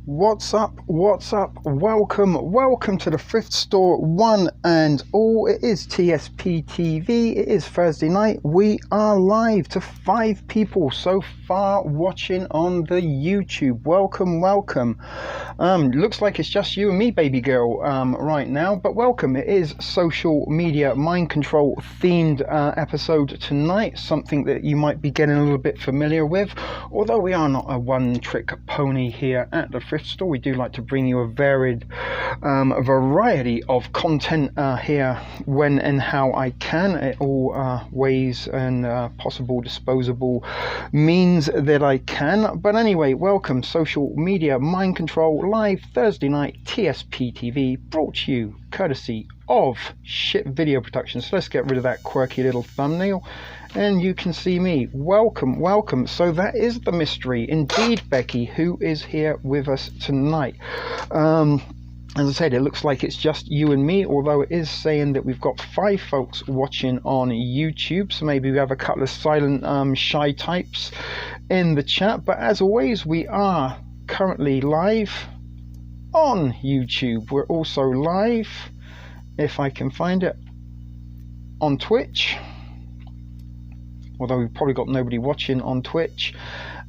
What's up? Welcome to the thrift store, one and all. It is TSP TV. It is Thursday night. We are live to 5 people so far watching on the YouTube. Welcome. Looks like it's just you and me, baby girl, right now, but welcome. It is social media mind control themed episode tonight, something that you might be getting a little bit familiar with. Although we are not a one-trick pony here at the thrift store, we do like to bring you a varied variety of content here when and how I can, at all ways and possible disposable means that I can. But anyway, welcome. Social media mind control live Thursday night, TSP TV, brought to you courtesy of Shit Video Productions. So let's get rid of that quirky little thumbnail and you can see me. Welcome. So that is the mystery indeed, Becky, who is here with us tonight. As I said, it looks like it's just you and me, although it is saying that we've got 5 folks watching on YouTube, so maybe we have a couple of silent shy types in the chat. But as always, we are currently live on YouTube. We're also live, if I can find it, on Twitch, although we've probably got nobody watching on Twitch,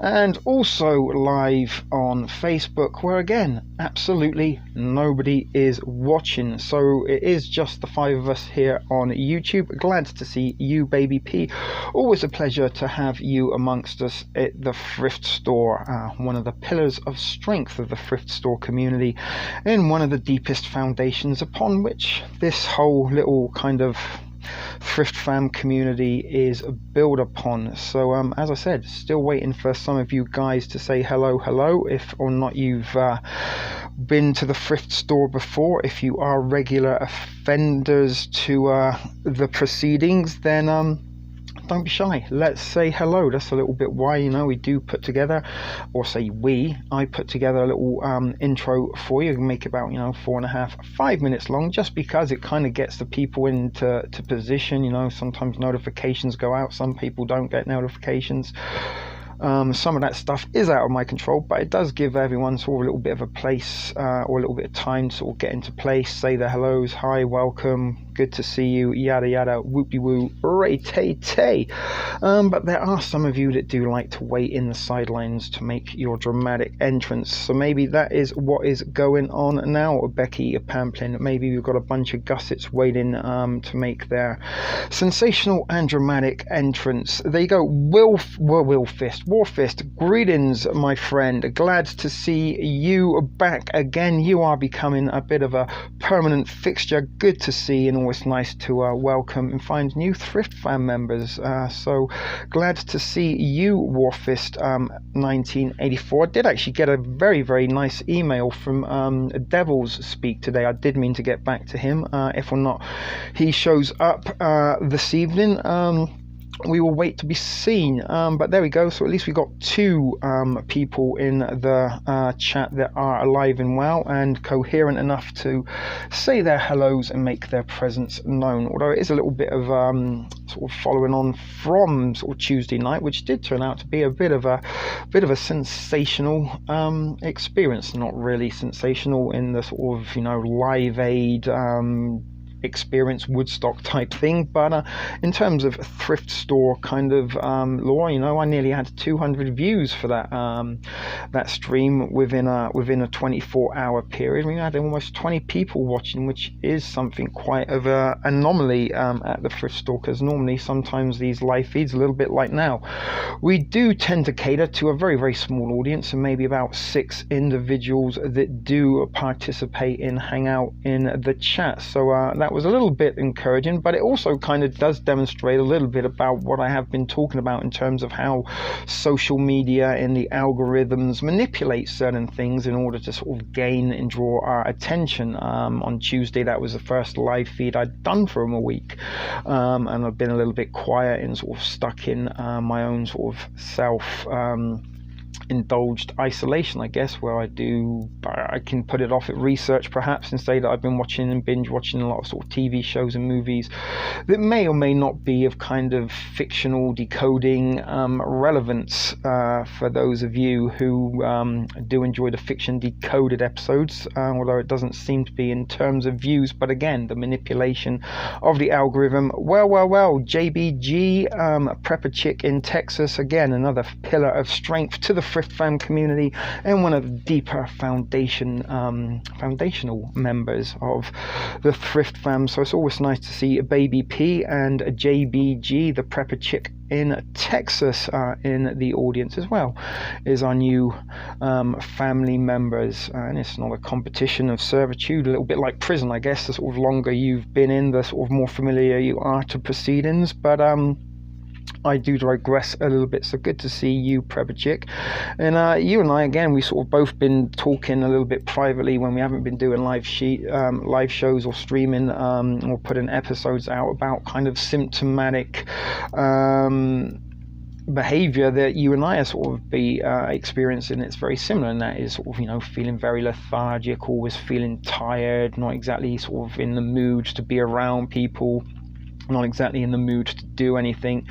and also live on Facebook, where again absolutely nobody is watching. So it is just the 5 of us here on YouTube. Glad to see you, baby P. Always a pleasure to have you amongst us at the thrift store, one of the pillars of strength of the thrift store community, and one of the deepest foundations upon which this whole little kind of thrift fam community is built upon. So as I said, still waiting for some of you guys to say hello, if or not you've been to the thrift store before. If you are regular offenders to the proceedings, then don't be shy, let's say hello. That's a little bit why, we do put together, or say I put together a little intro for you. Make about 4.5 5 minutes long, just because it kind of gets the people into position. Sometimes notifications go out, some people don't get notifications. Some of that stuff is out of my control, but it does give everyone sort of a little bit of a place or a little bit of time to sort of get into place, say their hellos, hi, welcome, good to see you, yada yada, whoopie-woo, ray-tay-tay. But there are some of you that do like to wait in the sidelines to make your dramatic entrance. So maybe that is what is going on now, Becky Pamplin. Maybe we've got a bunch of gussets waiting to make their sensational and dramatic entrance. There you go, Warfist, greetings, my friend. Glad to see you back again. You are becoming a bit of a permanent fixture. Good to see, and always nice to welcome and find new thrift fan members. So glad to see you, Warfist 1984. I did actually get a very, very nice email from Devil's Speak today. I did mean to get back to him. If or not he shows up this evening, we will wait to be seen. But there we go. So at least we got 2 people in the chat that are alive and well and coherent enough to say their hellos and make their presence known. Although it is a little bit of sort of following on from sort of Tuesday night, which did turn out to be a bit of a sensational experience. Not really sensational in the sort of Live Aid experience, Woodstock type thing, but in terms of thrift store kind of lore, I nearly had 200 views for that stream within a 24-hour period. We had almost 20 people watching, which is something quite of a anomaly at the thrift store, because normally sometimes these live feeds, a little bit like now, we do tend to cater to a very, very small audience, and maybe about 6 individuals that do participate and hang out in the chat. So that was a little bit encouraging, but it also kind of does demonstrate a little bit about what I have been talking about in terms of how social media and the algorithms manipulate certain things in order to sort of gain and draw our attention. On Tuesday, that was the first live feed I'd done for a week, and I've been a little bit quiet and sort of stuck in my own sort of self indulged isolation, I guess, where I can put it off at research perhaps and say that I've been watching and binge watching a lot of sort of TV shows and movies that may or may not be of kind of fictional decoding relevance for those of you who do enjoy the fiction decoded episodes, although it doesn't seem to be in terms of views. But again, the manipulation of the algorithm. Well, JBG, prepper chick in Texas, again another pillar of strength to the Thrift Fam community and one of the deeper foundational members of the Thrift Fam. So it's always nice to see a Baby P and a JBG, the prepper chick in Texas, in the audience as well, is our new family members. And it's not a competition of servitude, a little bit like prison, I guess. The sort of longer you've been in, the sort of more familiar you are to proceedings. But I do digress a little bit. So good to see you, Prepper Chick. And you and I, again, we sort of both been talking a little bit privately when we haven't been doing live shows or streaming or putting episodes out about kind of symptomatic behavior that you and I are sort of experiencing. It's very similar, and that is sort of, feeling very lethargic, always feeling tired, not exactly sort of in the mood to be around people, not exactly in the mood to do anything.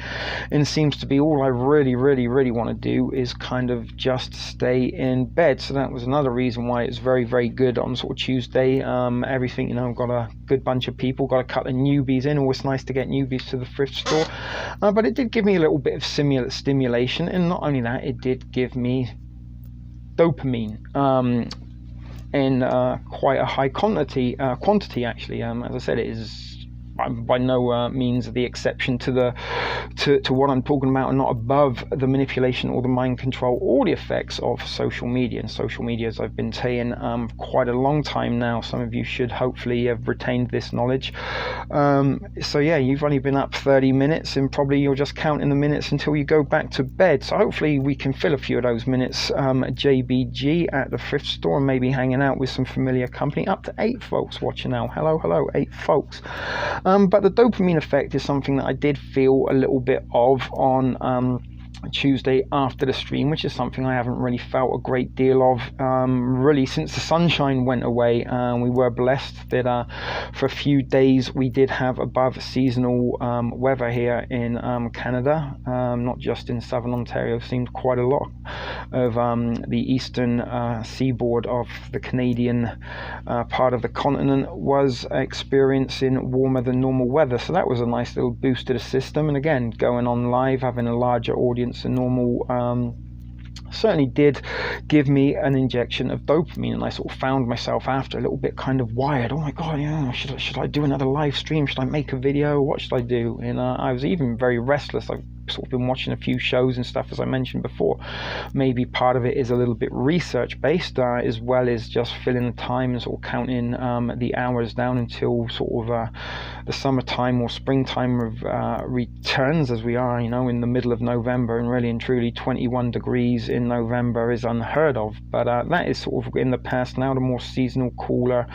And it seems to be all I really want to do is kind of just stay in bed. So that was another reason why it's very, very good on sort of Tuesday. Everything, got a good bunch of people, got a couple of newbies in. Always nice to get newbies to the thrift store. But it did give me a little bit of stimulation. And not only that, it did give me dopamine. In quite a high quantity actually. As I said, it is by no means the exception to what I'm talking about, and not above the manipulation or the mind control or the effects of social media. And social media, as I've been saying quite a long time now, some of you should hopefully have retained this knowledge. So yeah, you've only been up 30 minutes and probably you're just counting the minutes until you go back to bed. So hopefully we can fill a few of those minutes JBG at the thrift store and maybe hanging out with some familiar company. Up to 8 folks watching now. Hello, 8 folks. But the dopamine effect is something that I did feel a little bit of on Tuesday after the stream, which is something I haven't really felt a great deal of really since the sunshine went away. We were blessed that for a few days we did have above seasonal weather here in Canada, not just in southern Ontario. Seemed quite a lot of the eastern seaboard of the Canadian part of the continent was experiencing warmer than normal weather, so that was a nice little boost to the system. And again, going on live, having a larger audience than normal certainly did give me an injection of dopamine, and I sort of found myself after a little bit kind of wired. Oh my god, should I do another live stream? Should I make a video? What should I do? And I was even very restless. I've sort of been watching a few shows and stuff, as I mentioned before. Maybe part of it is a little bit research based, as well as just filling the time and sort of counting the hours down until sort of the summertime or springtime returns, as we are, in the middle of November, and really and truly 21 degrees in November is unheard of. But that is sort of in the past now. The more seasonal, cooler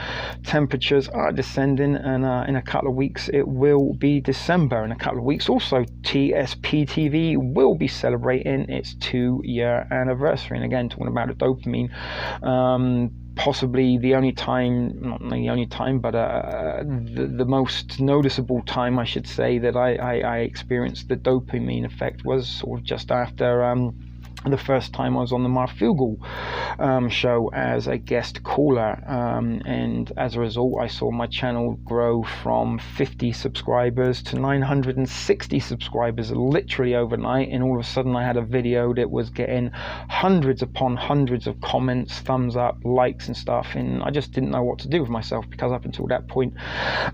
temperatures are descending, and in a couple of weeks it will be December. In a couple of weeks also, TSP TV will be celebrating its 2-year anniversary. And again, talking about the dopamine, possibly the only time, not the only time, but the most noticeable time, I should say, that I experienced the dopamine effect was sort of just after the first time I was on the Mark Fugel show as a guest caller, and as a result I saw my channel grow from 50 subscribers to 960 subscribers literally overnight. And all of a sudden I had a video that was getting hundreds upon hundreds of comments, thumbs up, likes and stuff, and I just didn't know what to do with myself, because up until that point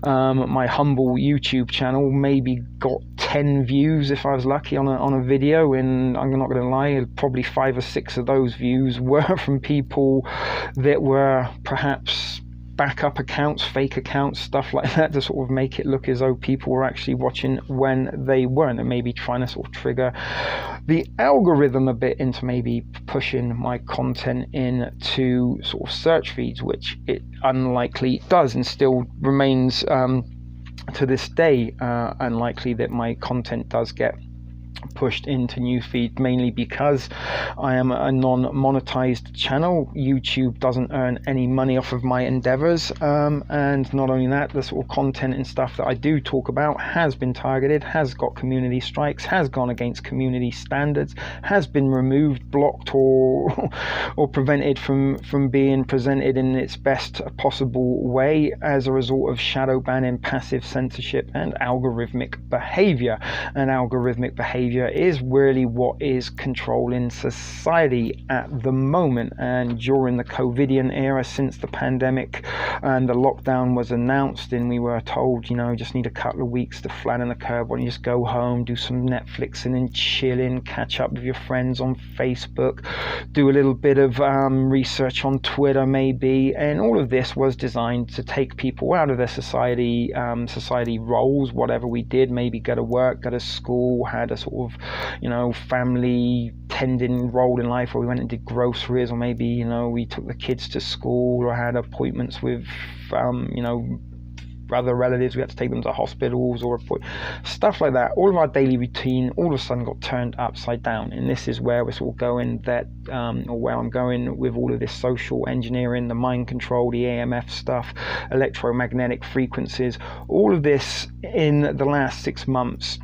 my humble YouTube channel maybe got 10 views if I was lucky on a video, and I'm not going to lie, probably 5 or 6 of those views were from people that were perhaps backup accounts, fake accounts, stuff like that, to sort of make it look as though people were actually watching when they weren't, and maybe trying to sort of trigger the algorithm a bit into maybe pushing my content into sort of search feeds, which it unlikely does and still remains to this day unlikely that my content does get pushed into newsfeed, mainly because I am a non-monetized channel. YouTube doesn't earn any money off of my endeavors, and not only that, the sort of content and stuff that I do talk about has been targeted, has got community strikes, has gone against community standards, has been removed, blocked, or prevented from being presented in its best possible way as a result of shadow banning, passive censorship, and algorithmic behavior. And algorithmic behavior is really what is controlling society at the moment. And during the COVIDian era, since the pandemic and the lockdown was announced, and we were told, you know, just need a couple of weeks to flatten the curve, why don't you just go home, do some Netflixing and chilling, catch up with your friends on Facebook, do a little bit of research on Twitter maybe. And all of this was designed to take people out of their society roles, whatever we did, maybe go to work, go to school, had a sort of, you know, family tending role in life where we went and did groceries, or maybe, you know, we took the kids to school or had appointments with you know, other relatives, we had to take them to hospitals or stuff like that. All of our daily routine all of a sudden got turned upside down, and this is where we're sort of going, that or where I'm going with all of this social engineering, the mind control, the AMF stuff, electromagnetic frequencies. All of this in the last 6 months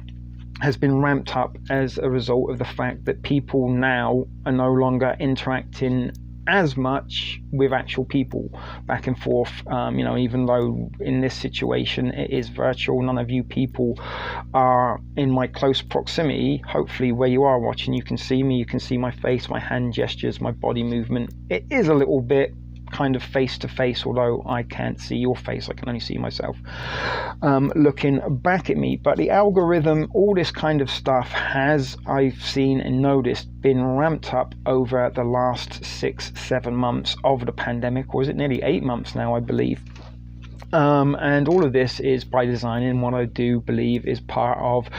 has been ramped up as a result of the fact that people now are no longer interacting as much with actual people back and forth. You know, even though in this situation it is virtual, none of you people are in my close proximity. Hopefully where you are watching, you can see me, you can see my face, my hand gestures, my body movement. It is a little bit kind of face to face, although I can't see your face, I can only see myself looking back at me. But the algorithm, all this kind of stuff has, I've seen and noticed, been ramped up over the last 6-7 months of the pandemic, or is it nearly 8 months now, I believe. And all of this is by design, and what I do believe is part of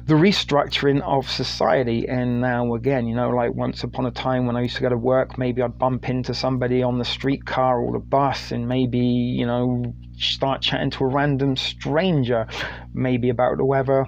the restructuring of society. And now again, you know, like once upon a time when I used to go to work, maybe I'd bump into somebody on the streetcar or the bus, and maybe, you know, start chatting to a random stranger, maybe about the weather,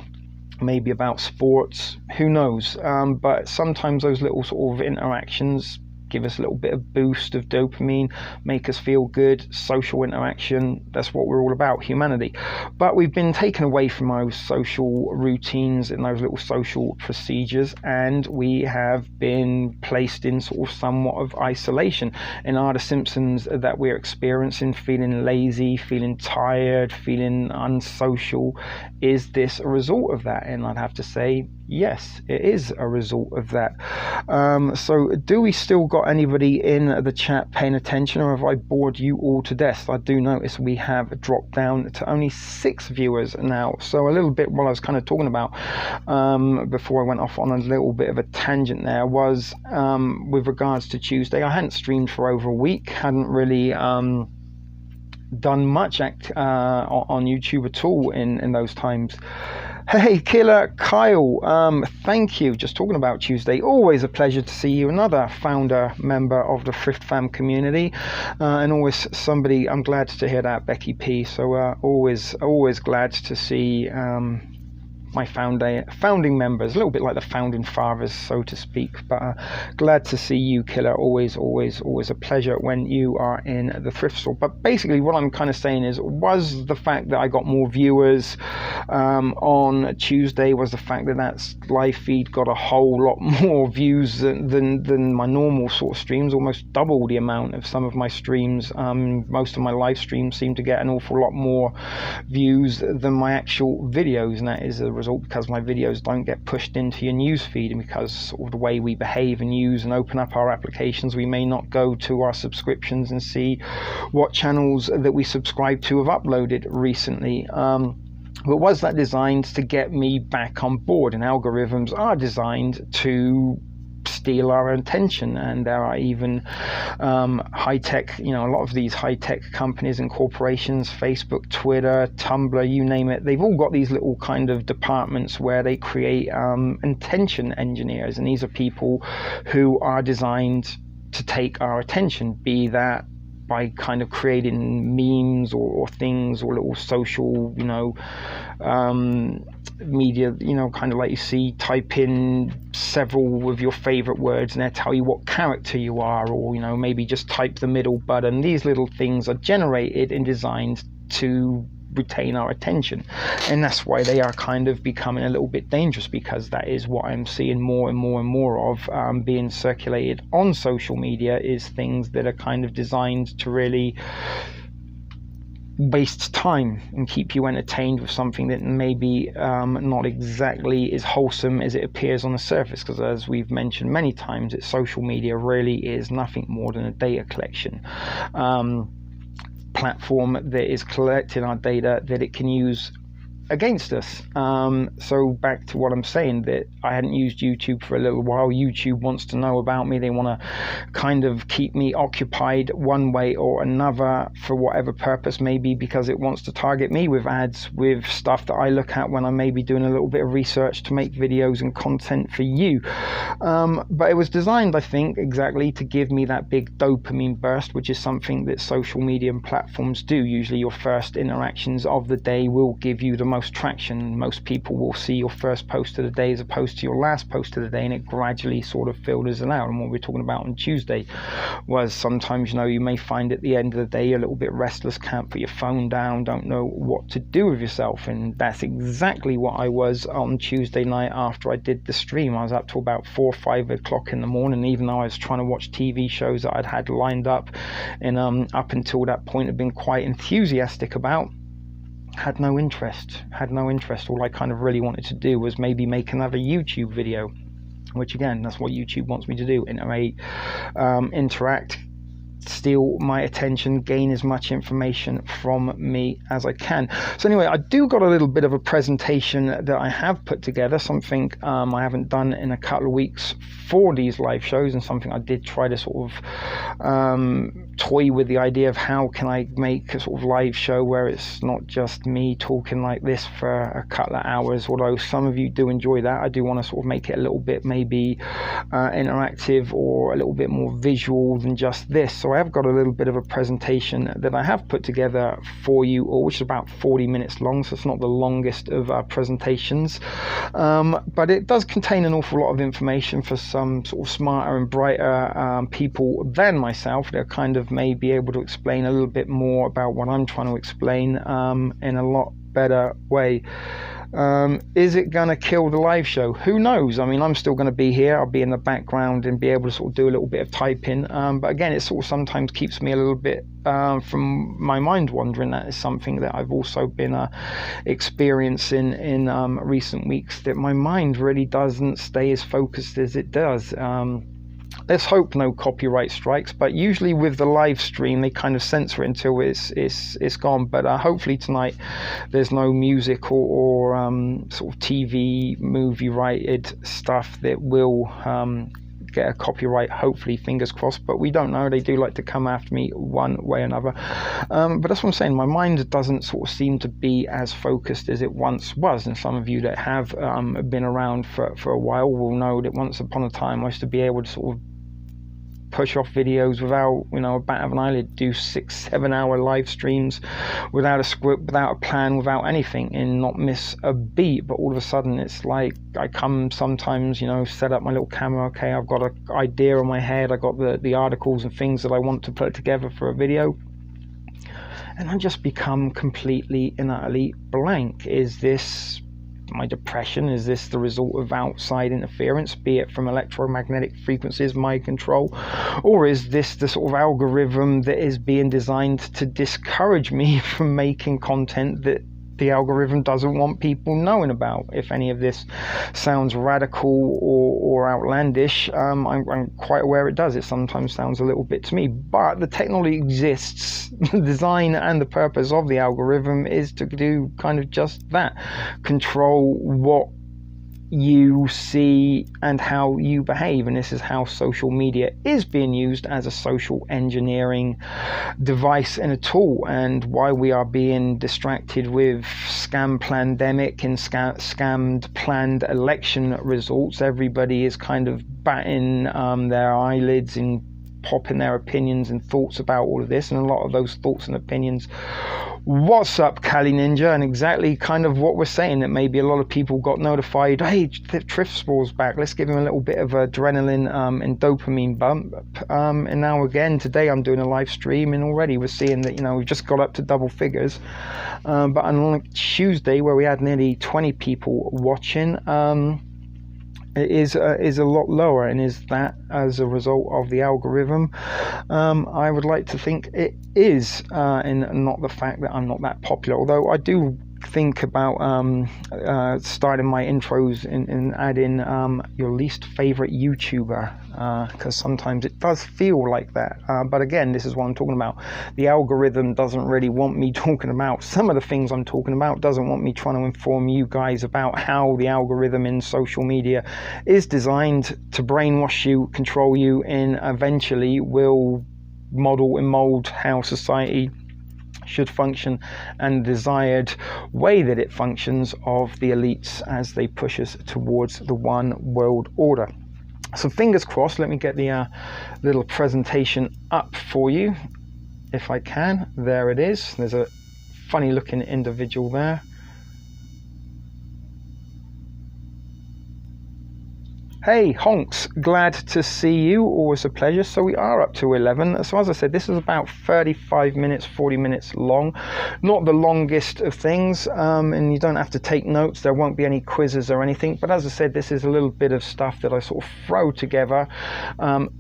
maybe about sports, who knows. But sometimes those little sort of interactions give us a little bit of boost of dopamine, make us feel good. Social interaction, that's what we're all about, humanity. But we've been taken away from those social routines and those little social procedures, and we have been placed in sort of somewhat of isolation. And are the symptoms that we're experiencing, feeling lazy, feeling tired, feeling unsocial, is this a result of that? And I'd have to say, yes, it is a result of that. So do we still got anybody in the chat paying attention, or have I bored you all to death? I do notice we have dropped down to only 6 viewers now. So a little bit what I was kind of talking about before I went off on a little bit of a tangent there was with regards to Tuesday. I hadn't streamed for over a week, hadn't really done much on YouTube at all in those times. Hey, Killer Kyle, thank you. Just talking about Tuesday, always a pleasure to see you. Another founder member of the Thrift Fam community, and always somebody, I'm glad to hear that, Becky P. So always glad to see my founding members, a little bit like the founding fathers, so to speak. But glad to see you, Killer. Always a pleasure when you are in the thrift store. But basically what I'm kind of saying is, was the fact that I got more viewers on Tuesday, was the fact that that live feed got a whole lot more views than my normal sort of streams, almost double the amount of some of my streams. Most of my live streams seem to get an awful lot more views than my actual videos, and that is a result because my videos don't get pushed into your news feed, and because sort of the way we behave and use and open up our applications, we may not go to our subscriptions and see what channels that we subscribe to have uploaded recently. But was that designed to get me back on board? And algorithms are designed to steal our attention, and there are even high-tech, you know, a lot of these high-tech companies and corporations, Facebook, Twitter, Tumblr, you name it, they've all got these little kind of departments where they create attention engineers, and these are people who are designed to take our attention, be that by kind of creating memes or things or little social, media, kind of like you see, type in several of your favorite words and they tell you what character you are, or maybe just type the middle button. These little things are generated and designed to retain our attention, and that's why they are kind of becoming a little bit dangerous, because that is what I'm seeing more and more and more of being circulated on social media, is things that are kind of designed to really waste time and keep you entertained with something that maybe not exactly as wholesome as it appears on the surface, because as we've mentioned many times, social media really is nothing more than a data collection platform that is collecting our data that it can use against us. So back to what I'm saying, that I hadn't used YouTube for a little while. YouTube wants to know about me. They want to kind of keep me occupied one way or another for whatever purpose, maybe because it wants to target me with ads, with stuff that I look at when I may be doing a little bit of research to make videos and content for you. But it was designed, I think, exactly to give me that big dopamine burst, which is something that social media and platforms do. Usually your first interactions of the day will give you the most traction. Most people will see your first post of the day as opposed to your last post of the day, and it gradually sort of filters it out. And what we're talking about on Tuesday was sometimes you may find at the end of the day you're a little bit restless, can't put your phone down, don't know what to do with yourself. And that's exactly what I was on Tuesday night after I did the stream. I was up till about 4 or 5 o'clock in the morning, even though I was trying to watch TV shows that I'd had lined up and up until that point had been quite enthusiastic about. Had no interest. All I kind of really wanted to do was maybe make another YouTube video, which again, that's what YouTube wants me to do: interact, steal my attention, gain as much information from me as I can. So anyway, I do got a little bit of a presentation that I have put together, something I haven't done in a couple of weeks for these live shows, and something I did try to sort of toy with the idea of how can I make a sort of live show where it's not just me talking like this for a couple of hours. Although some of you do enjoy that, I do want to sort of make it a little bit maybe interactive or a little bit more visual than just this. So I have got a little bit of a presentation that I have put together for you all, which is about 40 minutes long, so it's not the longest of presentations, but it does contain an awful lot of information for some sort of smarter and brighter people than myself. They'll kind of may be able to explain a little bit more about what I'm trying to explain in a lot better way. Is it going to kill the live show? Who knows? I mean, I'm still going to be here. I'll be in the background and be able to sort of do a little bit of typing. But again, it sort of sometimes keeps me a little bit from my mind wandering. That is something that I've also been experiencing in recent weeks, that my mind really doesn't stay as focused as it does. Let's hope no copyright strikes, but usually with the live stream they kind of censor it until it's gone. But hopefully tonight there's no music or sort of TV movie rated stuff that will get a copyright, hopefully, fingers crossed, but we don't know. They do like to come after me one way or another, but that's what I'm saying. My mind doesn't sort of seem to be as focused as it once was, and some of you that have been around for a while will know that once upon a time I used to be able to sort of push off videos without a bat of an eyelid, do 6-7 hour live streams without a script, without a plan, without anything, and not miss a beat. But all of a sudden it's like I come sometimes, set up my little camera, okay, I've got an idea in my head, I got the articles and things that I want to put together for a video, and I just become completely and utterly blank. Is this my depression? Is this the result of outside interference, be it from electromagnetic frequencies, mind control, or is this the sort of algorithm that is being designed to discourage me from making content that the algorithm doesn't want people knowing about? If any of this sounds radical or outlandish, I'm quite aware it does. It sometimes sounds a little bit to me, but the technology exists. The design and the purpose of the algorithm is to do kind of just that: control what you see and how you behave. And this is how social media is being used as a social engineering device and a tool, and why we are being distracted with scam pandemic and scammed planned election results. Everybody is kind of batting their eyelids and pop in their opinions and thoughts about all of this, and a lot of those thoughts and opinions. What's up, Cali Ninja? And exactly kind of what we're saying, that maybe a lot of people got notified, hey, Thrift Spore's back, let's give him a little bit of adrenaline and dopamine bump. And now again, today I'm doing a live stream, and already we're seeing that, we've just got up to double figures. But unlike Tuesday, where we had nearly 20 people watching, it is a lot lower, and is that as a result of the algorithm? I would like to think it is, and not the fact that I'm not that popular, although I do think about starting my intros and add in your least favorite YouTuber, because sometimes it does feel like that, but again, this is what I'm talking about. The algorithm doesn't really want me talking about some of the things I'm talking about, doesn't want me trying to inform you guys about how the algorithm in social media is designed to brainwash you, control you, and eventually will model and mold how society should function, and the desired way that it functions of the elites as they push us towards the one world order. So fingers crossed. Let me get the little presentation up for you if I can. There it is. There's a funny looking individual there. Hey honks, glad to see you, always a pleasure. So we are up to 11. So as I said, this is about 35 minutes, 40 minutes long. Not the longest of things, and you don't have to take notes. There won't be any quizzes or anything. But as I said, this is a little bit of stuff that I sort of throw together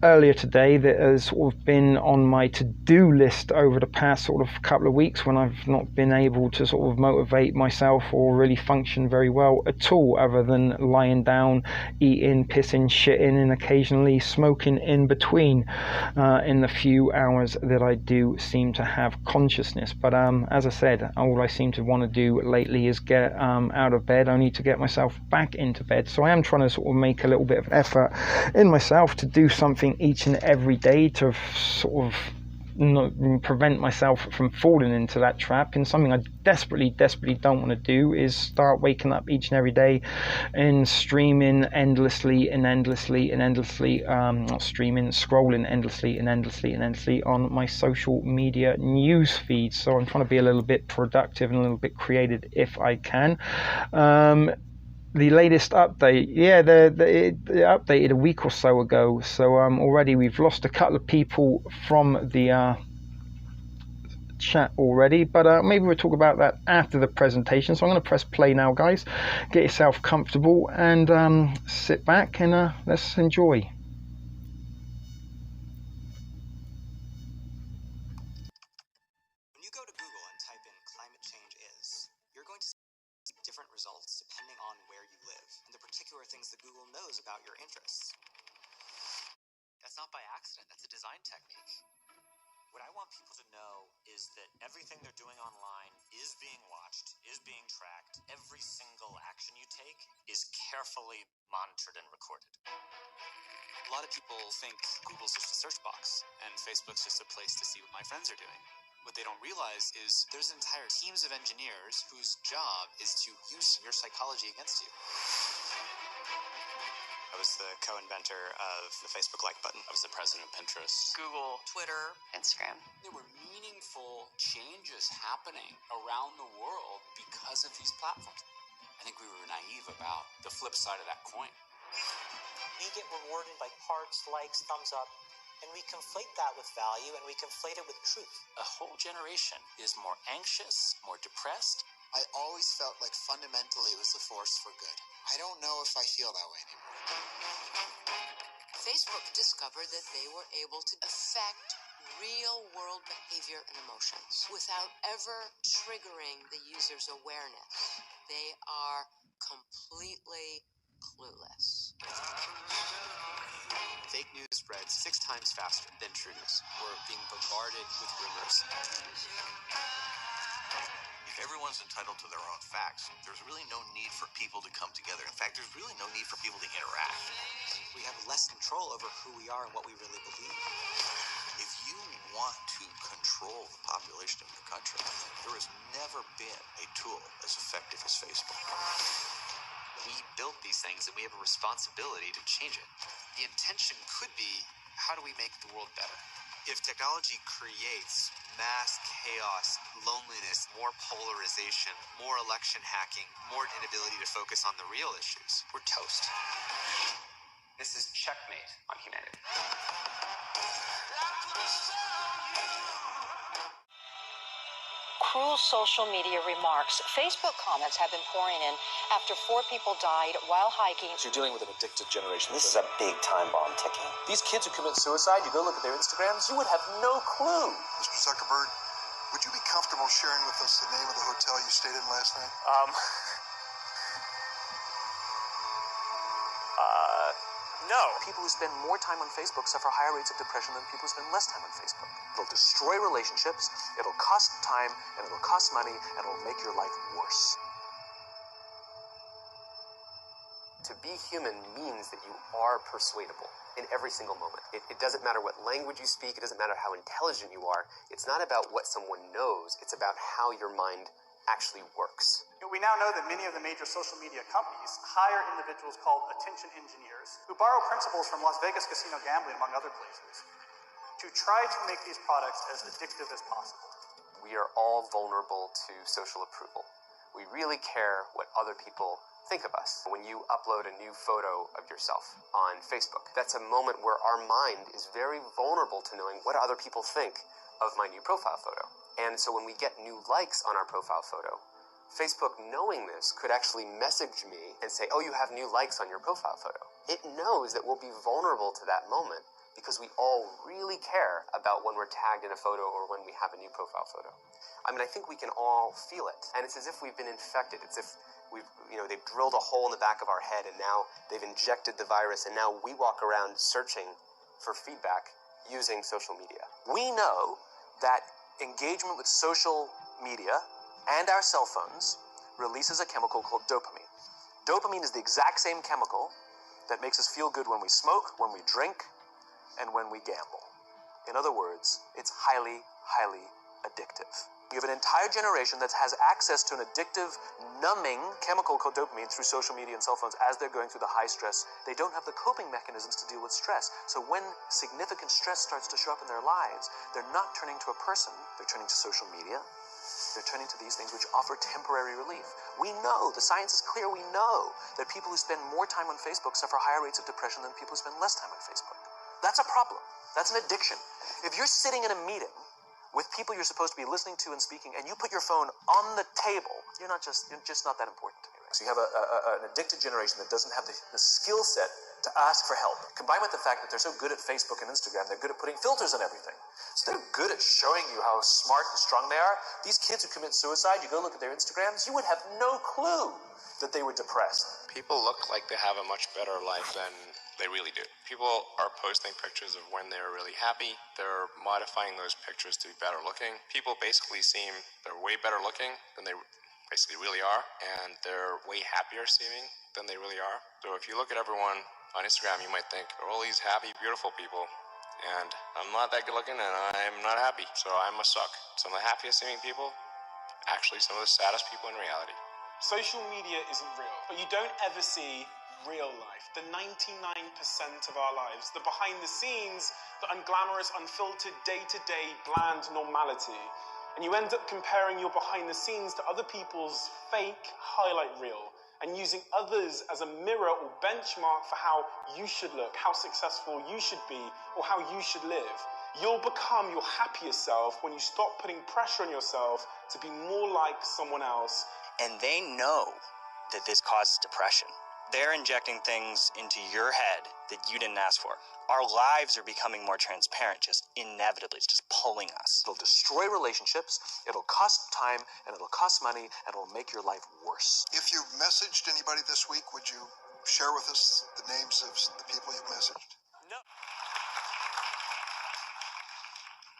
earlier today that has sort of been on my to-do list over the past sort of couple of weeks, when I've not been able to sort of motivate myself or really function very well at all, other than lying down, eating, pissing, shitting, and occasionally smoking in between in the few hours that I do seem to have consciousness. But as I said, all I seem to want to do lately is get out of bed, only to get myself back into bed. So I am trying to sort of make a little bit of effort in myself to do something each and every day to sort of prevent myself from falling into that trap. And something I desperately don't want to do is start waking up each and every day and streaming endlessly not streaming, scrolling endlessly on my social media news feed. So I'm trying to be a little bit productive and a little bit creative if I can. The latest update, it updated a week or so ago. So already we've lost a couple of people from the chat already, but maybe we'll talk about that after the presentation. So I'm going to press play now, guys. Get yourself comfortable and sit back and let's enjoy. When you go to Google and type in climate change is, you're going to see different results depending on where you live and the particular things that Google knows about your interests. That's not by accident, that's a design technique. What I want people to know is that everything they're doing online is being watched, is being tracked. Every single action you take is carefully monitored and recorded. A lot of people think Google's just a search box and Facebook's just a place to see what my friends are doing. What they don't realize is there's entire teams of engineers whose job is to use your psychology against you. I was the co-inventor of the Facebook like button. I was the president of Pinterest, Google, Twitter, Instagram. There were meaningful changes happening around the world because of these platforms. I think we were naive about the flip side of that coin. We get rewarded by hearts, likes, thumbs up, and we conflate that with value, and we conflate it with truth. A whole generation is more anxious, more depressed. I always felt like fundamentally it was a force for good. I don't know if I feel that way anymore. Facebook discovered that they were able to affect real-world behavior and emotions without ever triggering the user's awareness. They are completely clueless. Fake news spreads 6 times faster than true news. We're being bombarded with rumors. If everyone's entitled to their own facts, there's really no need for people to come together. In fact, there's really no need for people to interact. We have less control over who we are and what we really believe. If you want to control the population of your country, there has never been a tool as effective as Facebook. We built these things and we have a responsibility to change it. The intention could be how do we make the world better? If technology creates mass chaos, loneliness, more polarization, more election hacking, more inability to focus on the real issues, We're toast. This is checkmate on humanity. Cruel social media remarks. Facebook comments have been pouring in after 4 people died while hiking. So you're dealing with an addicted generation. This is a big time bomb ticking. These kids who commit suicide, you go look at their Instagrams, you would have no clue. Mr. Zuckerberg, would you be comfortable sharing with us the name of the hotel you stayed in last night? No. People who spend more time on Facebook suffer higher rates of depression than people who spend less time on Facebook. It'll destroy relationships, it'll cost time, and it'll cost money, and it'll make your life worse. To be human means that you are persuadable in every single moment. It doesn't matter what language you speak, it doesn't matter how intelligent you are. It's not about what someone knows, it's about how your mind actually works. We now know that many of the major social media companies hire individuals called attention engineers who borrow principles from Las Vegas casino gambling, among other places, to try to make these products as addictive as possible. We are all vulnerable to social approval. We really care what other people think of us. When you upload a new photo of yourself on Facebook, that's a moment where our mind is very vulnerable to knowing what other people think of my new profile photo. And so when we get new likes on our profile photo, Facebook, knowing this, could actually message me and say, oh, you have new likes on your profile photo. It knows that we'll be vulnerable to that moment because we all really care about when we're tagged in a photo or when we have a new profile photo. I mean, I think we can all feel it. And it's as if we've been infected. It's as if they've drilled a hole in the back of our head and now they've injected the virus and now we walk around searching for feedback using social media. We know that engagement with social media and our cell phones releases a chemical called dopamine. Dopamine is the exact same chemical that makes us feel good when we smoke, when we drink, and when we gamble. In other words, it's highly, highly addictive. You have an entire generation that has access to an addictive, numbing chemical called dopamine through social media and cell phones as they're going through the high stress. They don't have the coping mechanisms to deal with stress. So when significant stress starts to show up in their lives, they're not turning to a person, they're turning to social media. They're turning to these things which offer temporary relief. We know, the science is clear, we know that people who spend more time on Facebook suffer higher rates of depression than people who spend less time on Facebook. That's a problem. That's an addiction. If you're sitting in a meeting with people you're supposed to be listening to and speaking, and you put your phone on the table, you're just not that important to me. Right? So you have an addicted generation that doesn't have the skill set to ask for help. Combined with the fact that they're so good at Facebook and Instagram, they're good at putting filters on everything. So they're good at showing you how smart and strong they are. These kids who commit suicide, you go look at their Instagrams, you would have no clue that they were depressed. People look like they have a much better life than they really do. People are posting pictures of when they're really happy. They're modifying those pictures to be better looking. People basically seem they're way better looking than they basically really are, and they're way happier seeming than they really are. So if you look at everyone on Instagram, you might think they're all these happy, beautiful people, and I'm not that good looking and I'm not happy, so I must suck. Some of the happiest seeming people, actually some of the saddest people in reality. Social media isn't real, but you don't ever see real life, the 99% of our lives, the behind the scenes, the unglamorous, unfiltered, day-to-day, bland normality. And you end up comparing your behind the scenes to other people's fake highlight reel and using others as a mirror or benchmark for how you should look, how successful you should be, or how you should live. You'll become your happier self when you stop putting pressure on yourself to be more like someone else. And they know that this causes depression. They're injecting things into your head that you didn't ask for. Our lives are becoming more transparent, just inevitably. It's just pulling us. It'll destroy relationships, it'll cost time, and it'll cost money, and it'll make your life worse. If you've messaged anybody this week, would you share with us the names of the people you've messaged? No.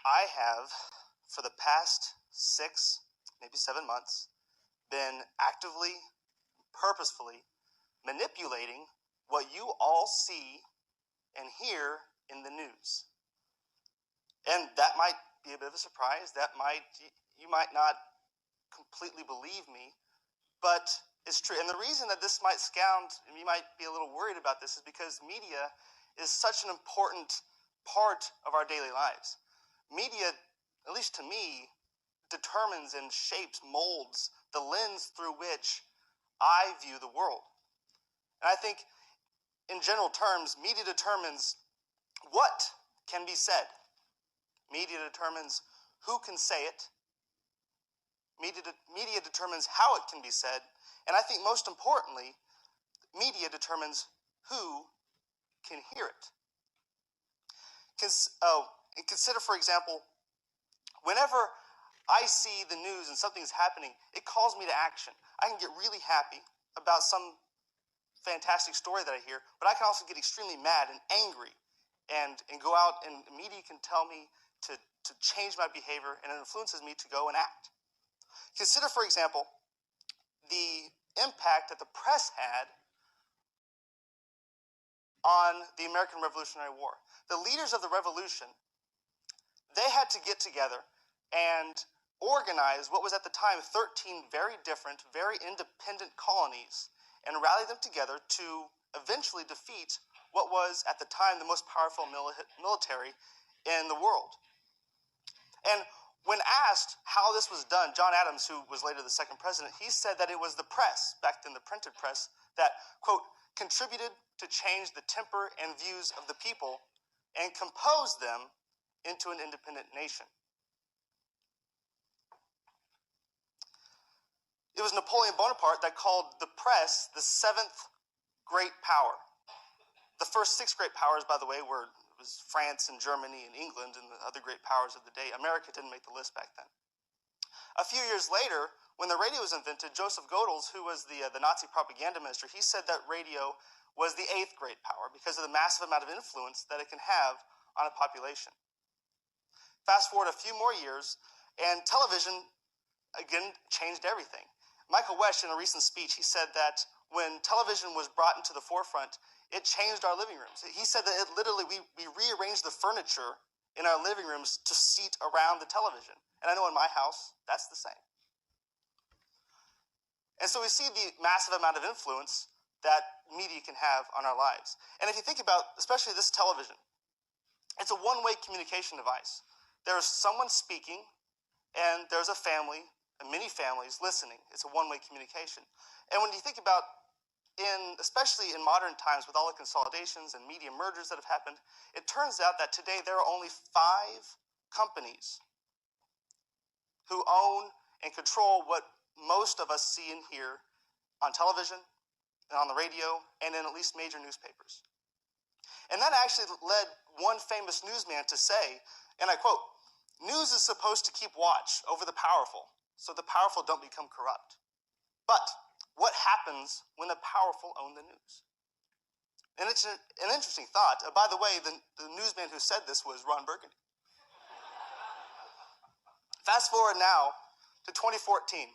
I have, for the past 6, maybe 7 months, been actively, purposefully manipulating what you all see and hear in the news. And that might be a bit of a surprise. You might not completely believe me, but it's true. And the reason that this might sound, and you might be a little worried about this, is because media is such an important part of our daily lives. Media, at least to me, determines and shapes, molds the lens through which I view the world. And I think, in general terms, media determines what can be said. Media determines who can say it. Media determines how it can be said. And I think most importantly, media determines who can hear it. And consider, for example, whenever I see the news and something is happening, it calls me to action. I can get really happy about some fantastic story that I hear, but I can also get extremely mad and angry and go out, and media can tell me to change my behavior, and it influences me to go and act. Consider, for example, the impact that the press had on the American Revolutionary War. The leaders of the revolution, they had to get together and organize what was at the time 13 very different, very independent colonies and rally them together to eventually defeat what was at the time the most powerful military in the world. And when asked how this was done, John Adams, who was later the second president, he said that it was the press, back then the printed press, that, quote, contributed to change the temper and views of the people and compose them into an independent nation. It was Napoleon Bonaparte that called the press the seventh great power. The first six great powers, by the way, was France and Germany and England and the other great powers of the day. America didn't make the list back then. A few years later, when the radio was invented, Joseph Goebbels, who was the Nazi propaganda minister, he said that radio was the eighth great power because of the massive amount of influence that it can have on a population. Fast forward a few more years, and television, again, changed everything. Michael Wesch, in a recent speech, he said that when television was brought into the forefront, it changed our living rooms. He said that it literally, we rearranged the furniture in our living rooms to seat around the television. And I know in my house, that's the same. And so we see the massive amount of influence that media can have on our lives. And if you think about, especially this television, it's a one-way communication device. There's someone speaking, and there's a family, and many families listening. It's a one-way communication. And when you think about, especially in modern times with all the consolidations and media mergers that have happened, it turns out that today there are only 5 companies who own and control what most of us see and hear on television and on the radio and in at least major newspapers. And that actually led one famous newsman to say, and I quote, "News is supposed to keep watch over the powerful, so the powerful don't become corrupt. But what happens when the powerful own the news?" And it's an interesting thought. By the way, the newsman who said this was Ron Burgundy. Fast forward now to 2014.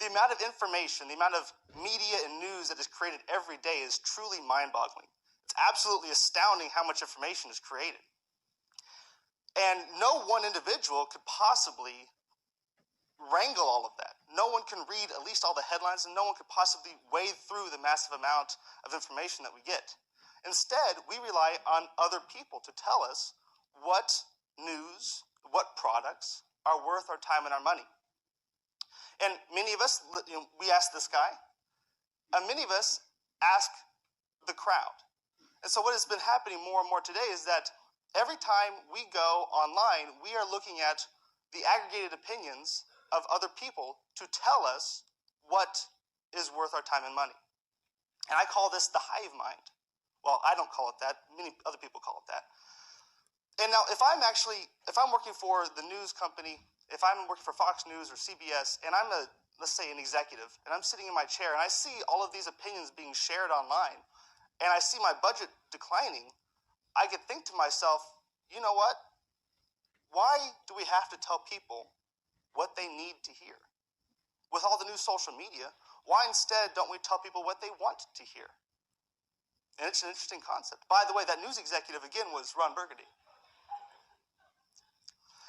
The amount of information, the amount of media and news that is created every day is truly mind-boggling. It's absolutely astounding how much information is created. And no one individual could possibly wrangle all of that. No one can read at least all the headlines, and no one could possibly wade through the massive amount of information that we get. Instead, we rely on other people to tell us what news, what products are worth our time and our money. And many of us, we ask this guy, and many of us ask the crowd. And so what has been happening more and more today is that every time we go online, we are looking at the aggregated opinions of other people to tell us what is worth our time and money. And I call this the hive mind. Well, I don't call it that. Many other people call it that. And now, if I'm working for the news company, if I'm working for Fox News or CBS, and I'm let's say an executive, and I'm sitting in my chair, and I see all of these opinions being shared online, and I see my budget declining, I could think to myself, you know what? Why do we have to tell people what they need to hear? With all the new social media, why instead don't we tell people what they want to hear? And it's an interesting concept. By the way, that news executive, again, was Ron Burgundy.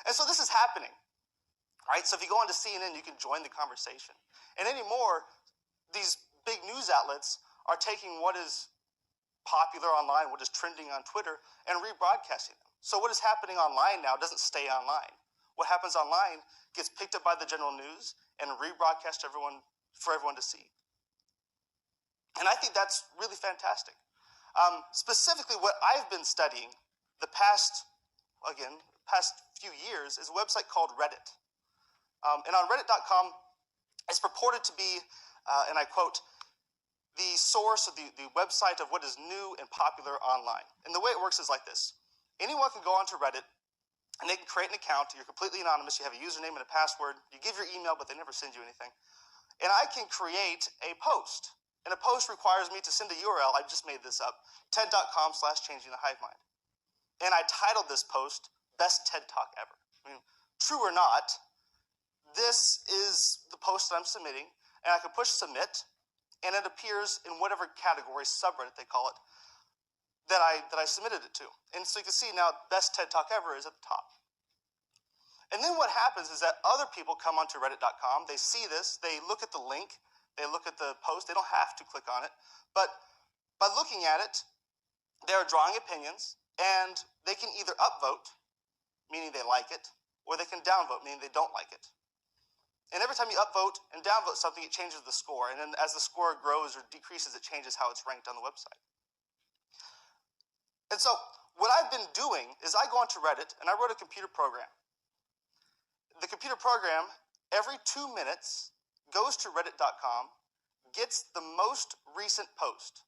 And so this is happening, right? So if you go onto CNN, you can join the conversation. And anymore, these big news outlets are taking what is popular online, what is trending on Twitter, and rebroadcasting them. So what is happening online now doesn't stay online. What happens online gets picked up by the general news and rebroadcast for everyone to see. And I think that's really fantastic. Specifically, what I've been studying the past few years is a website called Reddit. And on Reddit.com, it's purported to be, and I quote, the source of the website of what is new and popular online. And the way it works is like this. Anyone can go onto Reddit, and they can create an account. You're completely anonymous. You have a username and a password. You give your email, but they never send you anything. And I can create a post. And a post requires me to send a URL. I just made this up. TED.com/changingthehivemind. And I titled this post, Best TED Talk Ever. I mean, true or not, this is the post that I'm submitting. And I can push submit, and it appears in whatever category, subreddit they call it, that I submitted it to. And so you can see now Best TED Talk Ever is at the top. And then what happens is that other people come onto Reddit.com, they see this, they look at the link, they look at the post, they don't have to click on it, but by looking at it, they're drawing opinions, and they can either upvote, meaning they like it, or they can downvote, meaning they don't like it. And every time you upvote and downvote something, it changes the score, and then as the score grows or decreases, it changes how it's ranked on the website. And so what I've been doing is I go onto Reddit, and I wrote a computer program. The computer program, every 2 minutes, goes to reddit.com, gets the most recent post.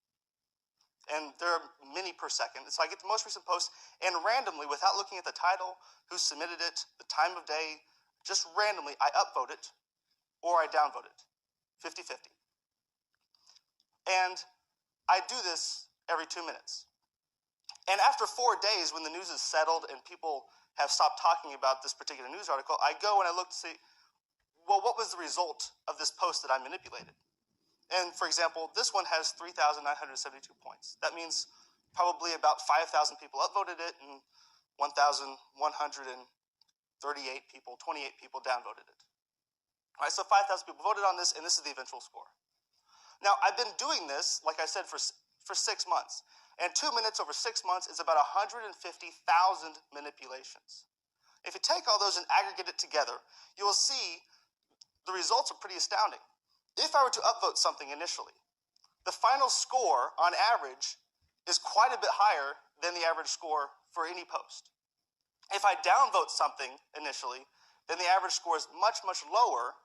And there are many per second. So I get the most recent post, and randomly, without looking at the title, who submitted it, the time of day, just randomly, I upvote it, or I downvote it, 50-50. And I do this every 2 minutes. And after 4 days, when the news is settled and people have stopped talking about this particular news article, I go and I look to see, well, what was the result of this post that I manipulated? And for example, this one has 3,972 points. That means probably about 5,000 people upvoted it and 1,138 people, 28 people downvoted it. All right, so 5,000 people voted on this, and this is the eventual score. Now, I've been doing this, like I said, for 6 months. And 2 minutes over 6 months is about 150,000 manipulations. If you take all those and aggregate it together, you will see the results are pretty astounding. If I were to upvote something initially, the final score, on average, is quite a bit higher than the average score for any post. If I downvote something initially, then the average score is much, much lower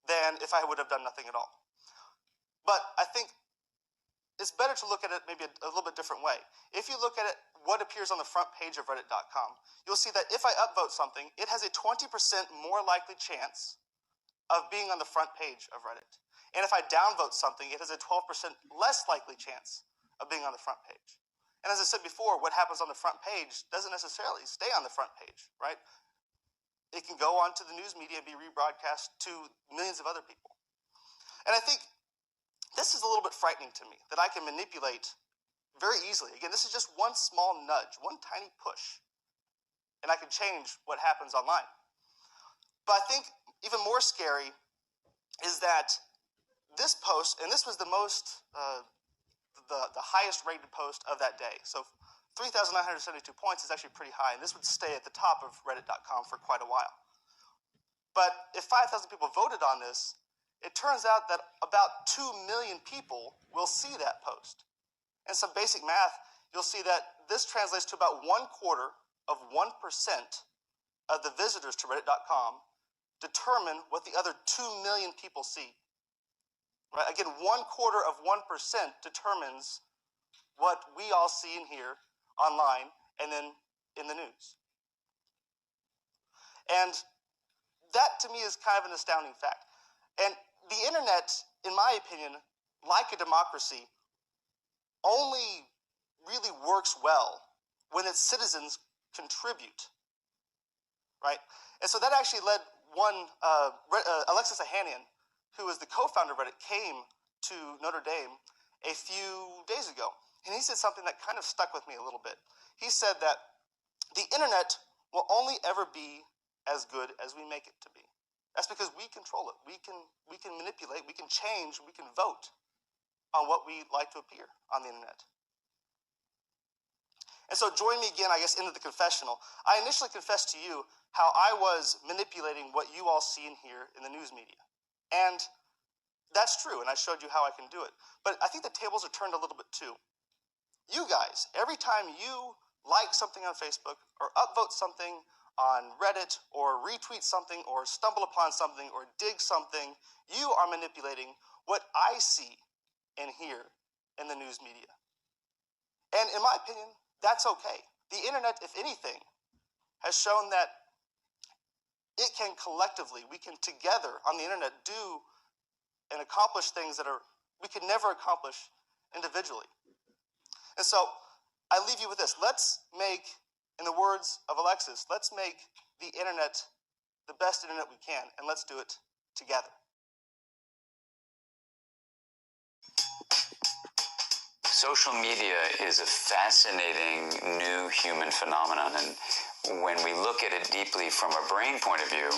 than if I would have done nothing at all. But I think it's better to look at it maybe a little bit different way. If you look at it, what appears on the front page of Reddit.com, you'll see that if I upvote something, it has a 20% more likely chance of being on the front page of Reddit. And if I downvote something, it has a 12% less likely chance of being on the front page. And as I said before, what happens on the front page doesn't necessarily stay on the front page, right? It can go on to the news media and be rebroadcast to millions of other people. And I think this is a little bit frightening to me, that I can manipulate very easily. Again, this is just one small nudge, one tiny push, and I can change what happens online. But I think even more scary is that this post, and this was the most, the highest rated post of that day. So 3,972 points is actually pretty high, and this would stay at the top of Reddit.com for quite a while. But if 5,000 people voted on this, it turns out that about 2 million people will see that post. And some basic math, you'll see that this translates to about 1/4 of 1% of the visitors to Reddit.com determine what the other 2 million people see. Right? Again, 1/4 of 1% determines what we all see and hear online and then in the news. And that to me is kind of an astounding fact. And the internet, in my opinion, like a democracy, only really works well when its citizens contribute, right? And so that actually led Alexis Ohanian, who is the co-founder of Reddit, came to Notre Dame a few days ago. And he said something that kind of stuck with me a little bit. He said that the internet will only ever be as good as we make it to be. That's because we control it. We can manipulate, we can change, we can vote on what we like to appear on the internet. And so join me again, I guess, into the confessional. I initially confessed to you how I was manipulating what you all see and hear in the news media. And that's true, and I showed you how I can do it. But I think the tables are turned a little bit too. You guys, every time you like something on Facebook or upvote something on Reddit or retweet something or stumble upon something or dig something, you are manipulating what I see and hear in the news media. And in my opinion, that's okay. The internet, if anything, has shown that it can collectively, we can together on the internet do and accomplish things that we could never accomplish individually. And so I leave you with this. Let's make, in the words of Alexis, let's make the internet the best internet we can, and let's do it together. Social media is a fascinating new human phenomenon, and when we look at it deeply from a brain point of view,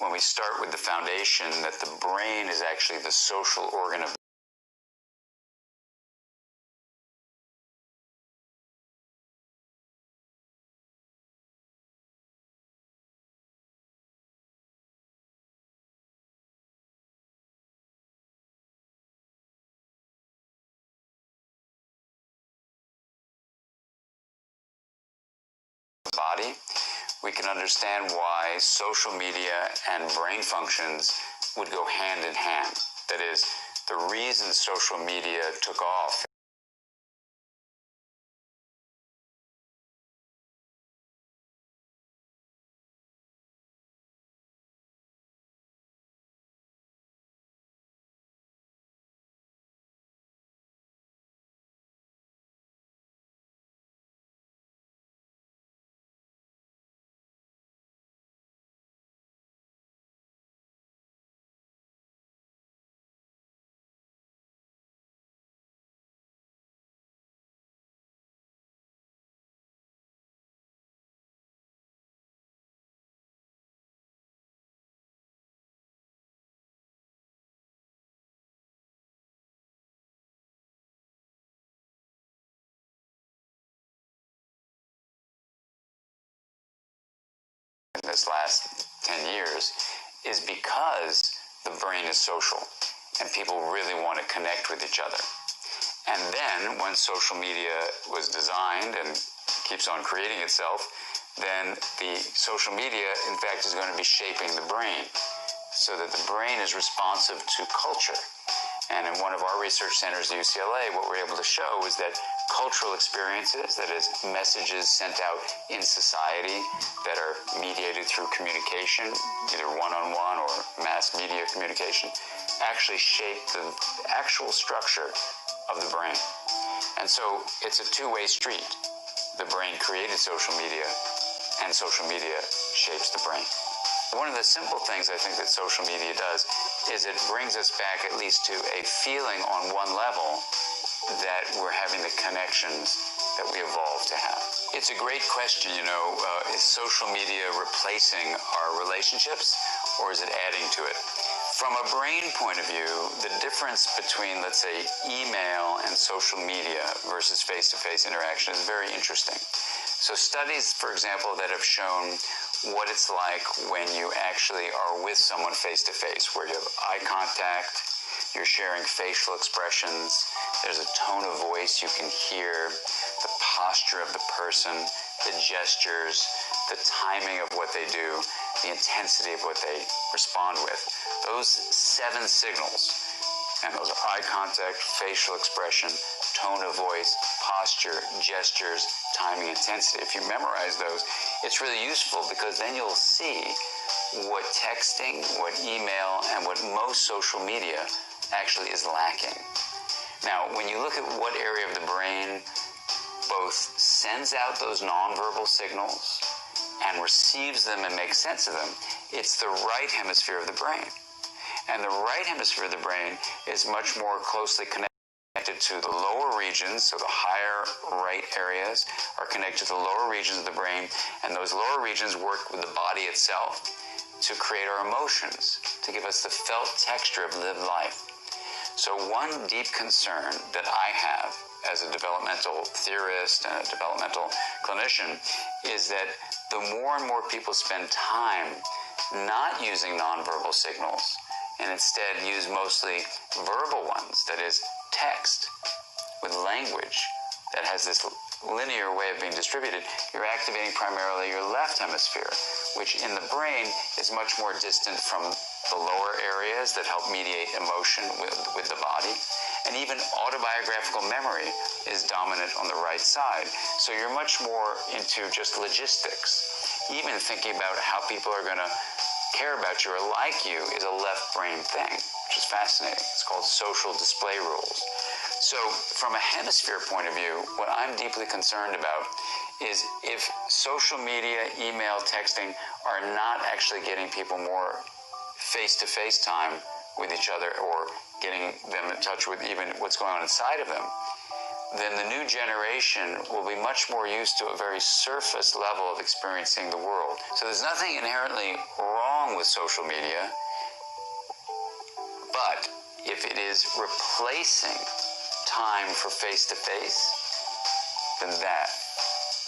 when we start with the foundation that the brain is actually the social organ of the body, we can understand why social media and brain functions would go hand in hand. That is, the reason social media took off in this last 10 years is because the brain is social and people really want to connect with each other. And then when social media was designed and keeps on creating itself, then the social media, in fact, is going to be shaping the brain so that the brain is responsive to culture. And in one of our research centers at UCLA, what we're able to show is that cultural experiences, that is, messages sent out in society that are mediated through communication, either one-on-one or mass media communication, actually shape the actual structure of the brain. And so it's a two-way street. The brain created social media, and social media shapes the brain. One of the simple things I think that social media does is it brings us back at least to a feeling on one level that we're having the connections that we evolved to have. It's a great question, is social media replacing our relationships or is it adding to it? From a brain point of view, the difference between, let's say, email and social media versus face-to-face interaction is very interesting. So studies, for example, that have shown what it's like when you actually are with someone face-to-face, where you have eye contact, you're sharing facial expressions, there's a tone of voice you can hear, the posture of the person, the gestures, the timing of what they do, the intensity of what they respond with. Those 7 signals, and those are eye contact, facial expression, tone of voice, posture, gestures, timing, intensity. If you memorize those, it's really useful because then you'll see what texting, what email, and what most social media actually is lacking. Now, when you look at what area of the brain both sends out those nonverbal signals and receives them and makes sense of them, it's the right hemisphere of the brain. And the right hemisphere of the brain is much more closely connected to the lower regions, so the higher right areas are connected to the lower regions of the brain, and those lower regions work with the body itself to create our emotions, to give us the felt texture of lived life. So one deep concern that I have as a developmental theorist and a developmental clinician is that the more and more people spend time not using nonverbal signals and instead use mostly verbal ones, that is, text with language that has this linear way of being distributed, you're activating primarily your left hemisphere, which in the brain is much more distant from the lower areas that help mediate emotion with the body. And even autobiographical memory is dominant on the right side. So you're much more into just logistics. Even thinking about how people are going to care about you or like you is a left brain thing, which is fascinating. It's called social display rules. So from a hemisphere point of view, what I'm deeply concerned about is if social media, email, texting are not actually getting people more face-to-face time with each other or getting them in touch with even what's going on inside of them, then the new generation will be much more used to a very surface level of experiencing the world. So there's nothing inherently wrong with social media, but if it is replacing time for face-to-face, then that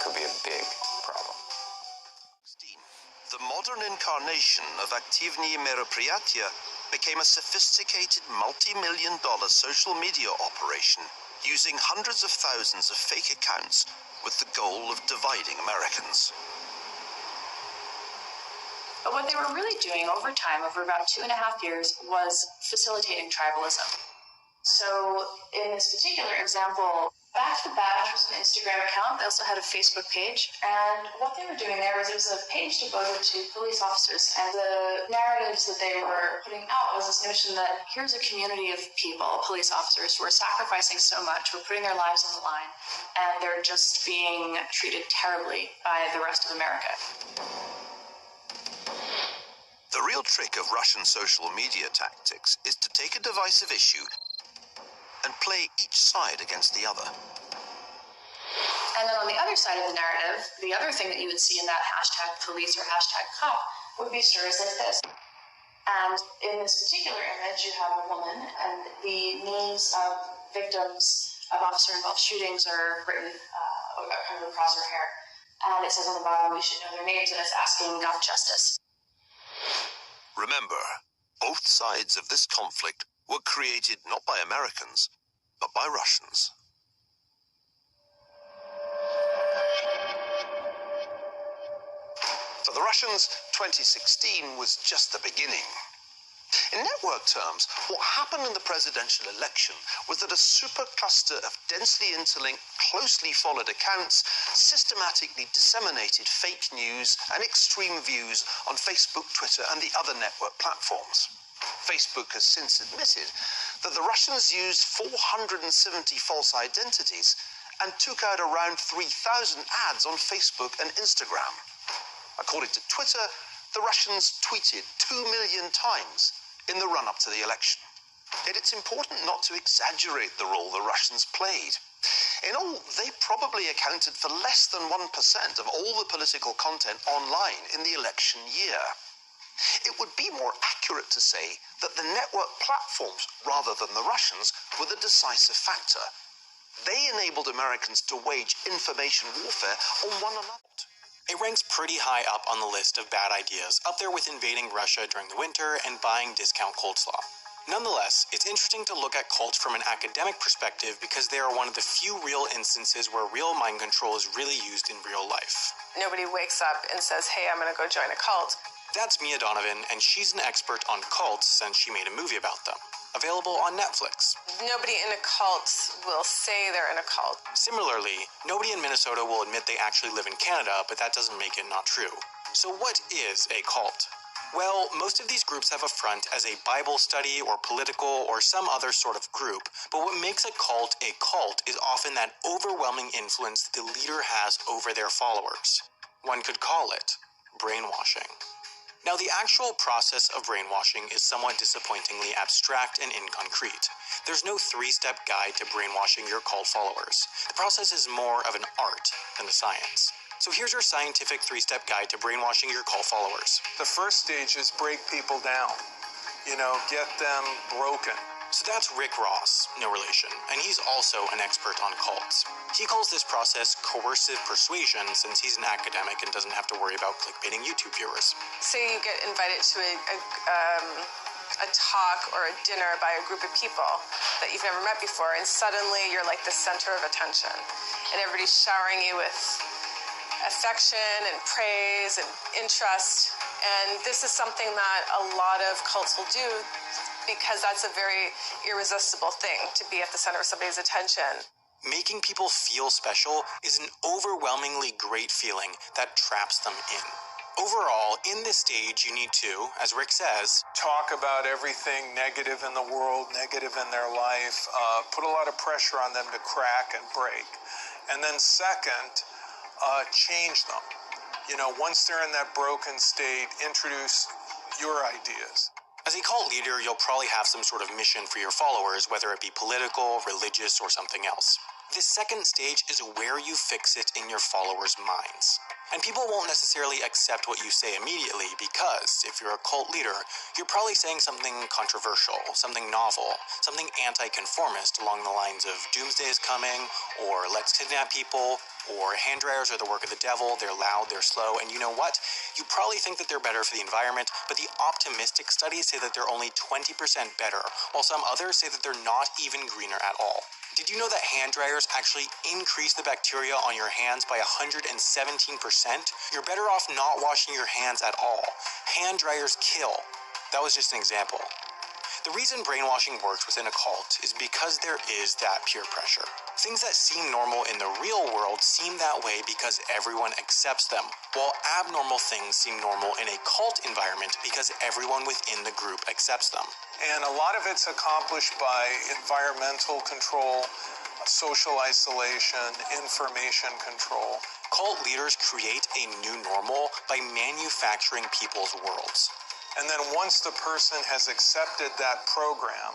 could be a big problem. The modern incarnation of Aktivnie Meropриятия became a sophisticated multi-million-dollar social media operation using hundreds of thousands of fake accounts with the goal of dividing Americans. But what they were really doing over time, over about 2.5 years, was facilitating tribalism. So in this particular example, Back to the Badge was an Instagram account. They also had a Facebook page. And what they were doing there was it was a page devoted to police officers. And the narratives that they were putting out was this notion that here's a community of people, police officers, who are sacrificing so much, who are putting their lives on the line, and they're just being treated terribly by the rest of America. The real trick of Russian social media tactics is to take a divisive issue and play each side against the other. And then on the other side of the narrative, the other thing that you would see in that hashtag police or hashtag cop would be stories like this. And in this particular image, you have a woman, and the names of victims of officer-involved shootings are written kind of across her hair. And it says on the bottom, we should know their names, and it's asking God justice. Remember, both sides of this conflict were created not by Americans, but by Russians. For the Russians, 2016 was just the beginning. In network terms, what happened in the presidential election was that a supercluster of densely interlinked, closely followed accounts systematically disseminated fake news and extreme views on Facebook, Twitter, and the other network platforms. Facebook has since admitted that the Russians used 470 false identities and took out around 3,000 ads on Facebook and Instagram. According to Twitter, the Russians tweeted 2 million times in the run-up to the election. Yet it's important not to exaggerate the role the Russians played. In all, they probably accounted for less than 1% of all the political content online in the election year. It would be more accurate to say that the network platforms, rather than the Russians, were the decisive factor. They enabled Americans to wage information warfare on one another. It ranks pretty high up on the list of bad ideas, up there with invading Russia during the winter and buying discount COLESLAW. Nonetheless, it's interesting to look at cults from an academic perspective because they are one of the few real instances where real mind control is really used in real life. Nobody wakes up and says, hey, I'm going to go join a cult. That's Mia Donovan, and she's an expert on cults since she made a movie about them. Available on Netflix. Nobody in a cult will say they're in a cult. Similarly, nobody in Minnesota will admit they actually live in Canada, but that doesn't make it not true. So what is a cult? Well, most of these groups have a front as a Bible study or political or some other sort of group, but what makes a cult is often that overwhelming influence the leader has over their followers. One could call it brainwashing. Now, the actual process of brainwashing is somewhat disappointingly abstract and inconcrete. There's no three-step guide to brainwashing your cult followers. The process is more of an art than a science. So here's your scientific three-step guide to brainwashing your cult followers. The first stage is break people down. Get them broken. So that's Rick Ross, no relation, and he's also an expert on cults. He calls this process coercive persuasion since he's an academic and doesn't have to worry about clickbaiting YouTube viewers. Say you get invited to a talk or a dinner by a group of people that you've never met before, and suddenly you're like the center of attention, and everybody's showering you with affection and praise and interest. And this is something that a lot of cults will do because that's a very irresistible thing, to be at the center of somebody's attention. Making people feel special is an overwhelmingly great feeling that traps them in. Overall, in this stage, you need to, as Rick says, talk about everything negative in the world, negative in their life, put a lot of pressure on them to crack and break. And then second, change them. You know, once they're in that broken state, introduce your ideas. As a cult leader, you'll probably have some sort of mission for your followers, whether it be political, religious, or something else. This second stage is where you fix it in your followers' minds. And people won't necessarily accept what you say immediately because, if you're a cult leader, you're probably saying something controversial, something novel, something anti-conformist along the lines of doomsday is coming, or let's kidnap people, or hand dryers are the work of the devil, they're loud, they're slow, and you know what? You probably think that they're better for the environment, but the optimistic studies say that they're only 20% better, while some others say that they're not even greener at all. Did you know that hand dryers actually increase the bacteria on your hands by 117%? You're better off not washing your hands at all. Hand dryers kill. That was just an example. The reason brainwashing works within a cult is because there is that peer pressure. Things that seem normal in the real world seem that way because everyone accepts them, while abnormal things seem normal in a cult environment because everyone within the group accepts them. And a lot of it's accomplished by environmental control, social isolation, information control. Cult leaders create a new normal by manufacturing people's worlds. And then once the person has accepted that program,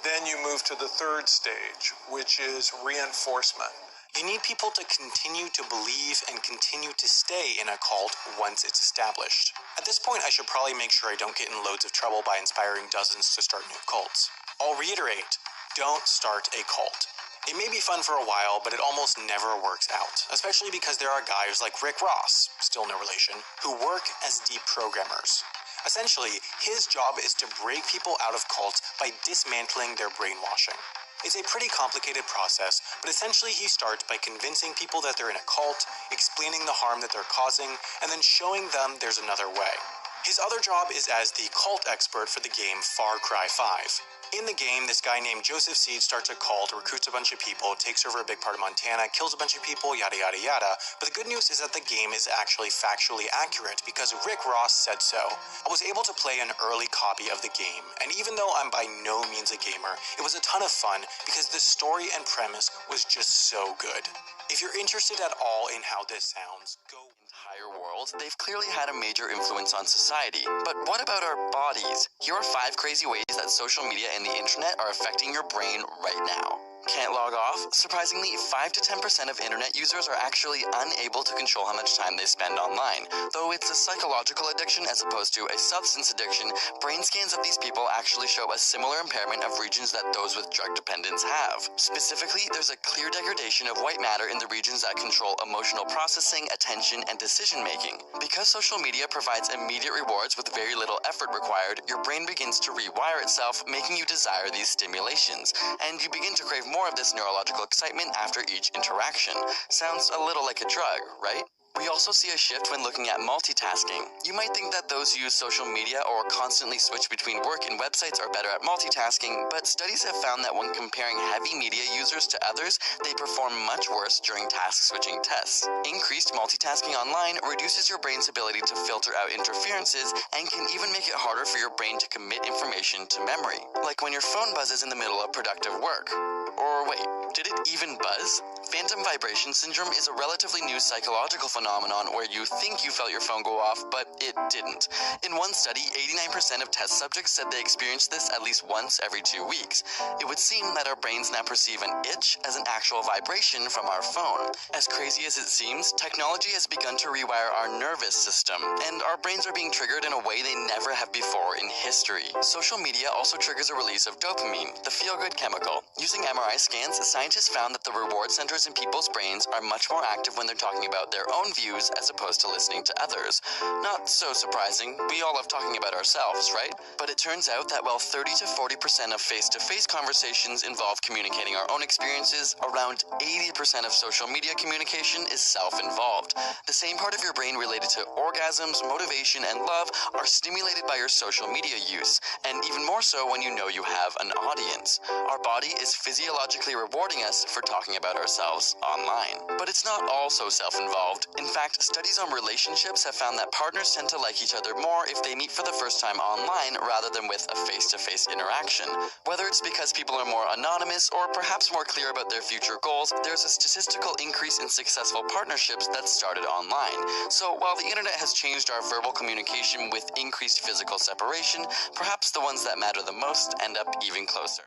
then you move to the third stage, which is reinforcement. You need people to continue to believe and continue to stay in a cult once it's established. At this point, I should probably make sure I don't get in loads of trouble by inspiring dozens to start new cults. I'll reiterate, don't start a cult. It may be fun for a while, but it almost never works out, especially because there are guys like Rick Ross, still no relation, who work as deprogrammers. Essentially, his job is to break people out of cults by dismantling their brainwashing. It's a pretty complicated process, but essentially he starts by convincing people that they're in a cult, explaining the harm that they're causing, and then showing them there's another way. His other job is as the cult expert for the game Far Cry 5. In the game, this guy named Joseph Seed starts a cult, recruits a bunch of people, takes over a big part of Montana, kills a bunch of people, yada yada yada. But the good news is that the game is actually factually accurate because Rick Ross said so. I was able to play an early copy of the game, and even though I'm by no means a gamer, it was a ton of fun because the story and premise was just so good. If you're interested at all in how this sounds, go entire world, they've clearly had a major influence on society. But what about our bodies? Here are 5 crazy ways that social media and the internet are affecting your brain right now. Can't log off? Surprisingly, 5 to 10% of internet users are actually unable to control how much time they spend online. Though it's a psychological addiction as opposed to a substance addiction, brain scans of these people actually show a similar impairment of regions that those with drug dependence have. Specifically, there's a clear degradation of white matter in the regions that control emotional processing, attention, and decision-making. Because social media provides immediate rewards with very little effort required, your brain begins to rewire itself, making you desire these stimulations, and you begin to crave more of this neurological excitement after each interaction. Sounds a little like a drug, right? We also see a shift when looking at multitasking. You might think that those who use social media or constantly switch between work and websites are better at multitasking, but studies have found that when comparing heavy media users to others, they perform much worse during task switching tests. Increased multitasking online reduces your brain's ability to filter out interferences and can even make it harder for your brain to commit information to memory, like when your phone buzzes in the middle of productive work. Or wait, did it even buzz? Phantom vibration syndrome is a relatively new psychological phenomenon phenomenon where you think you felt your phone go off, but it didn't. In one study, 89% of test subjects said they experienced this at least once every 2 weeks. It would seem that our brains now perceive an itch as an actual vibration from our phone. As crazy as it seems, technology has begun to rewire our nervous system, and our brains are being triggered in a way they never have before in history. Social media also triggers a release of dopamine, the feel-good chemical. Using MRI scans, scientists found that the reward centers in people's brains are much more active when they're talking about their own views as opposed to listening to others. Not so surprising, we all love talking about ourselves, right? But it turns out that while 30 to 40% of face-to-face conversations involve communicating our own experiences, around 80% of social media communication is self-involved. The same part of your brain related to orgasms, motivation, and love are stimulated by your social media use, and even more so when you know you have an audience. Our body is physiologically rewarding us for talking about ourselves online. But it's not all so self-involved. In fact, studies on relationships have found that partners tend to like each other more if they meet for the first time online rather than with a face-to-face interaction. Whether it's because people are more anonymous or perhaps more clear about their future goals, there's a statistical increase in successful partnerships that started online. So while the internet has changed our verbal communication with increased physical separation, perhaps the ones that matter the most end up even closer.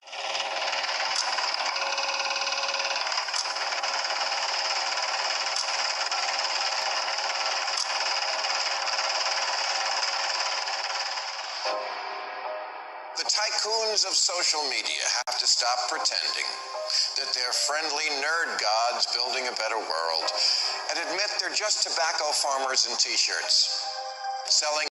The tycoons of social media have to stop pretending that they're friendly nerd gods building a better world and admit they're just tobacco farmers in t-shirts, selling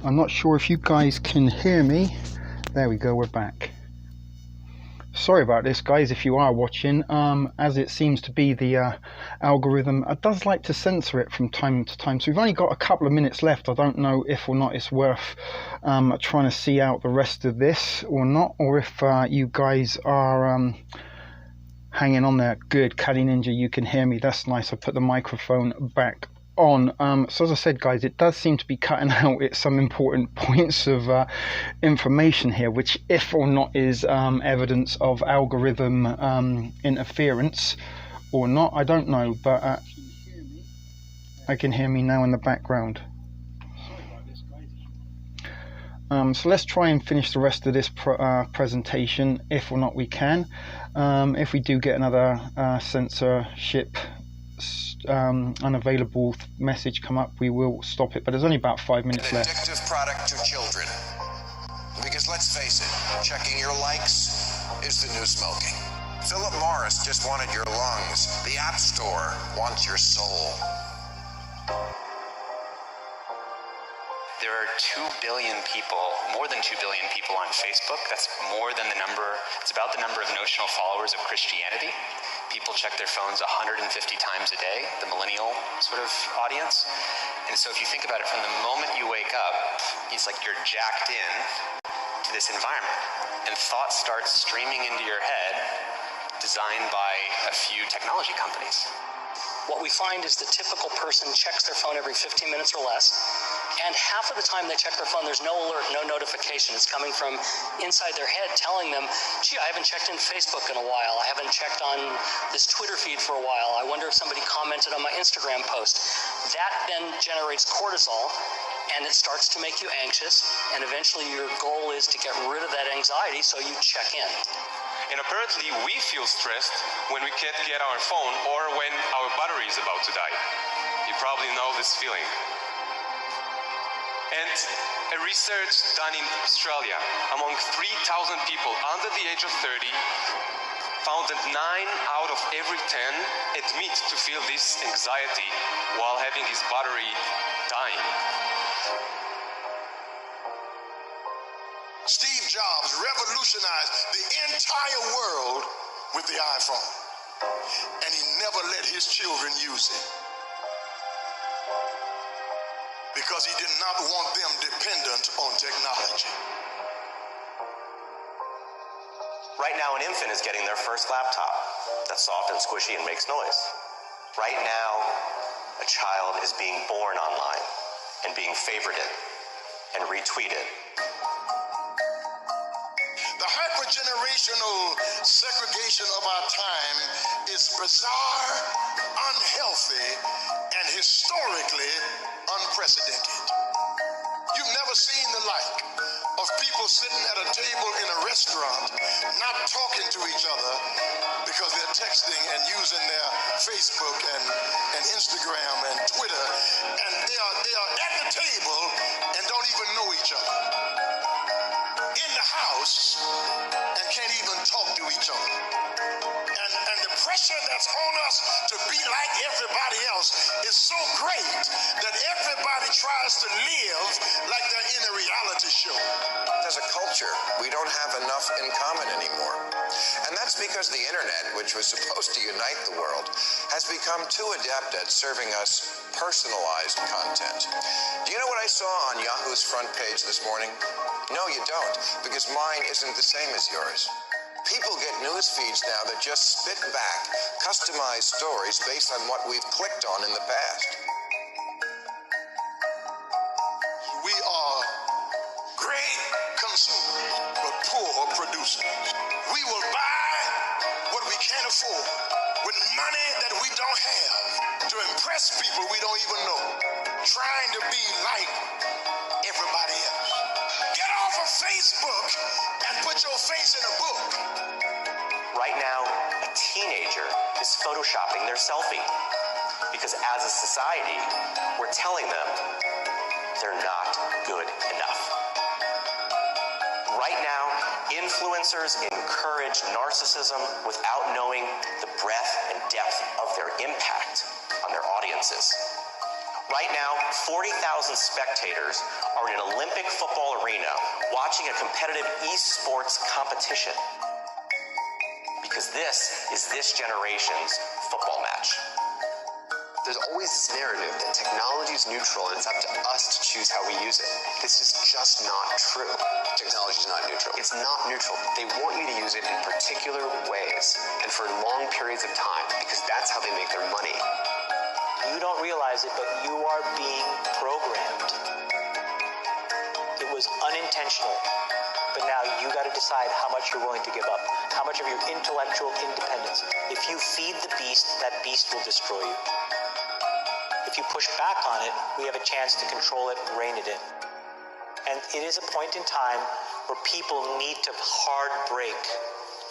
I'm not sure if you guys can hear me. There we go, we're back. Sorry about this, guys, if you are watching. As it seems to be the algorithm does like to censor it from time to time. So we've only got a couple of minutes left. I don't know if or not it's worth trying to see out the rest of this or not, or if you guys are hanging on there. Good, Caddy Ninja, you can hear me. That's nice. I put the microphone back on. So as I said, guys, it does seem to be cutting out at some important points of information here, which if or not is evidence of algorithm interference or not, I don't know, but I can hear me now in the background. So let's try and finish the rest of this presentation, if or not we can. If we do get another censorship unavailable message come up, we will stop it, but there's only about 5 minutes left. Addictive product to children. Because let's face it, checking your likes is the new smoking. Philip Morris just wanted your lungs. The App Store wants your soul. There are 2 billion people, more than 2 billion people on Facebook. That's more than the number, it's about the number of notional followers of Christianity. People check their phones 150 times a day, the millennial sort of audience. And so if you think about it, from the moment you wake up, it's like you're jacked in to this environment. And thoughts start streaming into your head, designed by a few technology companies. What we find is the typical person checks their phone every 15 minutes or less. And half of the time they check their phone, there's no alert, no notification. It's coming from inside their head telling them, gee, I haven't checked in Facebook in a while. I haven't checked on this Twitter feed for a while. I wonder if somebody commented on my Instagram post. That then generates cortisol, and it starts to make you anxious, and eventually your goal is to get rid of that anxiety, so you check in. And apparently we feel stressed when we can't get our phone or when our battery is about to die. You probably know this feeling. And a research done in Australia among 3,000 people under the age of 30 found that 9 out of every 10 admit to feel this anxiety while having his battery dying. Steve Jobs revolutionized the entire world with the iPhone, and he never let his children use it because he did not want them dependent on technology. Right now, an infant is getting their first laptop that's soft and squishy and makes noise. Right now, a child is being born online and being favorited and retweeted. The hypergenerational segregation of our time is bizarre, unhealthy, and historically unprecedented. You've never seen the like of people sitting at a table in a restaurant not talking to each other because they're texting and using their Facebook and Instagram and Twitter, and they are at the table and don't even know each other. In the house and can't even talk to each other. And the pressure that's on us to be like everybody else is so great that everybody tries to live like they're in a reality show. As a culture, we don't have enough in common anymore. And that's because the internet, which was supposed to unite the world, has become too adept at serving us personalized content. Do you know what I saw on Yahoo's front page this morning? No, you don't, because mine isn't the same as yours. People get news feeds now that just spit back customized stories based on what we've clicked on in the past. We are great consumers, but poor producers. We will buy what we can't afford with money that we don't have to impress people we don't even know, trying to be like everybody else. Get off of Facebook and put your face in a book. Right now, a teenager is photoshopping their selfie because as a society, we're telling them they're not good enough. Right now, influencers encourage narcissism without knowing the breadth and depth of their impact on their audiences. Right now, 40,000 spectators are in an Olympic football arena watching a competitive esports competition because this is this generation's football match. There's always this narrative that technology is neutral and it's up to us to choose how we use it. This is just not true. Technology is not neutral. It's not neutral. They want you to use it in particular ways and for long periods of time because that's how they make their money. You don't realize it, but you are being programmed. It was unintentional, but now you got to decide how much you're willing to give up, how much of your intellectual independence. If you feed the beast, that beast will destroy you. If you push back on it, we have a chance to control it, rein it in. And it is a point in time where people need to hard break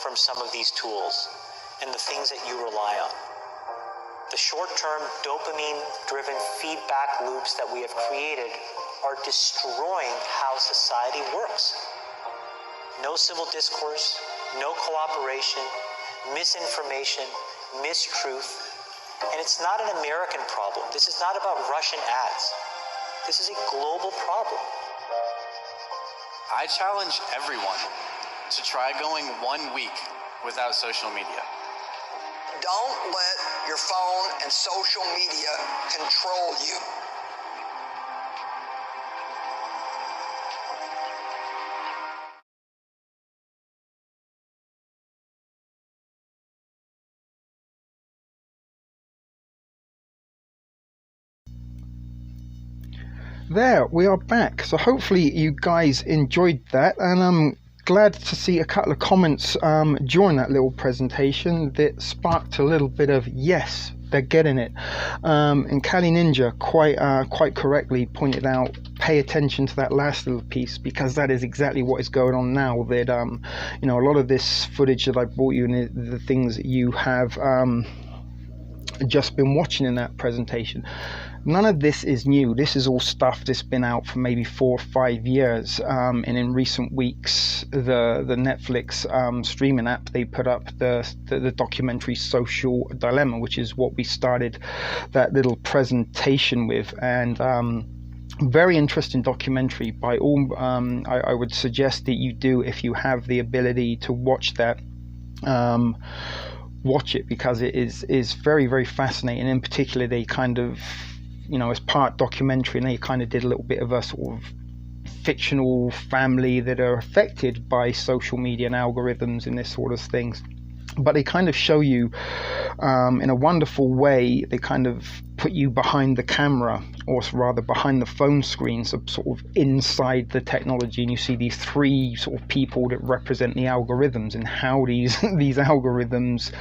from some of these tools and the things that you rely on. The short-term dopamine-driven feedback loops that we have created are destroying how society works. No civil discourse, no cooperation, misinformation, mistruth. And it's not an American problem. This is not about Russian ads. This is a global problem. I challenge everyone to try going 1 week without social media. Don't let your phone and social media control you. There, we are back. So hopefully you guys enjoyed that, and I'm glad to see a couple of comments during that little presentation that sparked a little bit of yes, they're getting it. And Kali Ninja quite correctly pointed out, pay attention to that last little piece, because that is exactly what is going on now. That a lot of this footage that I brought you and the things that you have just been watching in that presentation, none of this is new. This is all stuff that's been out for maybe 4 or 5 years, and in recent weeks the Netflix streaming app, they put up the documentary Social Dilemma, which is what we started that little presentation with. And very interesting documentary. By all I would suggest that you do, if you have the ability to watch that, watch it, because it is very, very fascinating. In particular, they kind of, as part documentary, and they kind of did a little bit of a sort of fictional family that are affected by social media and algorithms and this sort of things. But they kind of show you in a wonderful way, they kind of put you behind the camera, or rather behind the phone screen, so sort of inside the technology, and you see these 3 sort of people that represent the algorithms, and how these algorithms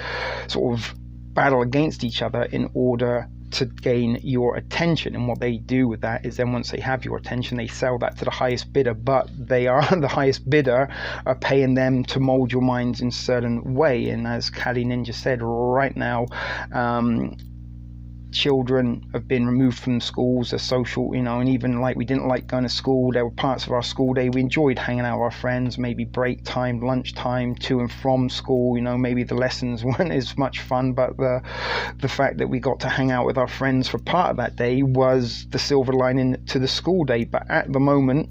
sort of battle against each other in order to gain your attention. And what they do with that is, then once they have your attention, they sell that to the highest bidder, but they are the highest bidder are paying them to mold your minds in a certain way. And as Kali Ninja said, right now children have been removed from schools, a social, and even like we didn't like going to school. There were parts of our school day we enjoyed hanging out with our friends, maybe break time, lunch time, to and from school. Maybe the lessons weren't as much fun, but the fact that we got to hang out with our friends for part of that day was the silver lining to the school day. But at the moment,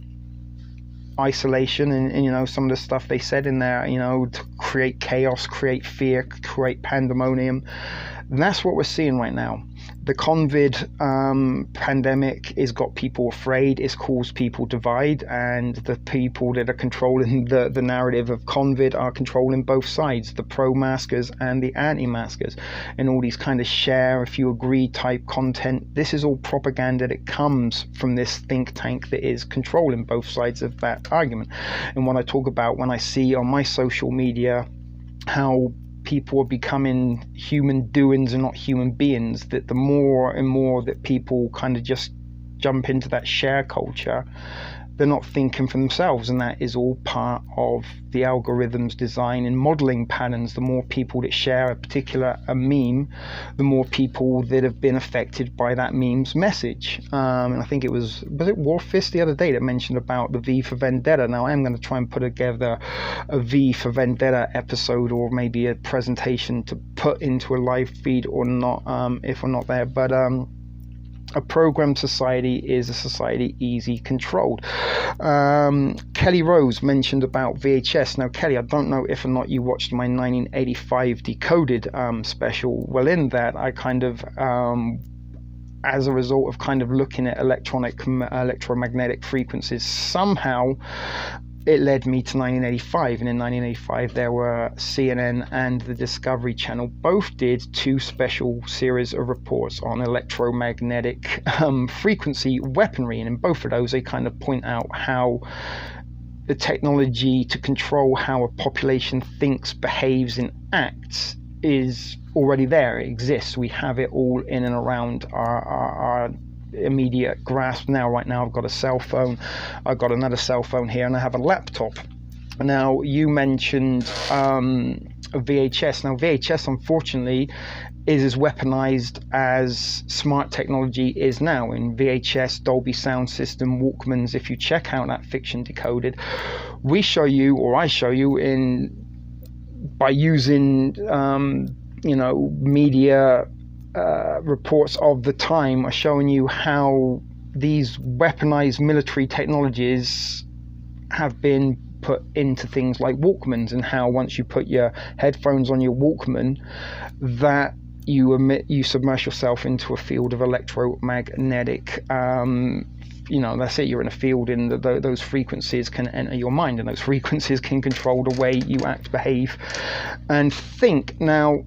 isolation and some of the stuff they said in there, to create chaos, create fear, create pandemonium, that's what we're seeing right now. The COVID pandemic has got people afraid. It's caused people divide, and the people that are controlling the narrative of COVID are controlling both sides, the pro-maskers and the anti-maskers, and all these kind of share if you agree type content. This is all propaganda that comes from this think tank that is controlling both sides of that argument. And what I talk about when I see on my social media how people are becoming human doings and not human beings, that the more and more that people kind of just jump into that share culture, they're not thinking for themselves, and that is all part of the algorithm's design and modeling patterns. The more people that share a meme, the more people that have been affected by that meme's message. And I think it was it Warfist the other day that mentioned about the V for Vendetta. Now I am going to try and put together a V for Vendetta episode, or maybe a presentation to put into a live feed or not, if we're not there. But a programmed society is a society easy controlled. Kelly Rose mentioned about VHS. Now, Kelly, I don't know if or not you watched my 1985 Decoded special. Well, in that, I kind of, as a result of kind of looking at electromagnetic frequencies, somehow it led me to 1985, and in 1985 there were CNN and the Discovery Channel both did 2 special series of reports on electromagnetic frequency weaponry, and in both of those they kind of point out how the technology to control how a population thinks, behaves and acts is already there. It exists. We have it all in and around our immediate grasp now. Right now I've got a cell phone, I've got another cell phone here, and I have a laptop. Now you mentioned VHS. Now VHS unfortunately is as weaponized as smart technology is now. In VHS, Dolby sound system, Walkmans, if you check out that Fiction Decoded, I show you by using media reports of the time are showing you how these weaponized military technologies have been put into things like Walkmans, and how once you put your headphones on your Walkman, that you submerge yourself into a field of electromagnetic that's it. You're in a field, and those frequencies can enter your mind, and those frequencies can control the way you act, behave and think. Now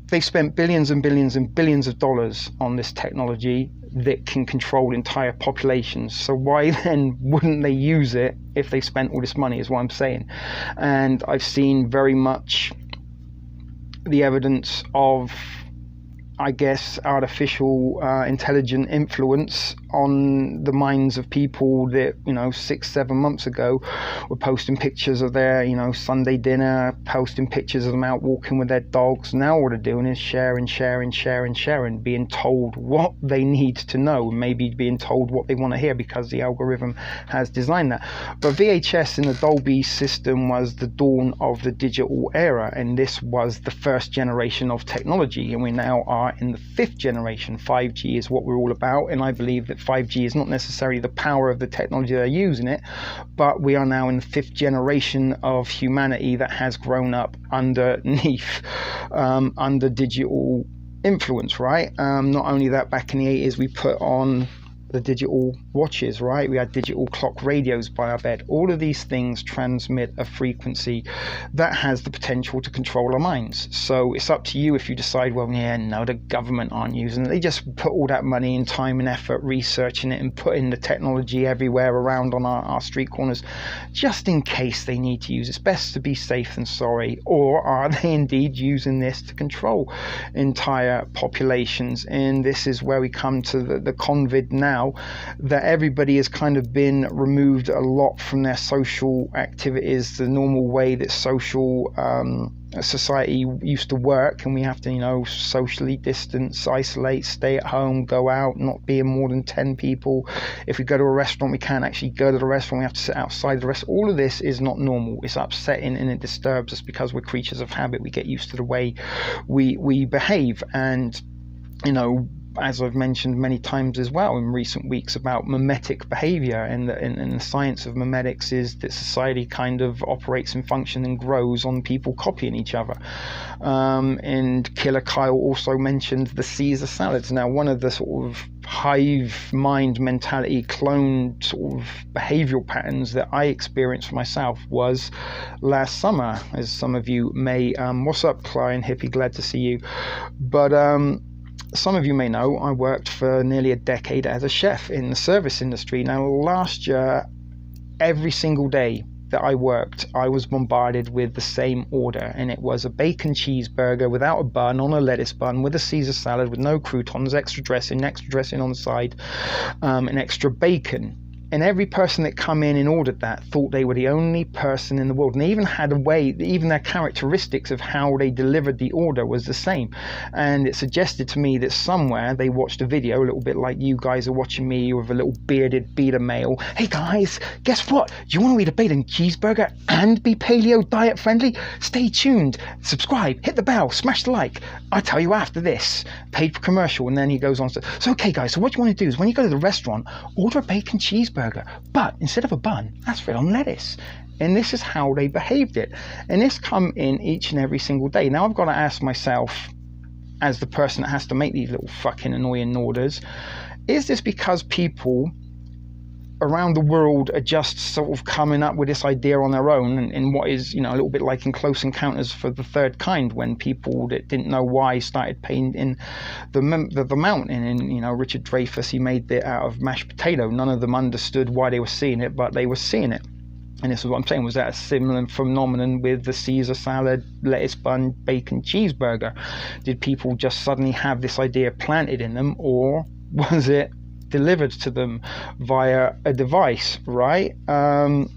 They've spent billions and billions and billions of dollars on this technology that can control entire populations. So why then wouldn't they use it if they spent all this money, is what I'm saying. And I've seen very much the evidence of, I guess, artificial intelligent influence on the minds of people that, 6-7 months ago were posting pictures of their, Sunday dinner, posting pictures of them out walking with their dogs. Now what they're doing is sharing, being told what they need to know, maybe being told what they want to hear because the algorithm has designed that. But VHS in the Dolby system was the dawn of the digital era, and this was the first generation of technology, and we now are in the 5th generation. 5G is what we're all about, and I believe that 5G is not necessarily the power of the technology they're using it, but we are now in the 5th generation of humanity that has grown up underneath under digital influence, right? Not only that, back in the 80s we put on the digital watches, right? We had digital clock radios by our bed. All of these things transmit a frequency that has the potential to control our minds. So it's up to you if you decide, well, yeah, no, the government aren't using it. They just put all that money and time and effort researching it and putting the technology everywhere around on our street corners, just in case they need to use it. It's best to be safe than sorry. Or are they indeed using this to control entire populations? And this is where we come to the COVID now, that everybody has kind of been removed a lot from their social activities, the normal way that social society used to work, and we have to, socially distance, isolate, stay at home, go out, not be in more than 10 people. If we go to a restaurant, we can't actually go to the restaurant, we have to sit outside the restaurant. All of this is not normal. It's upsetting and it disturbs us because we're creatures of habit. We get used to the way we behave. And as I've mentioned many times as well in recent weeks about mimetic behavior, and the science of mimetics is that society kind of operates and functions and grows on people copying each other. And Killer Kyle also mentioned the Caesar salads. Now, one of the sort of hive mind mentality clone sort of behavioral patterns that I experienced for myself was last summer, as some of you may, what's up, Klein Hippie, glad to see you. But some of you may know I worked for nearly a decade as a chef in the service industry. Now, last year, every single day that I worked, I was bombarded with the same order, and it was a bacon cheeseburger without a bun, on a lettuce bun, with a Caesar salad, with no croutons, extra dressing on the side, and extra bacon. And every person that come in and ordered that thought they were the only person in the world. And they even had a way, even their characteristics of how they delivered the order was the same. And it suggested to me that somewhere they watched a video, a little bit like you guys are watching me with a little bearded beta male. Hey guys, guess what? Do you want to eat a bacon cheeseburger and be paleo diet friendly? Stay tuned, subscribe, hit the bell, smash the like. I'll tell you after this. Paid for commercial. And then he goes on to, so okay guys, so what you want to do is when you go to the restaurant, order a bacon cheeseburger, but instead of a bun, that's filled on lettuce. And this is how they behaved it. And this come in each and every single day. Now I've got to ask myself, as the person that has to make these little fucking annoying orders, is this because people around the world are just sort of coming up with this idea on their own, in what is, a little bit like in Close Encounters for the Third Kind, when people that didn't know why started painting the mountain, and Richard Dreyfuss, he made it out of mashed potato. None of them understood why they were seeing it, but they were seeing it. And this is what I'm saying, was that a similar phenomenon with the Caesar salad, lettuce bun, bacon cheeseburger? Did people just suddenly have this idea planted in them, or was it delivered to them via a device, right? And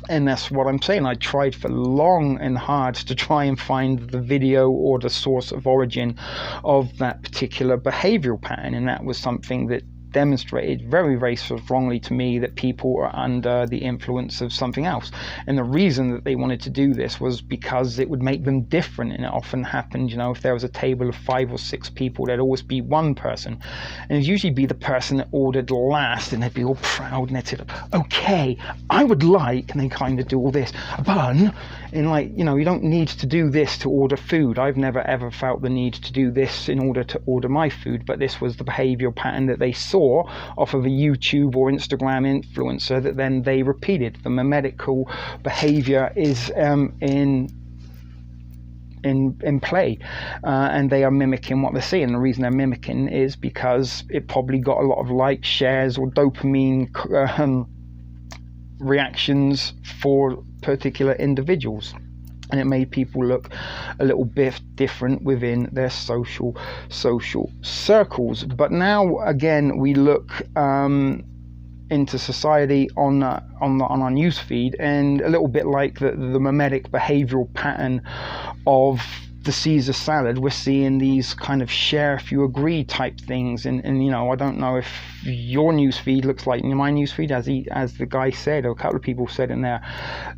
that's what I'm saying. I tried for long and hard to try and find the video or the source of origin of that particular behavioral pattern, and that was something that demonstrated very, very strongly to me that people are under the influence of something else. And the reason that they wanted to do this was because it would make them different. And it often happened, if there was a table of 5 or 6 people, there'd always be one person, and it'd usually be the person that ordered last, and they'd be all proud and they'd say, okay, I would like, and they kind of do all this, a bun. And you don't need to do this to order food. I've never ever felt the need to do this in order to order my food, but this was the behavioral pattern that they saw off of a YouTube or Instagram influencer that then they repeated. The mimetical behavior is in in play, and they are mimicking what they're seeing. The reason they're mimicking is because it probably got a lot of likes, shares, or dopamine reactions for particular individuals, and it made people look a little bit different within their social circles. But now again, we look into society on our news feed, and a little bit like the mimetic behavioral pattern of the Caesar salad, we're seeing these kind of share if you agree type things, and you know, I don't know if your news feed looks like my news feed, as the guy said, or a couple of people said in there,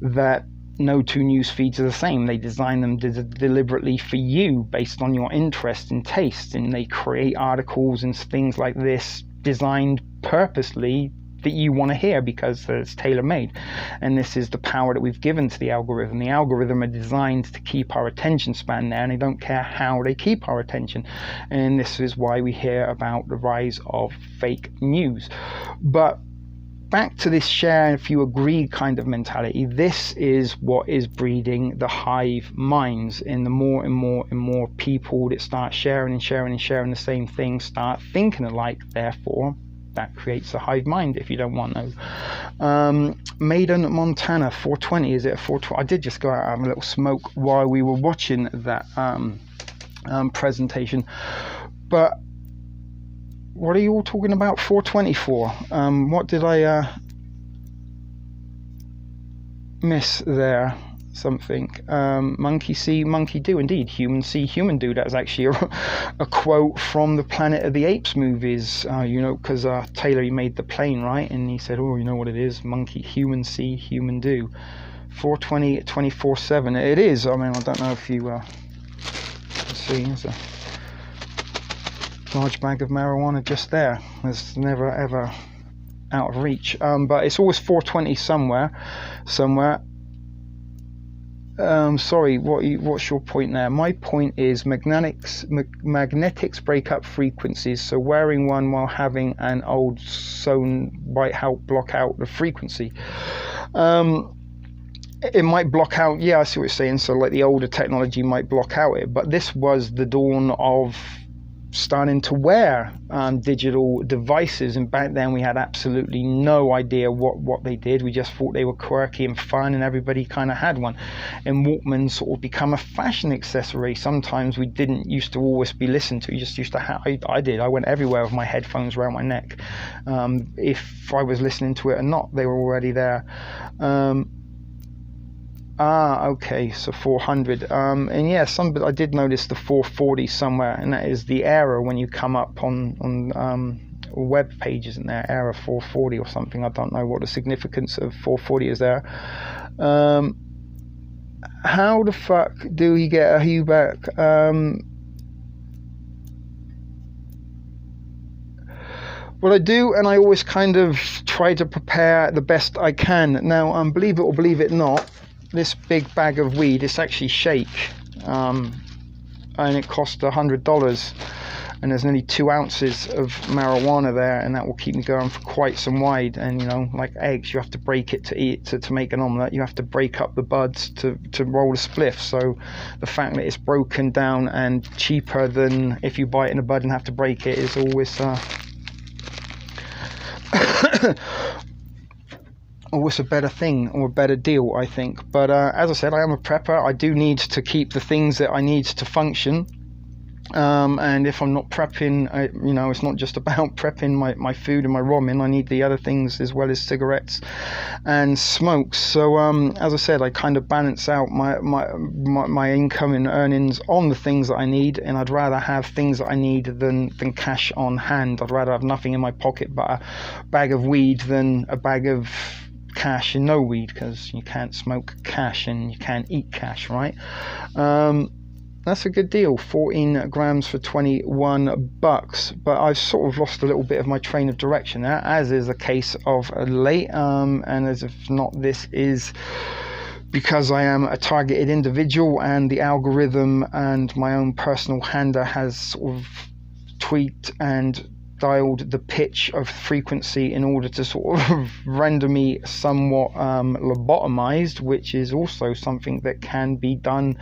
that no two news feeds are the same. They design them deliberately for you based on your interest and taste, and they create articles and things like this designed purposely that you want to hear because it's tailor-made. And this is the power that we've given to the algorithm. The algorithm are designed to keep our attention span there, and they don't care how they keep our attention. And this is why we hear about the rise of fake news. But back to this share if you agree kind of mentality, this is what is breeding the hive minds. And the more and more people that start sharing the same thing start thinking alike, therefore that creates a hive mind, if you don't want to. Maiden, Montana, 420. Is it a 420? I did just go out and have a little smoke while we were watching that presentation. But what are you all talking about 420 for? What did I miss there? Something. Monkey see, monkey do. Indeed, human see, human do. That's actually a quote from the Planet of the Apes movies. You know, because Taylor, he made the plane, right? And he said, oh, you know what it is? Monkey, human see, human do. 420, 24/7. It is. I mean, I don't know if you can see. There's a large bag of marijuana just there. It's never ever out of reach. But it's always 420 somewhere. Sorry, what's your point there? My point is magnetics break up frequencies, so wearing one while having an old sewn might help block out the frequency. It might block out, yeah, I see what you're saying, so like the older technology might block out it, but this was the dawn of starting to wear digital devices, and back then we had absolutely no idea what they did. We just thought they were quirky and fun, and everybody kind of had one. And Walkman sort of become a fashion accessory. Sometimes we didn't used to always be listened to. You just used to have, I did. I went everywhere with my headphones around my neck. If I was listening to it or not, they were already there. Okay, so 400. And yeah, I did notice the 440 somewhere, and that is the error when you come up on web pages in there, error 440 or something. I don't know what the significance of 440 is there. How the fuck do we get a Hugh back? Well, I do, and I always kind of try to prepare the best I can. Now, believe it or believe it not, this big bag of weed, it's actually shake, and it cost $100, and there's nearly 2 ounces of marijuana there, and that will keep me going for quite some while. And you know, like eggs, you have to break it to eat, to make an omelette. You have to break up the buds to roll a spliff. So the fact that it's broken down and cheaper than if you buy it in a bud and have to break it is always always a better thing, or a better deal, I think. But as I said, I am a prepper. I do need to keep the things that I need to function. And if I'm not prepping, you know, it's not just about prepping my food and my ramen. I need the other things as well as cigarettes and smokes. So as I said, I kind of balance out my income and earnings on the things that I need, and I'd rather have things that I need than cash on hand. I'd rather have nothing in my pocket but a bag of weed than a bag of cash and no weed, because you can't smoke cash and you can't eat cash, right? That's a good deal, 14 grams for $21. But I've sort of lost a little bit of my train of direction there, as is the case of late, and as if not, this is because I am a targeted individual, and the algorithm and my own personal hander has sort of tweaked and dialed the pitch of frequency in order to sort of render me somewhat lobotomized, which is also something that can be done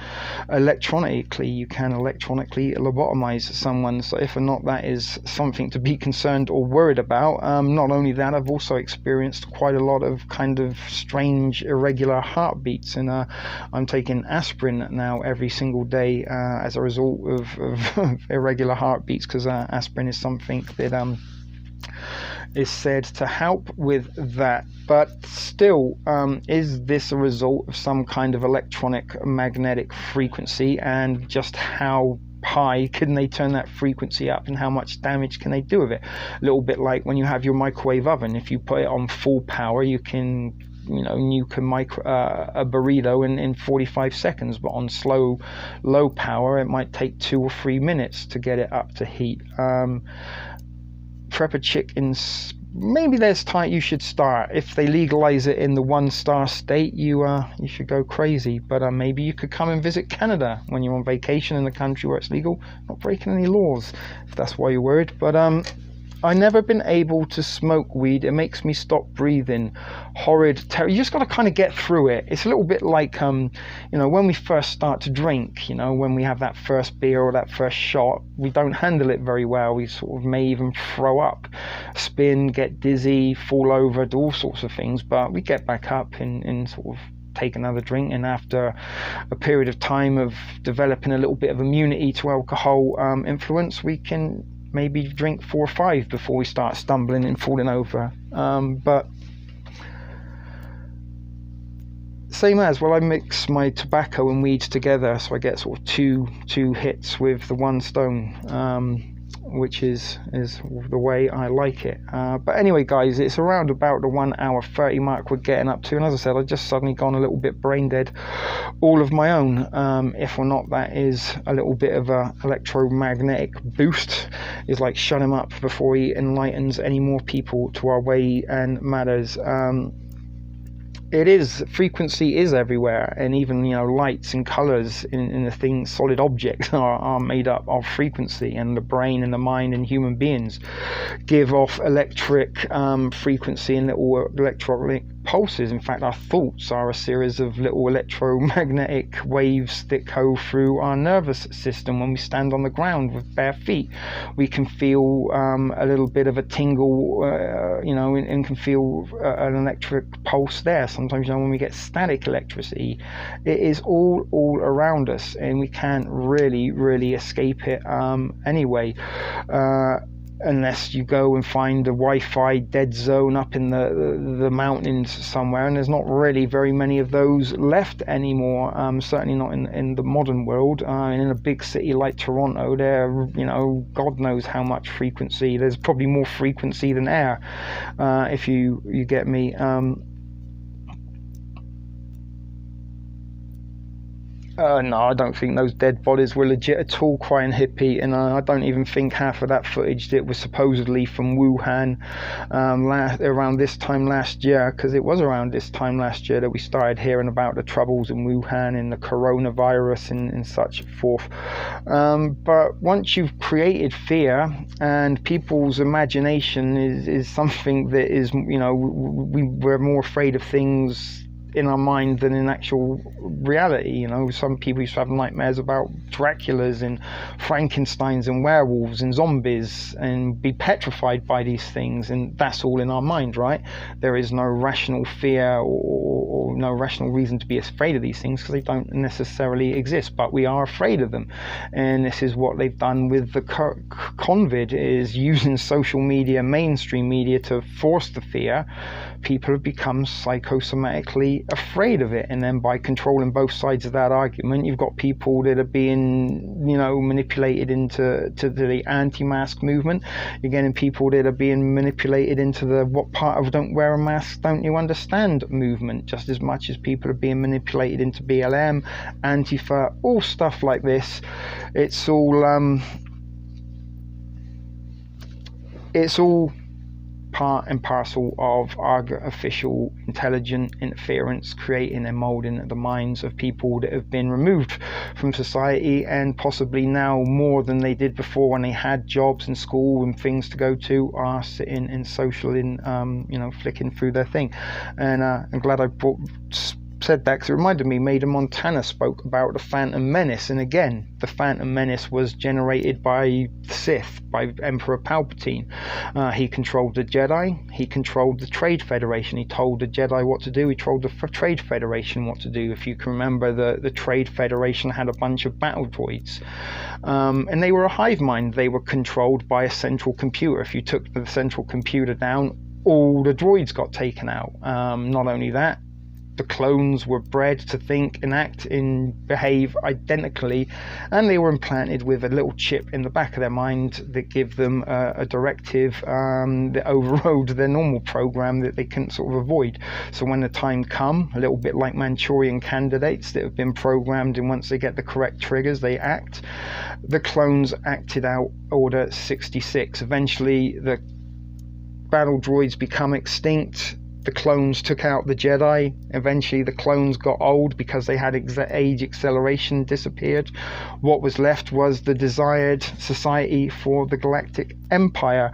electronically. You can electronically lobotomize someone, so if or not that is something to be concerned or worried about. Not only that, I've also experienced quite a lot of kind of strange irregular heartbeats, and I'm taking aspirin now every single day as a result of irregular heartbeats, because aspirin is something that is said to help with that. But still, is this a result of some kind of electronic magnetic frequency, and just how high can they turn that frequency up, and how much damage can they do with it? A little bit like when you have your microwave oven. If you put it on full power, you can nuke a burrito in 45 seconds, but on low power it might take 2 or 3 minutes to get it up to heat. Prepper chickens, maybe there's time you should start. If they legalize it in the 1-star state, you should go crazy. But maybe you could come and visit Canada when you're on vacation in the country where it's legal, not breaking any laws, if that's why you're worried. But I've never been able to smoke weed. It makes me stop breathing. Horrid, you just got to kind of get through it. It's a little bit like, when we first start to drink, when we have that first beer or that first shot, we don't handle it very well. We sort of may even throw up, spin, get dizzy, fall over, do all sorts of things, but we get back up and sort of take another drink, and after a period of time of developing a little bit of immunity to alcohol influence, we can maybe drink 4 or 5 before we start stumbling and falling over. But same as, I mix my tobacco and weeds together, so I get sort of two hits with the one stone, which is the way I like it. But anyway, guys, it's around about the 1 hour 30 mark we're getting up to, and as I said, I've just suddenly gone a little bit brain dead all of my own. If or not that is a little bit of a electromagnetic boost, is like shut him up before he enlightens any more people to our way and matters. It is, frequency is everywhere, and even lights and colors in the things, solid objects are made up of frequency, and the brain and the mind and human beings give off electric frequency and little electronic pulses. In fact, our thoughts are a series of little electromagnetic waves that go through our nervous system. When we stand on the ground with bare feet, we can feel a little bit of a tingle, and can feel an electric pulse there. Sometimes, when we get static electricity, it is all around us, and we can't really escape it anyway. Unless you go and find a Wi-Fi dead zone up in the mountains somewhere, and there's not really very many of those left anymore. Certainly not in the modern world. In a big city like Toronto, there, God knows how much frequency. There's probably more frequency than air, if you get me. No, I don't think those dead bodies were legit at all, crying hippie, and I don't even think half of that footage that was supposedly from Wuhan around this time last year, because it was around this time last year that we started hearing about the troubles in Wuhan and the coronavirus and such forth. But once you've created fear, and people's imagination is something that is, we're more afraid of things in our mind than in actual reality. Some people used to have nightmares about Draculas and Frankensteins and werewolves and zombies and be petrified by these things, and that's all in our mind, right? There is no rational fear or no rational reason to be afraid of these things, because they don't necessarily exist, but we are afraid of them. And this is what they've done with the COVID, is using social media, mainstream media, to force the fear. People have become psychosomatically afraid of it, and then by controlling both sides of that argument, you've got people that are being manipulated into the anti-mask movement. You're getting people that are being manipulated into the what part of don't wear a mask don't you understand movement, just as much as people are being manipulated into BLM, Antifa, all stuff like this. It's all part and parcel of artificial intelligent interference, creating and molding the minds of people that have been removed from society, and possibly now more than they did before when they had jobs and school and things to go to, are sitting in social in flicking through their thing. And I'm glad I said that, because it reminded me, Major Montana spoke about the Phantom Menace, and again, the Phantom Menace was generated by Sith, by Emperor Palpatine. He controlled the Jedi, he controlled the Trade Federation, he told the Jedi what to do, he told the Trade Federation what to do. If you can remember, the Trade Federation had a bunch of battle droids, and they were a hive mind. They were controlled by a central computer. If you took the central computer down, all the droids got taken out. Not only that, the clones were bred to think and act and behave identically, and they were implanted with a little chip in the back of their mind that gave them a directive that overrode their normal program that they couldn't sort of avoid. So when the time come, a little bit like Manchurian candidates that have been programmed, and once they get the correct triggers, they act. The clones acted out Order 66. Eventually, the battle droids become extinct. The clones took out the Jedi. Eventually the clones got old because they had age acceleration disappeared. What was left was the desired society for the Galactic Empire.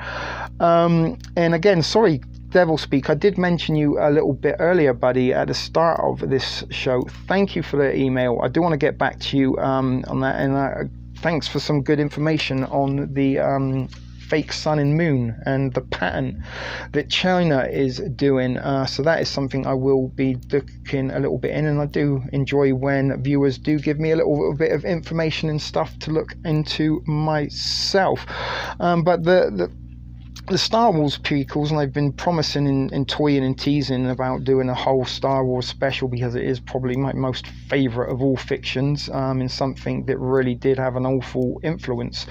And again, sorry, Devil Speak, I did mention you a little bit earlier, buddy, at the start of this show. Thank you for the email. I do want to get back to you on that, and thanks for some good information on the fake sun and moon and the pattern that China is doing. So that is something I will be looking a little bit in, and I do enjoy when viewers do give me a little bit of information and stuff to look into myself. But the Star Wars prequels, and I've been promising and toying and teasing about doing a whole Star Wars special, because it is probably my most favourite of all fictions, and something that really did have an awful influence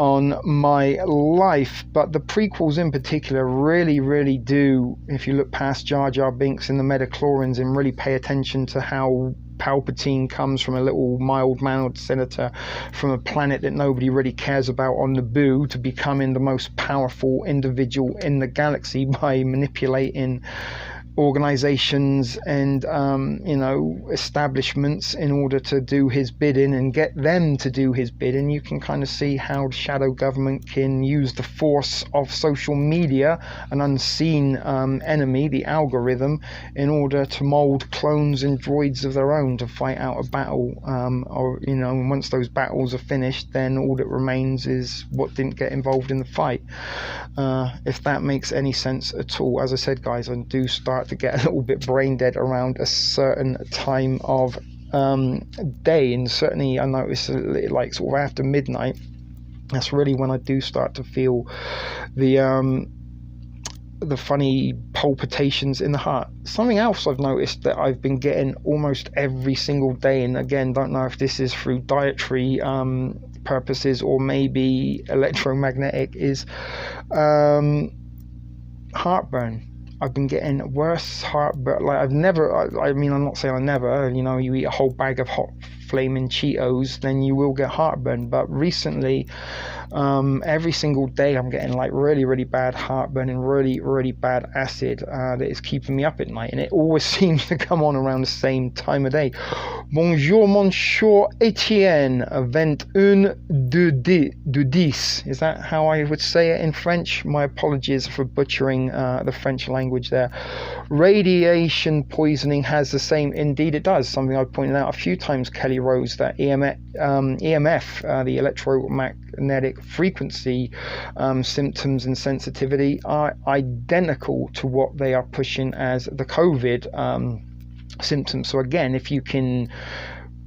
on my life. But the prequels in particular really, really do, if you look past Jar Jar Binks and the Metachlorians and really pay attention to how Palpatine comes from a little mild-mannered senator from a planet that nobody really cares about on Naboo to becoming the most powerful individual in the galaxy by manipulating organizations and establishments in order to do his bidding and get them to do his bidding. You can kind of see how the shadow government can use the force of social media, an unseen enemy, the algorithm, in order to mold clones and droids of their own to fight out a battle, or once those battles are finished, then all that remains is what didn't get involved in the fight. If that makes any sense at all. As I said, guys, I do start to get a little bit brain dead around a certain time of day, and certainly I notice like sort of after midnight, that's really when I do start to feel the funny palpitations in the heart. Something else I've noticed that I've been getting almost every single day, and again, don't know if this is through dietary purposes or maybe electromagnetic, is heartburn. I've been getting worse heartburn. Like I'm not saying I never, you eat a whole bag of hot flaming Cheetos, then you will get heartburn. But recently, every single day I'm getting like really, really bad heartburn and really, really bad acid that is keeping me up at night. And it always seems to come on around the same time of day. Bonjour, mon cher Etienne, 21 de 10. Is that how I would say it in French? My apologies for butchering the French language there. Radiation poisoning has the same. Indeed, it does. Something I've pointed out a few times, Kelly Rose, that EMF, the electromagnetic frequency symptoms and sensitivity are identical to what they are pushing as the COVID symptoms. So again, if you can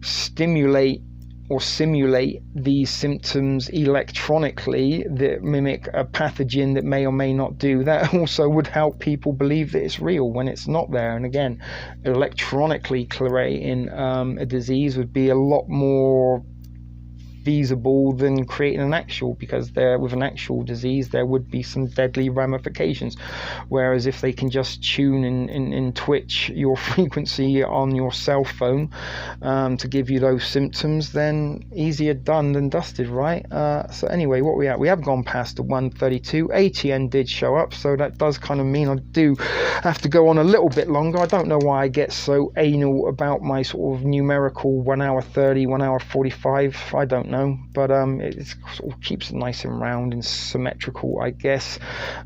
stimulate or simulate these symptoms electronically that mimic a pathogen that may or may not do, that also would help people believe that it's real when it's not there. And again, electronically creating a disease would be a lot more feasible than creating an actual, because with an actual disease there would be some deadly ramifications, whereas if they can just tune in Twitch your frequency on your cell phone to give you those symptoms, then easier done than dusted, right? So anyway, what we at? We have gone past the 1:32. ATN did show up, so that does kind of mean I do have to go on a little bit longer. I don't know why I get so anal about my sort of numerical 1 hour 30, 1 hour 45. I don't know, but it sort of keeps it nice and round and symmetrical, I guess.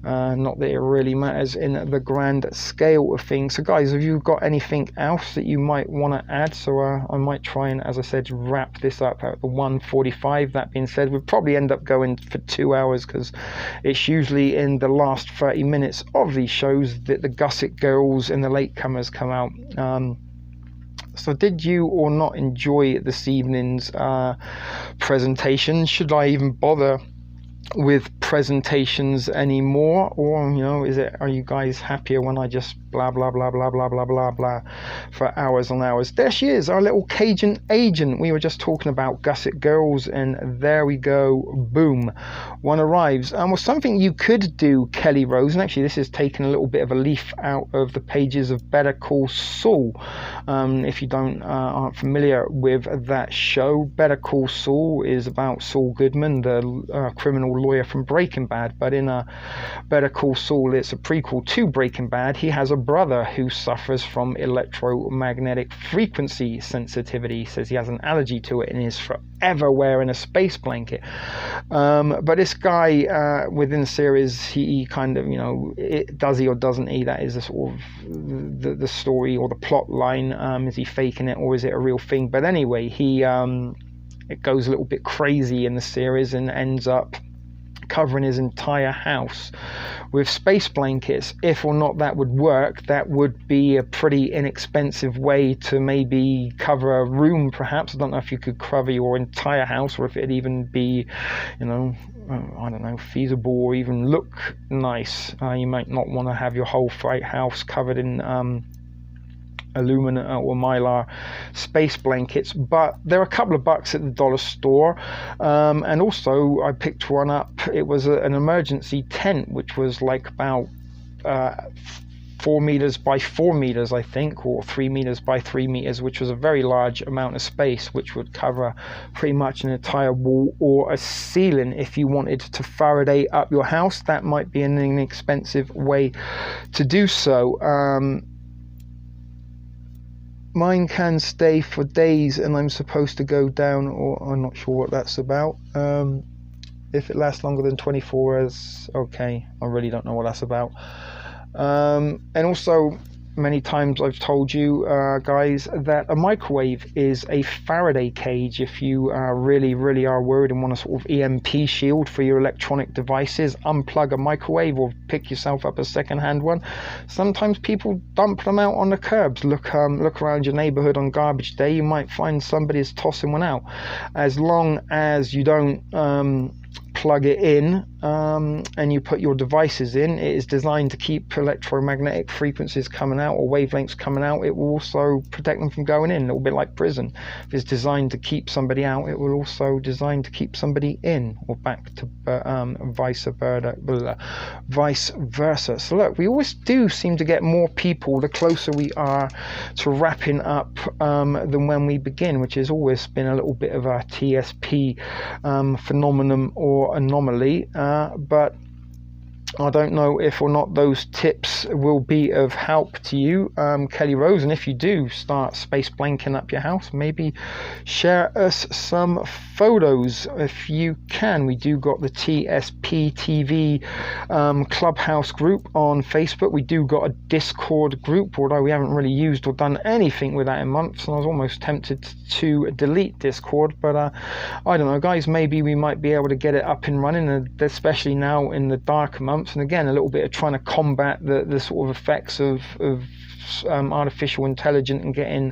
Not that it really matters in the grand scale of things. So guys, have you got anything else that you might want to add? So I might try and, as I said, wrap this up at the 1:45. That being said, we'll probably end up going for 2 hours, because it's usually in the last 30 minutes of these shows that the Gusset Girls and the latecomers come out. So did you or not enjoy this evening's presentation? Should I even bother with presentations anymore, or are you guys happier when I just blah blah blah blah blah blah blah blah for hours and hours? There she is, our little Cajun agent. We were just talking about Gusset Girls, and there we go, boom, one arrives. Well, something you could do, Kelly Rose, and actually this is taking a little bit of a leaf out of the pages of Better Call Saul. If you aren't familiar with that show, Better Call Saul is about Saul Goodman, the criminal lawyer from Breaking Bad, but in Better Call Saul, it's a prequel to Breaking Bad. He has a brother who suffers from electromagnetic frequency sensitivity. He says he has an allergy to it and is forever wearing a space blanket. But this guy within the series, he kind of, does he or doesn't he? That is the sort of the story or the plot line. Is he faking it or is it a real thing? But anyway, it goes a little bit crazy in the series and ends up covering his entire house with space blankets. If or not that would work, that would be a pretty inexpensive way to maybe cover a room, perhaps. I don't know if you could cover your entire house, or if it'd even be, I don't know, feasible or even look nice. You might not want to have your whole house covered in aluminum or mylar space blankets, but they're a couple of bucks at the dollar store. And also I picked one up. It was an emergency tent, which was like about 4 meters by 4 meters, I think, or 3 meters by 3 meters, which was a very large amount of space, which would cover pretty much an entire wall or a ceiling. If you wanted to Faraday up your house, that might be an inexpensive way to do so. Mine can stay for days and I'm supposed to go down, or I'm not sure what that's about. If it lasts longer than 24 hours, okay, I really don't know what that's about. And also, many times I've told you guys that a microwave is a Faraday cage. If you really are worried and want a sort of EMP shield for your electronic devices, unplug a microwave or pick yourself up a second-hand one. Sometimes people dump them out on the curbs. Look around your neighborhood on garbage day, you might find somebody's tossing one out. As long as you don't plug it in and you put your devices in, it is designed to keep electromagnetic frequencies coming out or wavelengths coming out. It will also protect them from going in, a little bit like prison. If it's designed to keep somebody out, it will also designed to keep somebody in, or back to vice versa. So look, we always do seem to get more people the closer we are to wrapping up than when we begin, which has always been a little bit of a TSP phenomenon or anomaly, but I don't know if or not those tips will be of help to you, Kelly Rose. And if you do start space blanking up your house, maybe share us some photos if you can. We do got the TSP TV Clubhouse group on Facebook. We do got a Discord group, although we haven't really used or done anything with that in months, and I was almost tempted to delete Discord, but I don't know, guys, maybe we might be able to get it up and running, especially now in the darker months. And again, a little bit of trying to combat the sort of effects of artificial intelligence and getting,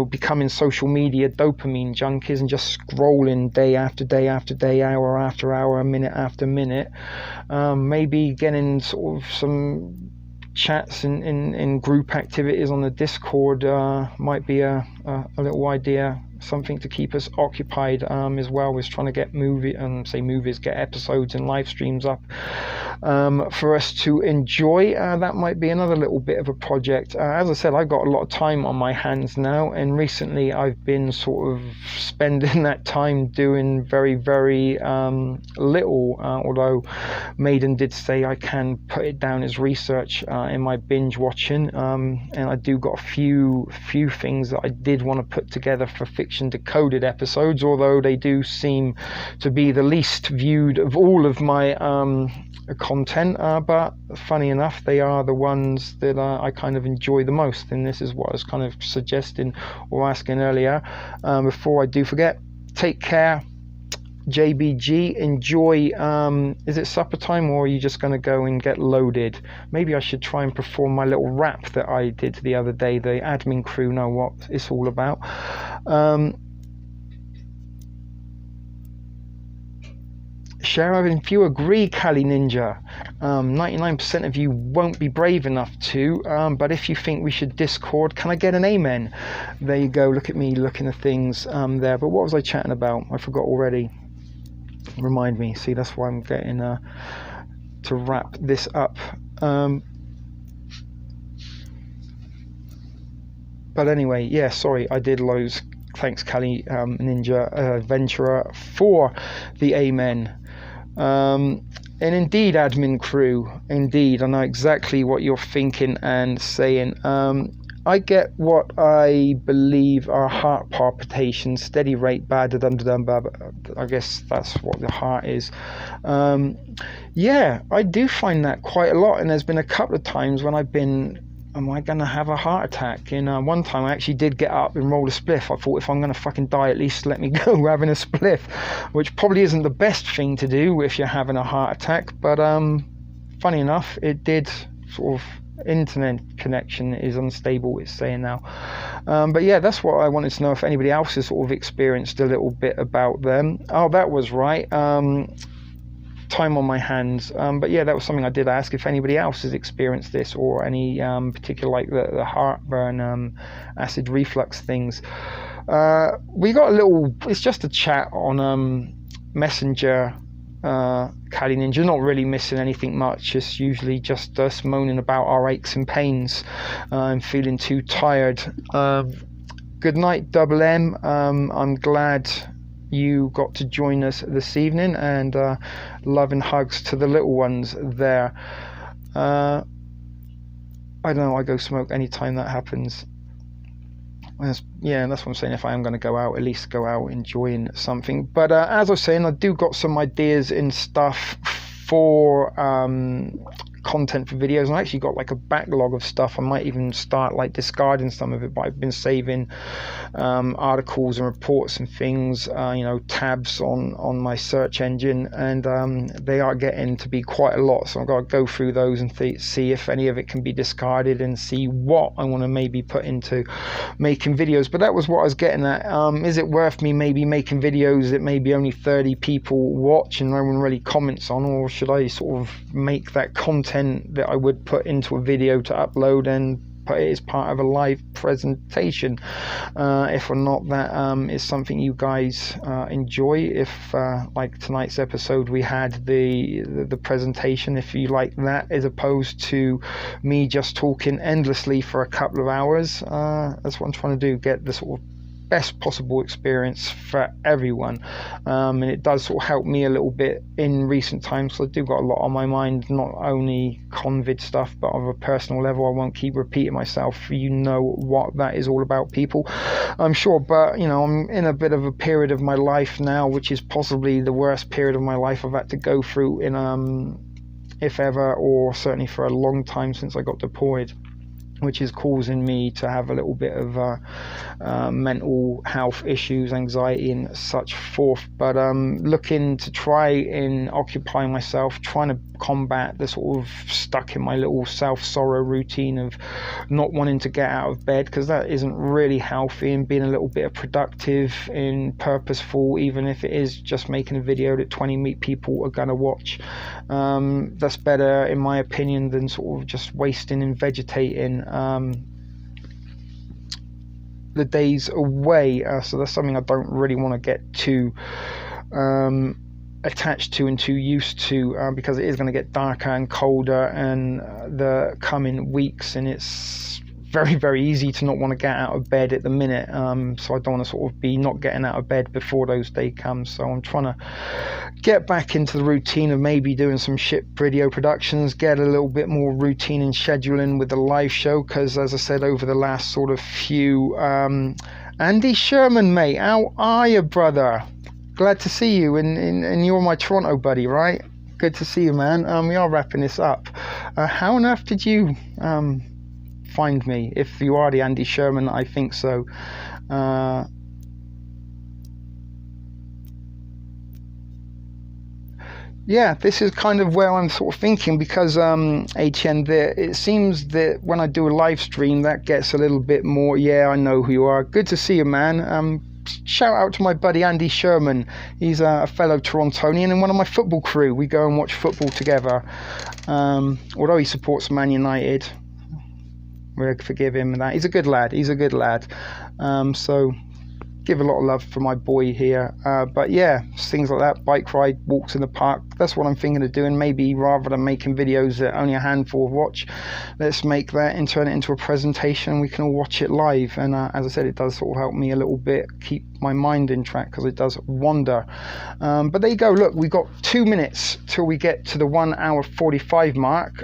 becoming social media dopamine junkies and just scrolling day after day after day, hour after hour, minute after minute. Maybe getting sort of some chats in group activities on the Discord might be a little idea something to keep us occupied as well as trying to get get episodes and live streams up for us to enjoy. That might be another little bit of a project. As I said, I've got a lot of time on my hands now, and recently I've been sort of spending that time doing very, very little, although Maiden did say I can put it down as research in my binge watching, and I do got a few things that I did want to put together for Fiction Decoded episodes, although they do seem to be the least viewed of all of my content, but funny enough, they are the ones that I kind of enjoy the most, and this is what I was kind of suggesting or asking earlier. Before I do forget, take care, JBG, enjoy. Is it supper time, or are you just going to go and get loaded? Maybe I should try and perform my little rap that I did the other day. The admin crew know what it's all about. Sharon, if you agree, Kali Ninja, 99% of you won't be brave enough to, but if you think we should Discord, can I get an amen? There you go. Look at me looking at things there. But what was I chatting about? I forgot already. Remind me. See, that's why I'm getting to wrap this up. But anyway, yeah, sorry, I did loads. Thanks, Kali Ninja Adventurer, for the amen. And indeed, admin crew, indeed, I know exactly what you're thinking and saying. I get what I believe are heart palpitations, steady rate, bad, I guess that's what the heart is. Yeah, I do find that quite a lot, and there's been a couple of times when I've been, am I going to have a heart attack? And one time I actually did get up and roll a spliff. I thought, if I'm going to fucking die, at least let me go having a spliff, which probably isn't the best thing to do if you're having a heart attack. But funny enough, it did sort of, internet connection is unstable, it's saying now. But yeah, that's what I wanted to know, if anybody else has sort of experienced a little bit about them. Oh, that was right. Time on my hands. But yeah, that was something I did ask, if anybody else has experienced this, or any particular, like the heartburn, acid reflux things. We got a little, it's just a chat on Messenger, Kali Ninja, not really missing anything much. It's usually just us moaning about our aches and pains. I'm feeling too tired. Good night, Double M. I'm glad you got to join us this evening, and love and hugs to the little ones there. I don't know, I go smoke anytime that happens. Yeah, that's what I'm saying. If I am going to go out, at least go out enjoying something. But as I was saying, I do got some ideas and stuff for content for videos, and I actually got like a backlog of stuff. I might even start like discarding some of it, but I've been saving articles and reports and things, tabs on my search engine, and they are getting to be quite a lot, so I've got to go through those and see if any of it can be discarded, and see what I want to maybe put into making videos. But that was what I was getting at. Is it worth me maybe making videos that maybe only 30 people watch and no one really comments on, or should I sort of make that content that I would put into a video to upload and put it as part of a live presentation? If or not that is something you guys enjoy. If like tonight's episode, we had the presentation, if you like that, as opposed to me just talking endlessly for a couple of hours. That's what I'm trying to do, get the sort of best possible experience for everyone, and it does sort of help me a little bit in recent times, so I do got a lot on my mind, not only convid stuff, but on a personal level. I won't keep repeating myself, you know what that is all about, people, I'm sure. But I'm in a bit of a period of my life now, which is possibly the worst period of my life I've had to go through in if ever, or certainly for a long time since I got deployed, which is causing me to have a little bit of mental health issues, anxiety and such forth. But looking to try and occupy myself, trying to combat the sort of stuck in my little self-sorrow routine of not wanting to get out of bed, because that isn't really healthy, and being a little bit productive and purposeful, even if it is just making a video that 20 people are going to watch. That's better, in my opinion, than sort of just wasting and vegetating the days away, so that's something I don't really want to get too attached to and too used to, because it is going to get darker and colder in the coming weeks, and it's very, very easy to not want to get out of bed at the minute, so I don't want to sort of be not getting out of bed before those days come. So I'm trying to get back into the routine of maybe doing some ship video productions, get a little bit more routine in scheduling with the live show, because as I said, over the last sort of few Andy Sherman, mate, how are you, brother? Glad to see you, and you're my Toronto buddy, right? Good to see you, man. We are wrapping this up. How on earth did you find me? If you are the Andy Sherman, I think so. Yeah, this is kind of where I'm sort of thinking, because ATN, it seems that when I do a live stream, that gets a little bit more, yeah, I know who you are. Good to see you, man. Shout out to my buddy Andy Sherman. He's a fellow Torontonian and one of my football crew. We go and watch football together. Although he supports Man United, we'll forgive him that. He's a good lad. So give a lot of love for my boy here. But yeah, things like that, bike ride, walks in the park, that's what I'm thinking of doing. Maybe rather than making videos that only a handful watch, let's make that and turn it into a presentation. We can all watch it live, and as I said, it does sort of help me a little bit keep my mind in track, because it does wander. But there you go. Look, we've got 2 minutes till we get to the 1 hour 45 mark.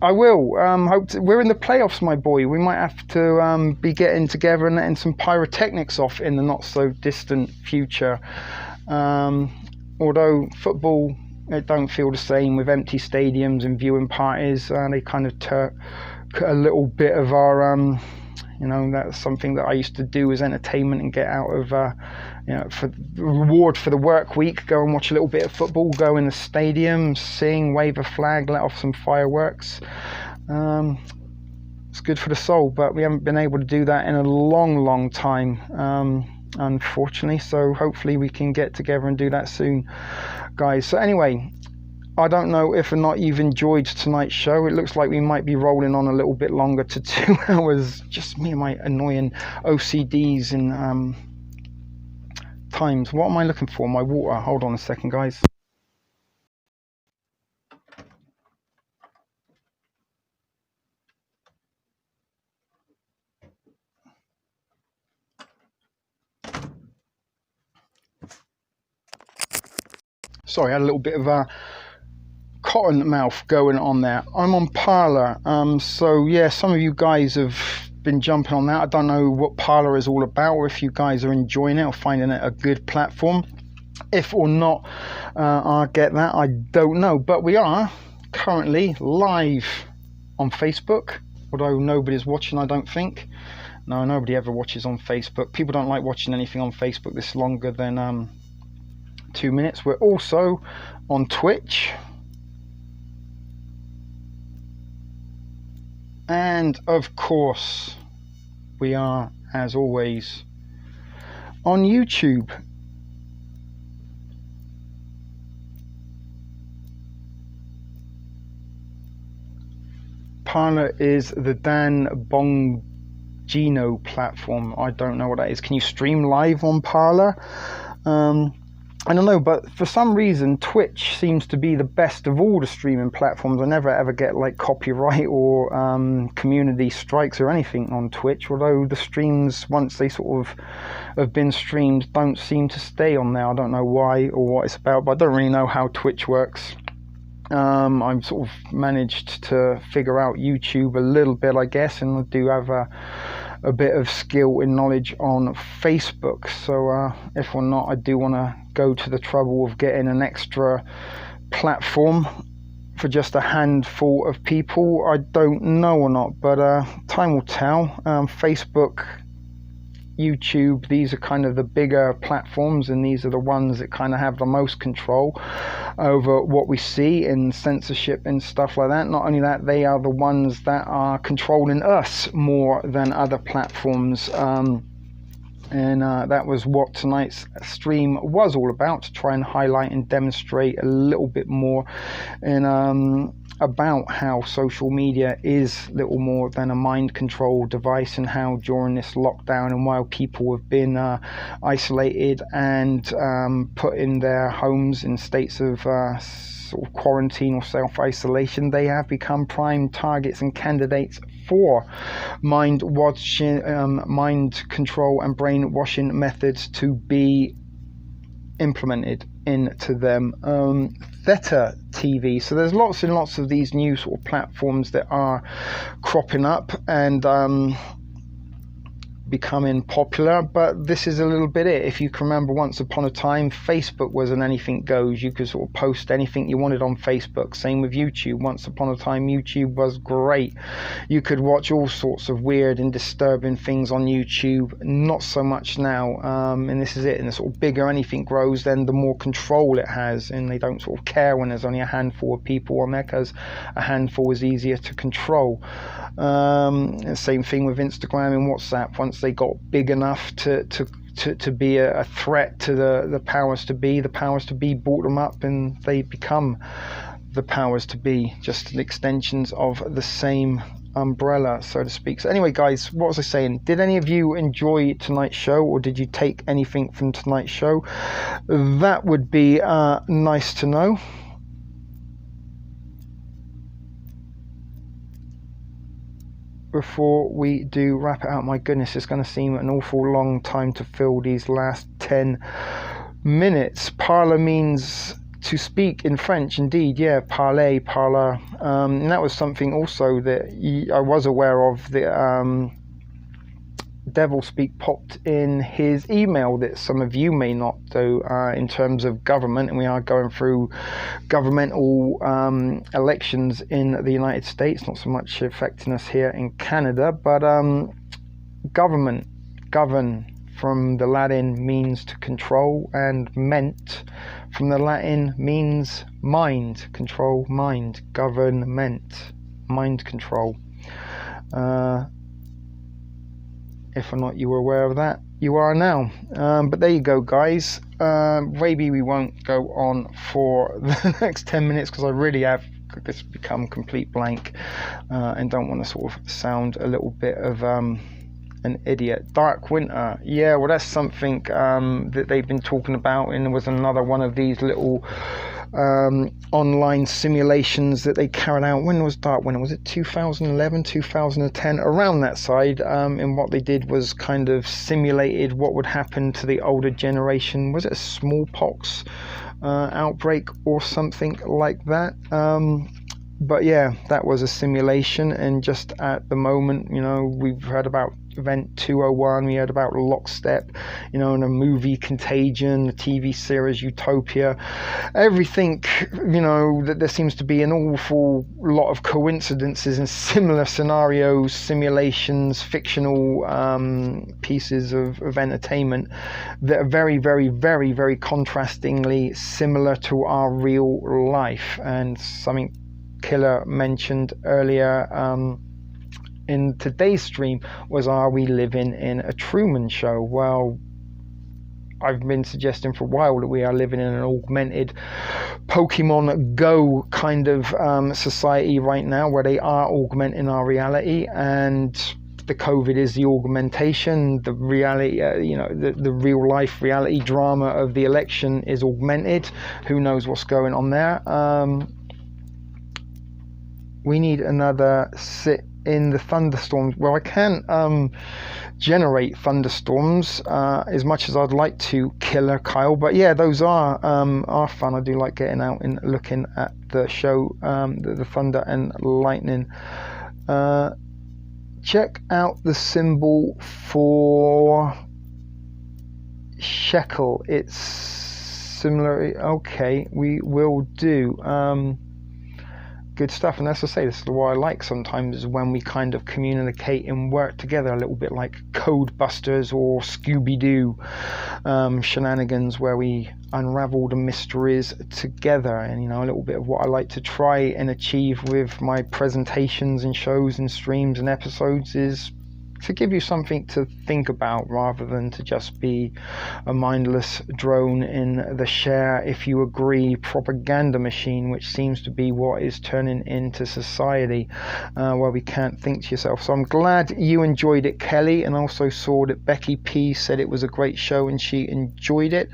I will. We're in the playoffs, my boy. We might have to be getting together and letting some pyrotechnics off in the not so distant future. Although football, it don't feel the same with empty stadiums and viewing parties. They kind of took a little bit of our, that's something that I used to do as entertainment and get out of, for the reward for the work week. Go and watch a little bit of football, go in the stadium, sing, wave a flag, let off some fireworks. It's good for the soul, but we haven't been able to do that in a long, long time, unfortunately. So hopefully we can get together and do that soon, guys. So anyway, I don't know if or not you've enjoyed tonight's show. It looks like we might be rolling on a little bit longer to 2 hours. Just me and my annoying OCDs and times. What am I looking for? My water. Hold on a second, guys. Sorry, I had a little bit of a cotton mouth going on there. I'm on Parler, so yeah, some of you guys have been jumping on that. I don't know what Parler is all about, or if you guys are enjoying it or finding it a good platform. If or not, I'll get that. I don't know, but we are currently live on Facebook, although nobody's watching, I don't think. No, nobody ever watches on Facebook. People don't like watching anything on Facebook this longer than 2 minutes. We're also on Twitch. And of course, we are, as always, on YouTube. Parler is the Dan Bongino platform. I don't know what that is. Can you stream live on Parler? I don't know, but for some reason Twitch seems to be the best of all the streaming platforms. I never ever get like copyright or community strikes or anything on Twitch, although the streams, once they sort of have been streamed, don't seem to stay on there. I don't know why or what it's about, but I don't really know how Twitch works. I've sort of managed to figure out YouTube a little bit, I guess, and I do have a bit of skill and knowledge on Facebook. So if or not, I do want to go to the trouble of getting an extra platform for just a handful of people. I don't know or not, but time will tell. Facebook, YouTube, these are kind of the bigger platforms, and these are the ones that kind of have the most control over what we see in censorship and stuff like that. Not only that, they are the ones that are controlling us more than other platforms. And that was what tonight's stream was all about, to try and highlight and demonstrate a little bit more in about how social media is little more than a mind control device, and how during this lockdown and while people have been isolated and put in their homes in states of sort of quarantine or self-isolation, they have become prime targets and candidates for mind control and brainwashing methods to be implemented into them. Theta TV. So there's lots and lots of these new sort of platforms that are cropping up and becoming popular, but this is a little bit it. If you can remember, once upon a time Facebook was an anything goes. You could sort of post anything you wanted on Facebook. Same with YouTube. Once upon a time YouTube was great. You could watch all sorts of weird and disturbing things on YouTube. Not so much now, and this is it. And the sort of bigger anything grows, then the more control it has, and they don't sort of care when there's only a handful of people on there, because a handful is easier to control. Same thing with Instagram and WhatsApp. Once they got big enough to be a threat to the powers to be, the powers to be brought them up and they become the powers to be, just extensions of the same umbrella, so to speak. So anyway, guys, what was I saying? Did any of you enjoy tonight's show, or did you take anything from tonight's show? That would be nice to know. Before we do wrap it out, my goodness, it's going to seem an awful long time to fill these last 10 minutes. Parler means to speak in French, indeed, yeah, parler, parler. And that was something also that I was aware of, that Devil Speak popped in his email that some of you may not do, in terms of government, and we are going through governmental elections in the United States, not so much affecting us here in Canada, but government, govern from the Latin means to control, and ment from the Latin means mind, control, mind, government, mind control. If or not you were aware of that, you are now. But there you go, guys. Maybe we won't go on for the next 10 minutes, because I really have just become complete blank and don't want to sort of sound a little bit of an idiot. Dark Winter, yeah, well, that's something that they've been talking about, and there was another one of these little online simulations that they carried out. When was Dark Winter? Was it 2011, 2010, around that side? And what they did was kind of simulated what would happen to the older generation. Was it a smallpox outbreak or something like that? But yeah, that was a simulation, and just at the moment, you know, we've heard about Event 201, we heard about Lockstep, you know, and a movie Contagion, the TV series Utopia, everything, you know, that there seems to be an awful lot of coincidences and similar scenarios, simulations, fictional pieces of entertainment that are very, very, very, very contrastingly similar to our real life. And something Killer mentioned earlier in today's stream was, are we living in a Truman Show? Well, I've been suggesting for a while that we are living in an augmented Pokemon Go kind of society right now, where they are augmenting our reality, and the COVID is the augmentation. The reality, you know, the real life reality drama of the election is augmented. Who knows what's going on there? We need another sit in the thunderstorms. Well, I can't generate thunderstorms as much as I'd like to, Killer Kyle. But yeah, those are fun. I do like getting out and looking at the show, the thunder and lightning. Check out the symbol for shekel. It's similar. Okay, we will do. Good stuff. And as I say, this is what I like sometimes, is when we kind of communicate and work together, a little bit like Codebusters or Scooby-Doo shenanigans, where we unravel the mysteries together. And, you know, a little bit of what I like to try and achieve with my presentations and shows and streams and episodes is to give you something to think about rather than to just be a mindless drone in the share, if you agree, propaganda machine, which seems to be what is turning into society, where we can't think to yourself. So I'm glad you enjoyed it, Kelly, and also saw that Becky P said it was a great show and she enjoyed it.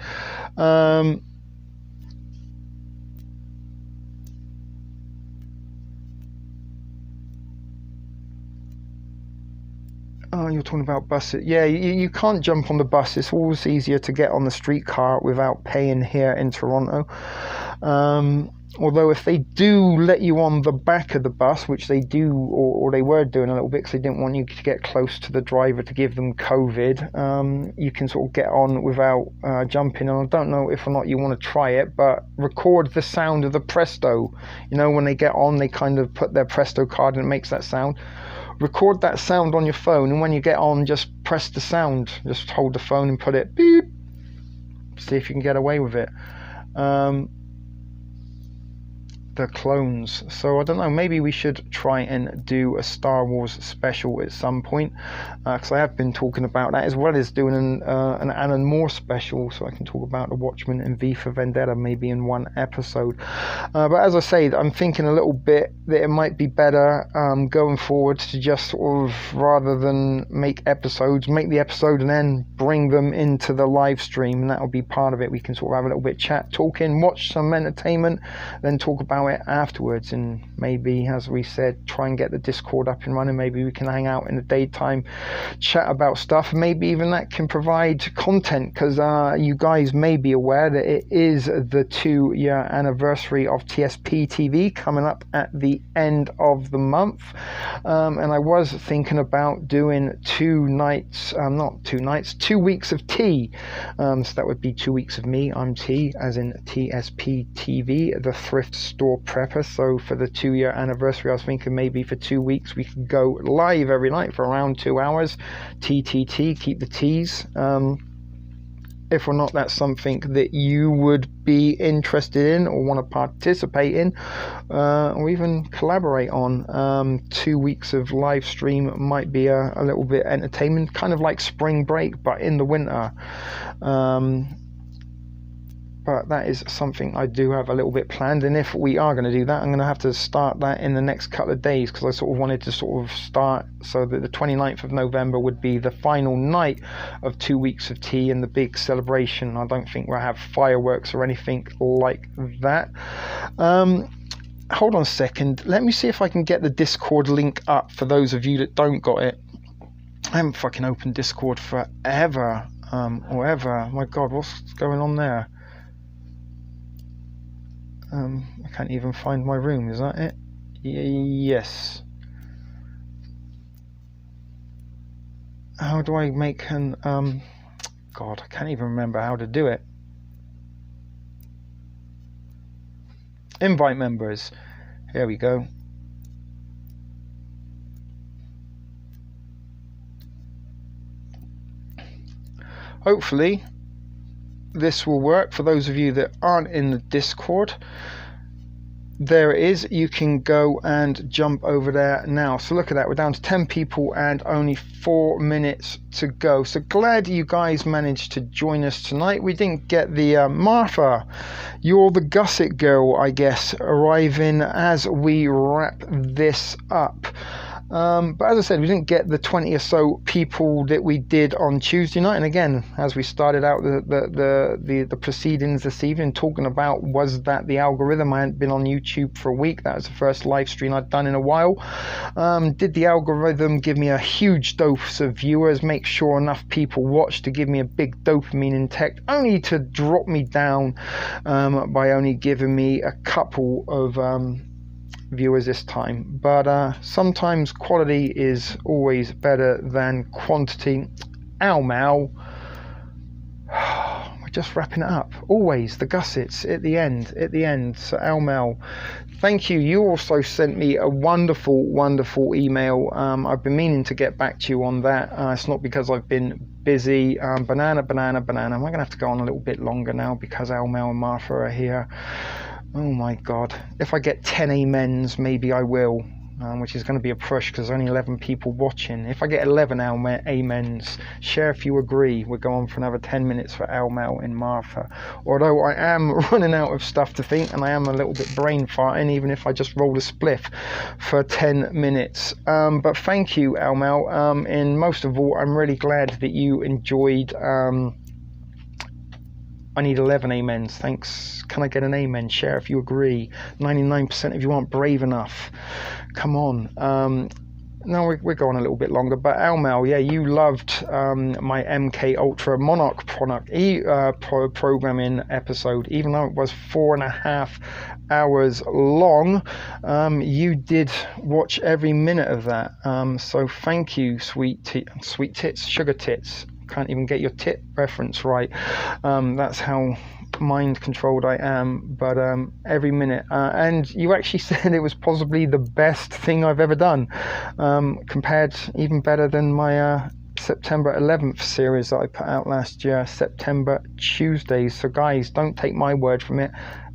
Oh, you're talking about buses. Yeah, you can't jump on the bus. It's always easier to get on the streetcar without paying here in Toronto. Although if they do let you on the back of the bus, which they do, or they were doing a little bit because they didn't want you to get close to the driver to give them COVID, you can sort of get on without jumping. And I don't know if or not you want to try it, but record the sound of the Presto. You know, when they get on, they kind of put their Presto card and it makes that sound. Record that sound on your phone, and when you get on, just press the sound. Just hold the phone and put it beep. See if you can get away with it. The clones. So I don't know, maybe we should try and do a Star Wars special at some point, because I have been talking about that, as well as doing an Alan Moore special, so I can talk about The Watchmen and V for Vendetta maybe in one episode. But as I say, I'm thinking a little bit that it might be better going forward to just sort of, rather than make the episode and then bring them into the live stream, and that'll be part of it. We can sort of have a little bit chat, talking, watch some entertainment, then talk about it afterwards, and maybe, as we said, try and get the Discord up and running. Maybe we can hang out in the daytime, chat about stuff, and maybe even that can provide content, because you guys may be aware that it is the 2-year anniversary of TSP TV coming up at the end of the month, and I was thinking about doing 2 weeks of tea, so that would be 2 weeks of me. I'm T, as in TSP TV, the thrift store prepper. So for the 2-year anniversary, I was thinking maybe for 2 weeks we could go live every night for around 2 hours. TTT, keep the T's. If or not that's something that you would be interested in or want to participate in, or even collaborate on, 2 weeks of live stream might be a little bit entertainment, kind of like spring break but in the winter. But that is something I do have a little bit planned, and if we are going to do that, I'm going to have to start that in the next couple of days, because I sort of wanted to sort of start so that the 29th of November would be the final night of 2 weeks of tea and the big celebration. I don't think we'll have fireworks or anything like that. Hold on a second, let me see if I can get the Discord link up for those of you that don't got it. I haven't fucking opened Discord forever, or ever. My god, what's going on there? I can't even find my room, is that it? Yes. How do I make an, God, I can't even remember how to do it. Invite members. Here we go. Hopefully this will work for those of you that aren't in the Discord. There it is. You can go and jump over there now. So look at that, we're down to 10 people and only 4 minutes to go. So glad you guys managed to join us tonight. We didn't get the Martha, you're the gusset girl, I guess, arriving as we wrap this up. But as I said, we didn't get the 20 or so people that we did on Tuesday night. And again, as we started out the proceedings this evening, talking about, was that the algorithm? I hadn't been on YouTube for a week. That was the first live stream I'd done in a while. Did the algorithm give me a huge dose of viewers, make sure enough people watched to give me a big dopamine inject, only to drop me down by only giving me a couple of viewers this time. But sometimes quality is always better than quantity. Ow Mal. We're just wrapping it up. Always the gussets at the end. So Ow Mal, thank you. You also sent me a wonderful email. I've been meaning to get back to you on that. It's not because I've been busy. Banana. Am I gonna have to go on a little bit longer now because Ow Mal and Martha are here? Oh my god. If I get 10 amens, maybe I will. which is going to be a push because there's only 11 people watching. If I get 11 amens, share if you agree. We'll go on for another 10 minutes for Almel and Martha. Although I am running out of stuff to think, and I am a little bit brain farting, even if I just roll a spliff for 10 minutes. But thank you, Almel. And most of all, I'm really glad that you enjoyed. I need 11 amens. Thanks. Can I get an amen? Share if you agree. 99% if you aren't brave enough. Come on. No, we're going a little bit longer. But Almel, yeah, you loved my MK Ultra Monarch programming episode. Even though it was 4.5 hours long, you did watch every minute of that. So thank you, sweet tits, sugar tits. Can't even get your tit reference right. That's how mind controlled I am. But every minute, and you actually said it was possibly the best thing I've ever done, compared even better than my September 11th series that I put out last year, September Tuesdays. So guys, don't take my word from it.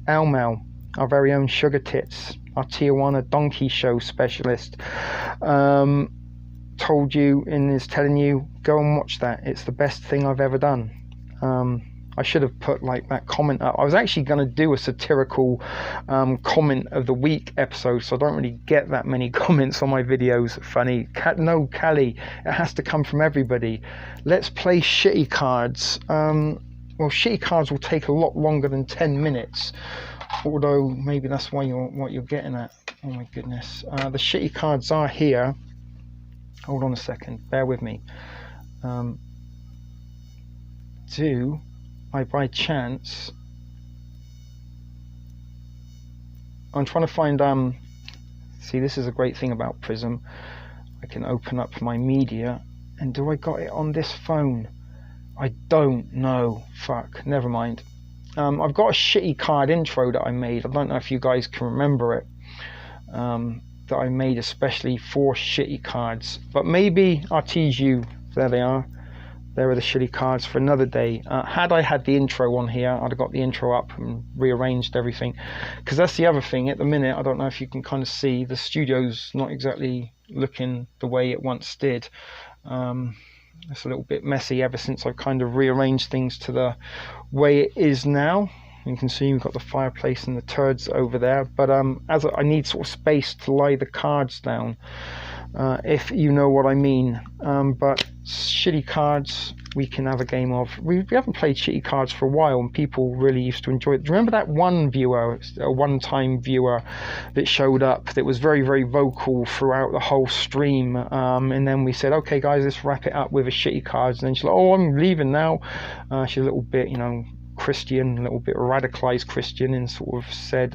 Almel, our very own sugar tits, our Tijuana donkey show specialist, told you and is telling you, go and watch that. It's the best thing I've ever done. I should have put like that comment up. I was actually going to do a satirical comment of the week episode, so I don't really get that many comments on my videos. Funny. No, Callie, it has to come from everybody. Let's play shitty cards. Well, shitty cards will take a lot longer than 10 minutes. Although maybe that's why what you're getting at. Oh my goodness. The shitty cards are here. Hold on a second, bear with me. Do I by chance... I'm trying to find... see, this is a great thing about Prism. I can open up my media, and do I got it on this phone? I don't know. Fuck, never mind. I've got a shitty card intro that I made. I don't know if you guys can remember it. That I made especially for shitty cards, but maybe I'll tease you. There they are. There are the shitty cards for another day. Had I had the intro on here, I'd have got the intro up and rearranged everything, because that's the other thing at the minute. I don't know if you can kind of see, the studio's not exactly looking the way it once did. It's a little bit messy ever since I've kind of rearranged things to the way it is now. You can see we've got the fireplace and the turds over there, but as I need sort of space to lie the cards down, if you know what I mean. But shitty cards we can have a game of. We haven't played shitty cards for a while, and people really used to enjoy it. Do you remember that one viewer, a one-time viewer that showed up that was very, very vocal throughout the whole stream, and then we said, okay guys, let's wrap it up with a shitty cards, and then she's like, oh, I'm leaving now. She's a little bit, you know, Christian, a little bit radicalized Christian, and sort of said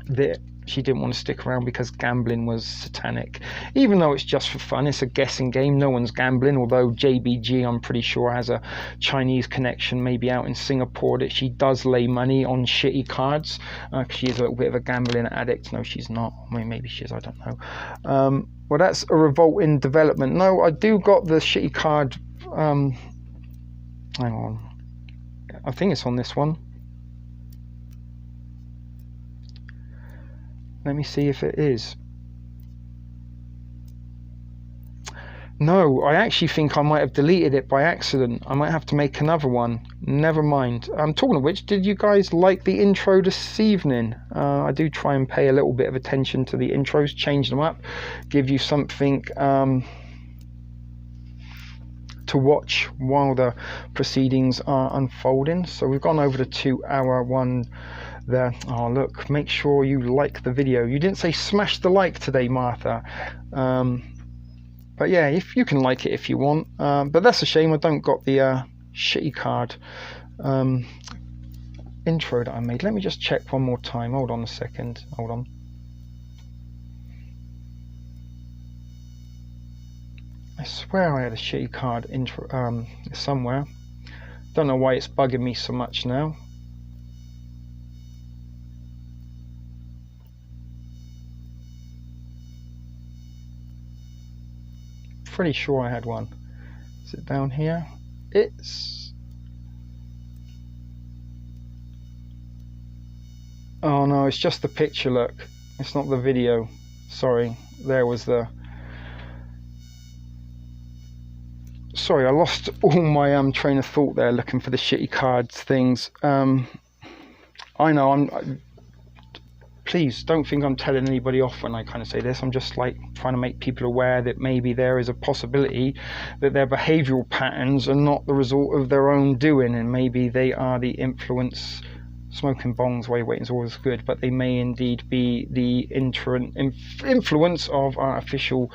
that she didn't want to stick around because gambling was satanic, even though it's just for fun. It's a guessing game. No one's gambling, although JBG, I'm pretty sure, has a Chinese connection, maybe out in Singapore, that she does lay money on shitty cards, because she is a little bit of a gambling addict. No, she's not. I mean, maybe she is, I don't know. Well, that's a revolt in development. No, I do got the shitty card. Hang on, I think it's on this one. Let me see if it is. No, I actually think I might have deleted it by accident. I might have to make another one. Never mind. Talking of which, did you guys like the intro this evening? I do try and pay a little bit of attention to the intros, change them up, give you something to watch while the proceedings are unfolding. So we've gone over the 2-hour one there. Oh look, make sure you like the video. You didn't say smash the like today, Martha, but yeah, if you can like it if you want, but that's a shame I don't got the shitty card intro that I made. Let me just check one more time. Hold on a second. Hold on. I swear I had a shitty card intro somewhere. Don't know why it's bugging me so much now. Pretty sure I had one. Is it down here? It's... oh no, it's just the picture, look. It's not the video. Sorry, there was the... Sorry, I lost all my train of thought there looking for the shitty cards things. I know, please don't think I'm telling anybody off when I kind of say this. I'm just like trying to make people aware that maybe there is a possibility that their behavioural patterns are not the result of their own doing, and maybe they are the influence. Smoking bongs while you're waiting is always good, but they may indeed be the influence of artificial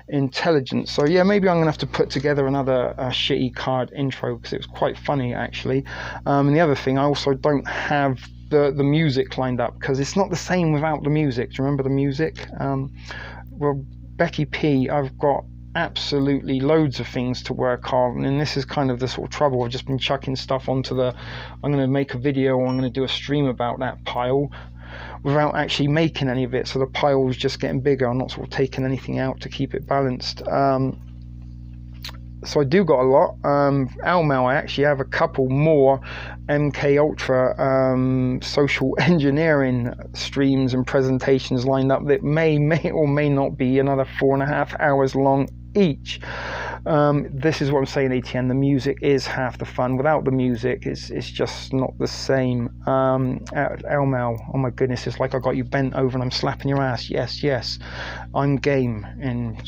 intelligence. So yeah, maybe I'm gonna have to put together another shitty card intro, because it was quite funny actually. And the other thing, I also don't have the music lined up, because it's not the same without the music. Do you remember the music? Well, Becky P, I've got absolutely loads of things to work on, and this is kind of the sort of trouble. I've just been chucking stuff onto the... I'm going to make a video, or I'm going to do a stream about that pile without actually making any of it, so the pile is just getting bigger. I'm not sort of taking anything out to keep it balanced. So I do got a lot. Almal, I actually have a couple more MK Ultra social engineering streams and presentations lined up that may or may not be another 4.5 hours long each. This is what I'm saying, ATN. The music is half the fun. Without the music, it's just not the same. Almal, oh my goodness, it's like I got you bent over and I'm slapping your ass. Yes, I'm game, and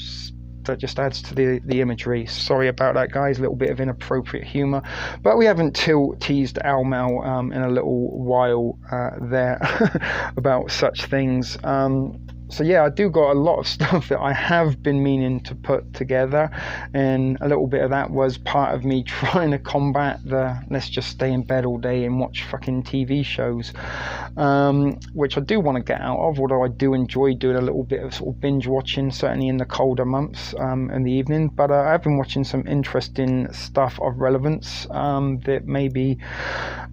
that just adds to the imagery. Sorry about that, guys. A little bit of inappropriate humour, but we haven't teased Almal in a little while there about such things. So yeah, I do got a lot of stuff that I have been meaning to put together, and a little bit of that was part of me trying to combat the let's just stay in bed all day and watch fucking TV shows, which I do want to get out of, although I do enjoy doing a little bit of sort of binge watching, certainly in the colder months in the evening. But I've been watching some interesting stuff of relevance that maybe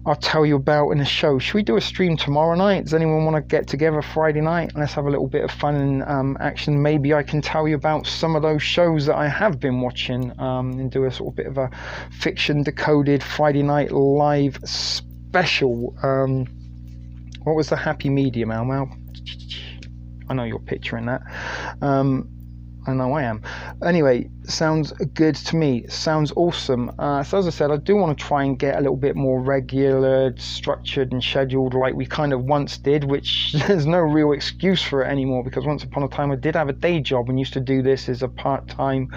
I'll tell you about in a show. Should we do a stream tomorrow night? Does anyone want to get together Friday night? Let's have a little bit of fun and action. Maybe I can tell you about some of those shows that I have been watching, and do a sort of bit of a fiction decoded Friday night live special. What was the happy medium, Almal? I know you're picturing that. I know I am. Anyway, sounds good to me. Sounds awesome. So as I said, I do want to try and get a little bit more regular, structured and scheduled like we kind of once did, which there's no real excuse for it anymore, because once upon a time I did have a day job and used to do this as a part-time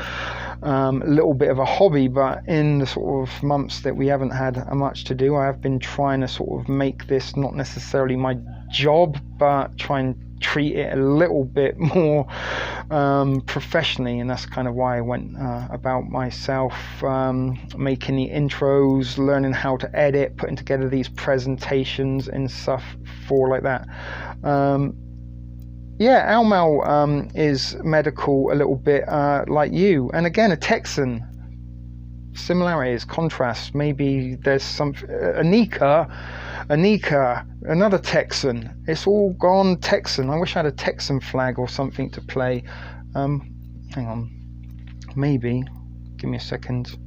little bit of a hobby. But in the sort of months that we haven't had much to do, I have been trying to sort of make this not necessarily my job, but try and treat it a little bit more professionally, and that's kind of why I went about myself, making the intros, learning how to edit, putting together these presentations and stuff for like that. Yeah, Almal is medical a little bit like you, and again a Texan. Similarities, contrasts. Maybe there's some Anika, another Texan. It's all gone Texan. I wish I had a Texan flag or something to play. Hang on, maybe. Give me a second.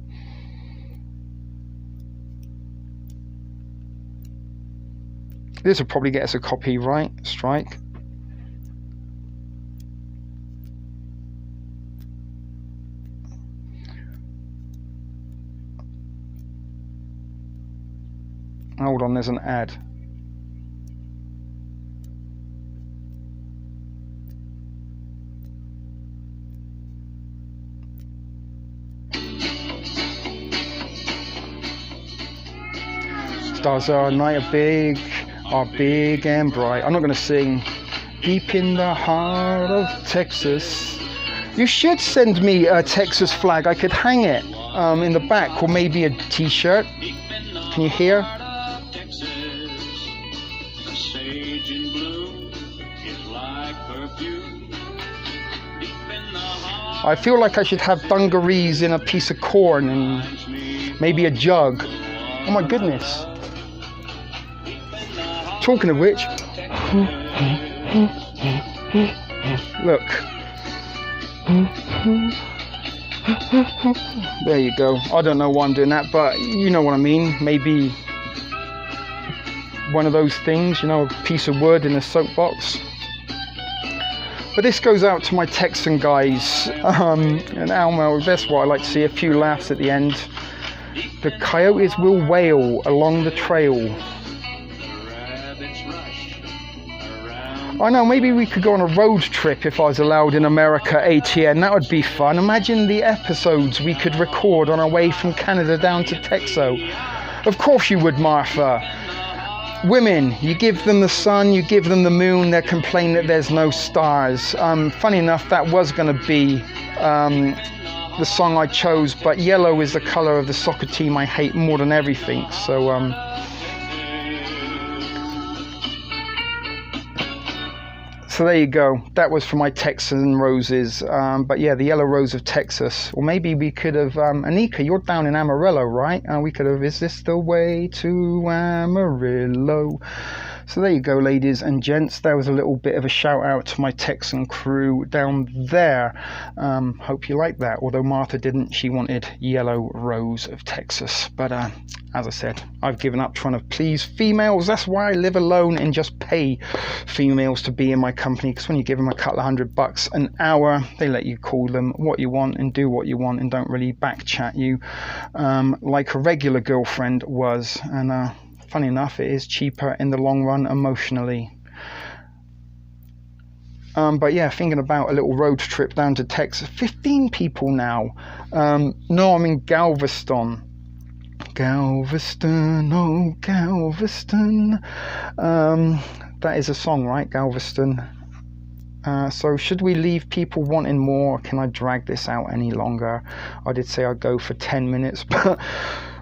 This will probably get us a copyright strike. Hold on, there's an ad. Stars are night are big and bright. I'm not going to sing. Deep in the heart of Texas. You should send me a Texas flag. I could hang it in the back, or maybe a t-shirt. Can you hear? I feel like I should have dungarees in a piece of corn and maybe a jug. Oh my goodness. Talking of which, look. There you go. I don't know why I'm doing that, but you know what I mean. Maybe one of those things, you know, a piece of wood in a soapbox. But this goes out to my Texan guys. And Almo, that's what I like to see, a few laughs at the end. The coyotes will wail along the trail. I know, maybe we could go on a road trip if I was allowed in America, ATN. That would be fun. Imagine the episodes we could record on our way from Canada down to Texo. Of course you would, Martha. Women, you give them the sun, you give them the moon, they complain that there's no stars. Funny enough, that was going to be the song I chose, but yellow is the colour of the soccer team I hate more than everything. So there you go. That was for my Texan roses. But yeah, the yellow rose of Texas. Or maybe we could have... Anika, you're down in Amarillo, right? We could have... Is this the way to Amarillo? So there you go, ladies and gents. There was a little bit of a shout out to my Texan crew down there. Hope you like that. Although Martha didn't. She wanted yellow rose of Texas. But as I said, I've given up trying to please females. That's why I live alone and just pay females to be in my company. Because when you give them a couple of $100 an hour, they let you call them what you want and do what you want and don't really back chat you like a regular girlfriend was. And funny enough, it is cheaper in the long run emotionally. But yeah, thinking about a little road trip down to Texas. 15 people now. No, I'm in Galveston. Galveston, oh Galveston. That is a song, right? Galveston. So should we leave people wanting more? Can I drag this out any longer? I did say I'd go for 10 minutes, but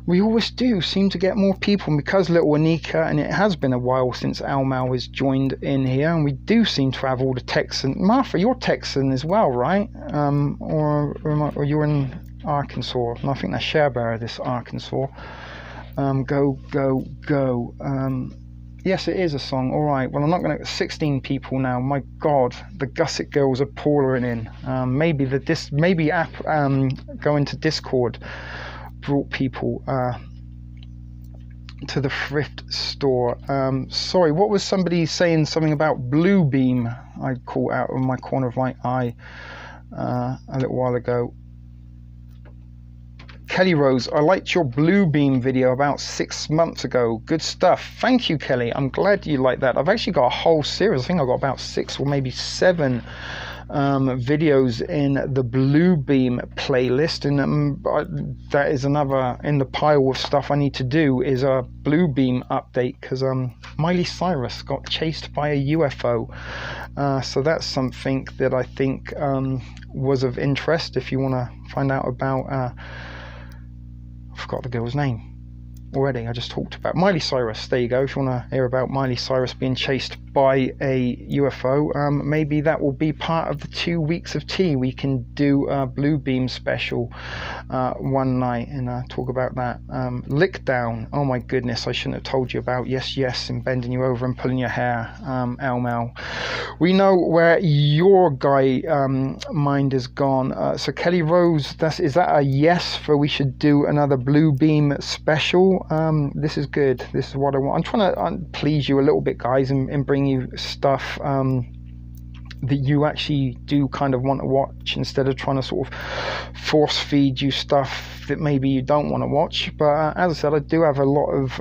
we always do seem to get more people. And because little Anika, and it has been a while since Almal has joined in here, and we do seem to have all the Texan. Martha, you're Texan as well, right? Or you're in Arkansas. And I think that's Sharebearer, this Arkansas. Go. Yes, it is a song. All right. Well, I'm not going to... 16 people now. My God, the Gusset girls are pouring in. Maybe going to Discord brought people to the thrift store. Sorry, what was somebody saying something about Blue Beam? I caught out of my corner of my eye a little while ago. Kelly Rose, I liked your Blue Beam video about 6 months ago. Good stuff. Thank you, Kelly. I'm glad you like that. I've actually got a whole series. I think I've got about 6 or maybe 7 videos in the Blue Beam playlist, and that is another in the pile of stuff I need to do is a Blue Beam update, because Miley Cyrus got chased by a UFO, so that's something that I think was of interest. If you want to find out about I forgot the girl's name already. I just talked about Miley Cyrus. There you go. If you want to hear about Miley Cyrus being chased by a UFO, maybe that will be part of the 2 weeks of tea. We can do a Blue Beam special one night and talk about that. Lick down. Oh my goodness, I shouldn't have told you about yes and bending you over and pulling your hair. Elmel. We know where your guy mind is gone. So Kelly Rose, is that a yes for we should do another Blue Beam special? This is good. This is what I want. I'm trying to please you a little bit, guys, and bring you stuff that you actually do kind of want to watch, instead of trying to sort of force feed you stuff that maybe you don't want to watch. But as I said, I do have a lot of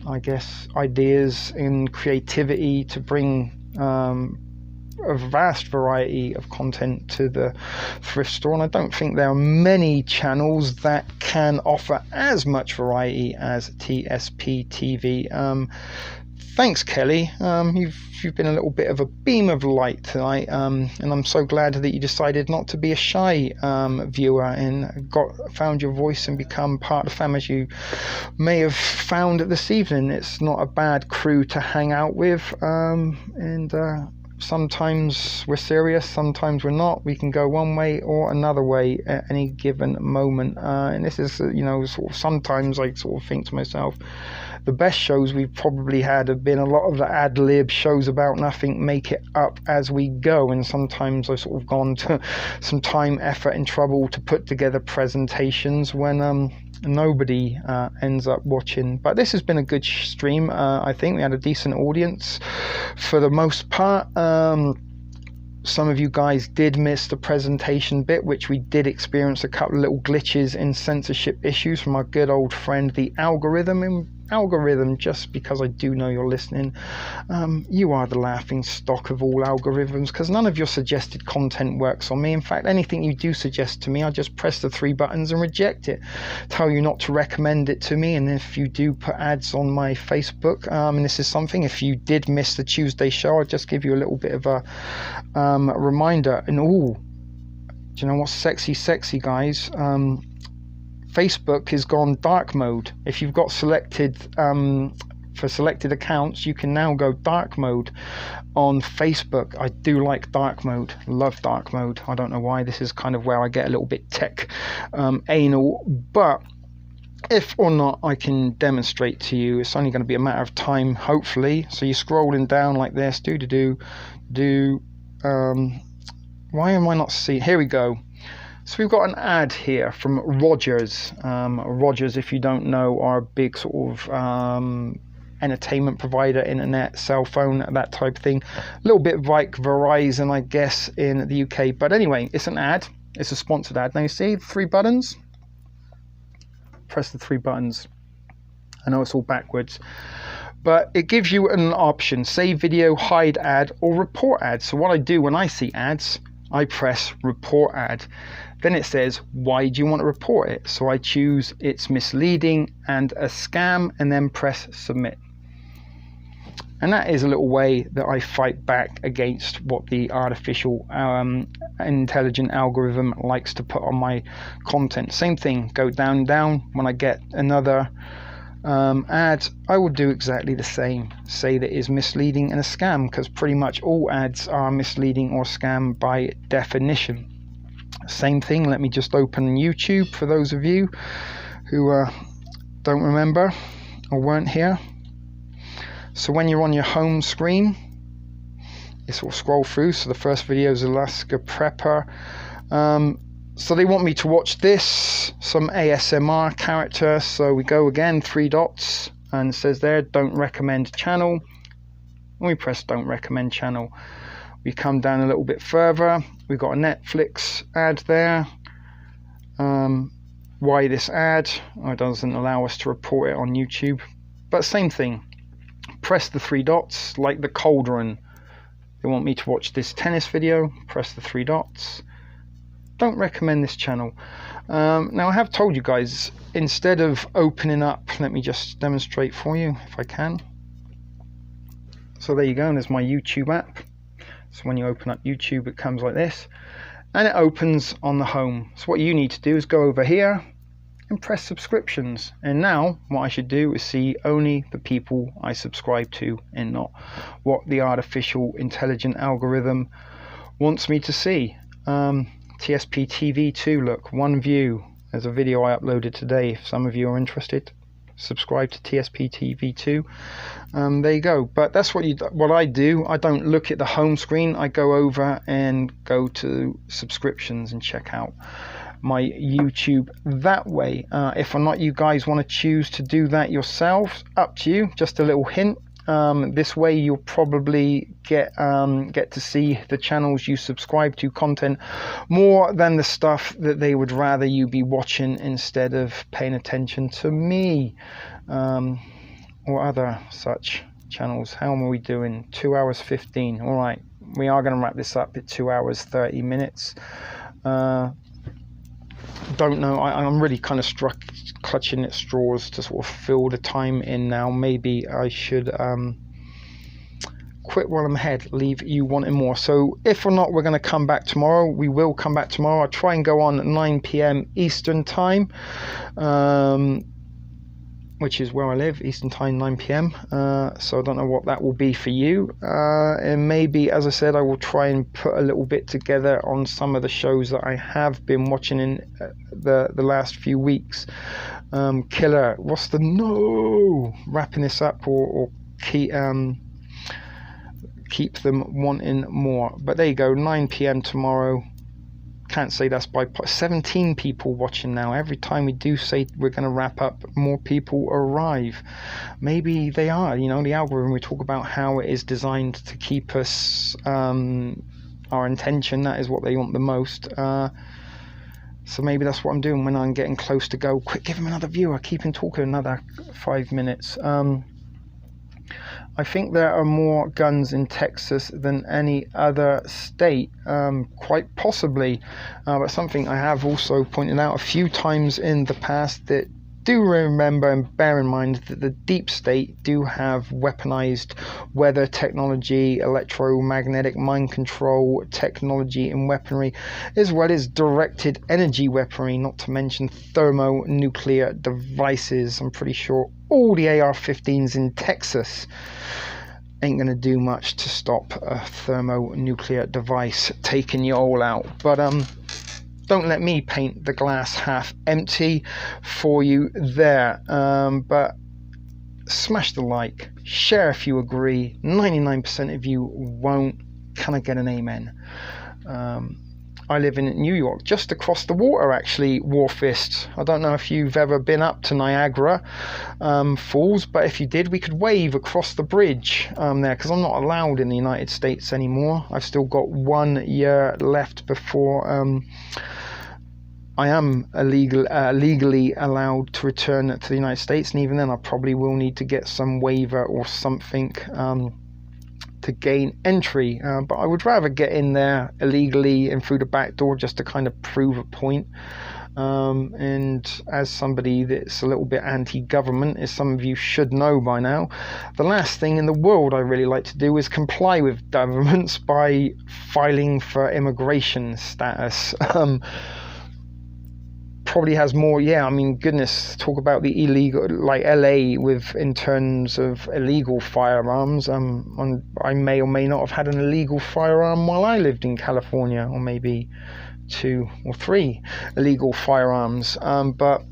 I guess ideas and creativity to bring a vast variety of content to the thrift store, and I don't think there are many channels that can offer as much variety as TSP TV. Thanks, Kelly. You've been a little bit of a beam of light tonight, and I'm so glad that you decided not to be a shy viewer and found your voice and become part of the family, as you may have found this evening. It's not a bad crew to hang out with, and sometimes we're serious, sometimes we're not. We can go one way or another way at any given moment, and this is, sort of, sometimes I sort of think to myself, the best shows we've probably had have been a lot of the ad-lib shows about nothing, make it up as we go, and sometimes I've sort of gone to some time, effort and trouble to put together presentations when nobody ends up watching. But this has been a good stream. I think we had a decent audience for the most part. some of you guys did miss the presentation bit, which we did experience a couple of little glitches in censorship issues from our good old friend the algorithm. Just because I do know you're listening, you are the laughing stock of all algorithms, because none of your suggested content works on me. In fact, anything you do suggest to me, I just press the 3 buttons and reject it, tell you not to recommend it to me. And if you do put ads on my Facebook, and this is something, if you did miss the Tuesday show, I'll just give you a little bit of a reminder. And do you know what's sexy guys? Facebook has gone dark mode. If you've got selected for selected accounts, you can now go dark mode on Facebook. I do like dark mode, love dark mode. I don't know why. This is kind of where I get a little bit tech anal, but if or not I can demonstrate to you, it's only going to be a matter of time, hopefully. So you're scrolling down like this, why am I not seeing? Here we go. So we've got an ad here from Rogers. Rogers, if you don't know, are a big sort of entertainment provider, internet, cell phone, that type of thing. A little bit like Verizon, I guess, in the UK. But anyway, it's an ad. It's a sponsored ad. Now you see 3 buttons. Press the 3 buttons. I know it's all backwards, but it gives you an option: save video, hide ad, or report ad. So what I do when I see ads, I press report ad. Then it says, why do you want to report it? So I choose it's misleading and a scam, and then press submit. And that is a little way that I fight back against what the artificial intelligent algorithm likes to put on my content. Same thing, go down. When I get another ad, I will do exactly the same. Say that it is misleading and a scam, because pretty much all ads are misleading or scam by definition. Same thing, let me just open YouTube for those of you who don't remember or weren't here. So when you're on your home screen, you sort of scroll through. So the first video is Alaska Prepper. So they want me to watch this, some ASMR character. So we go again, 3 dots, and it says there, don't recommend channel. And we press don't recommend channel. We come down a little bit further. We've got a Netflix ad there. Why this ad? It doesn't allow us to report it on YouTube. But same thing. Press the 3 dots, like the cauldron. They want me to watch this tennis video. Press the 3 dots. Don't recommend this channel. Now I have told you guys, instead of opening up, let me just demonstrate for you if I can. So there you go, and there's my YouTube app. So when you open up YouTube, it comes like this, and it opens on the home. So what you need to do is go over here and press subscriptions. And now what I should do is see only the people I subscribe to, and not what the artificial intelligent algorithm wants me to see. TSP TV 2, look, 1 view. There's a video I uploaded today. If some of you are interested, subscribe to TSP TV 2. There you go. But that's what I do. I don't look at the home screen. I go over and go to subscriptions and check out my YouTube that way. If or not you guys want to choose to do that yourselves, up to you. Just a little hint. This way you'll probably get to see the channels you subscribe to content more than the stuff that they would rather you be watching, instead of paying attention to me or other such channels. How are we doing? 2 hours 15. All right, we are going to wrap this up at 2 hours 30 minutes. Don't know, I'm really kind of clutching at straws to sort of fill the time in now. Maybe I should quit while I'm ahead, leave you wanting more. So if or not we're going to come back tomorrow, we will come back tomorrow. I'll try and go on at 9 p.m. Eastern time, which is where I live, Eastern time, 9 p.m. So I don't know what that will be for you. And maybe, as I said, I will try and put a little bit together on some of the shows that I have been watching in the last few weeks. Killer, what's the wrapping this up, or keep them wanting more. But there you go, 9 p.m. tomorrow. Can't say that's by 17 people watching now. Every time we do say we're going to wrap up, more people arrive. Maybe they are, the algorithm. We talk about how it is designed to keep us our intention. That is what they want the most. So maybe that's what I'm doing when I'm getting close to go. Quick, give him another view. I keep him talking another 5 minutes. I think there are more guns in Texas than any other state, quite possibly. But something I have also pointed out a few times in the past, that do remember and bear in mind that the deep state do have weaponized weather technology, electromagnetic mind control technology and weaponry, as well as directed energy weaponry, not to mention thermonuclear devices. I'm pretty sure all the AR-15s in Texas ain't going to do much to stop a thermonuclear device taking you all out. But don't let me paint the glass half empty for you there. But smash the like, share if you agree. 99% of you won't. Can I get an amen? I live in New York, just across the water actually, Warfist. I don't know if you've ever been up to Niagara Falls, but if you did, we could wave across the bridge there, because I'm not allowed in the United States anymore. I've still got 1 year left before I am legally allowed to return to the United States, and even then I probably will need to get some waiver or something to gain entry, but I would rather get in there illegally and through the back door just to kind of prove a point. And as somebody that's a little bit anti-government, as some of you should know by now, the last thing in the world I really like to do is comply with governments by filing for immigration status. Probably has more, I mean, goodness, talk about the illegal, like LA with in terms of illegal firearms. I may or may not have had an illegal firearm while I lived in California, or maybe 2 or 3 illegal firearms. But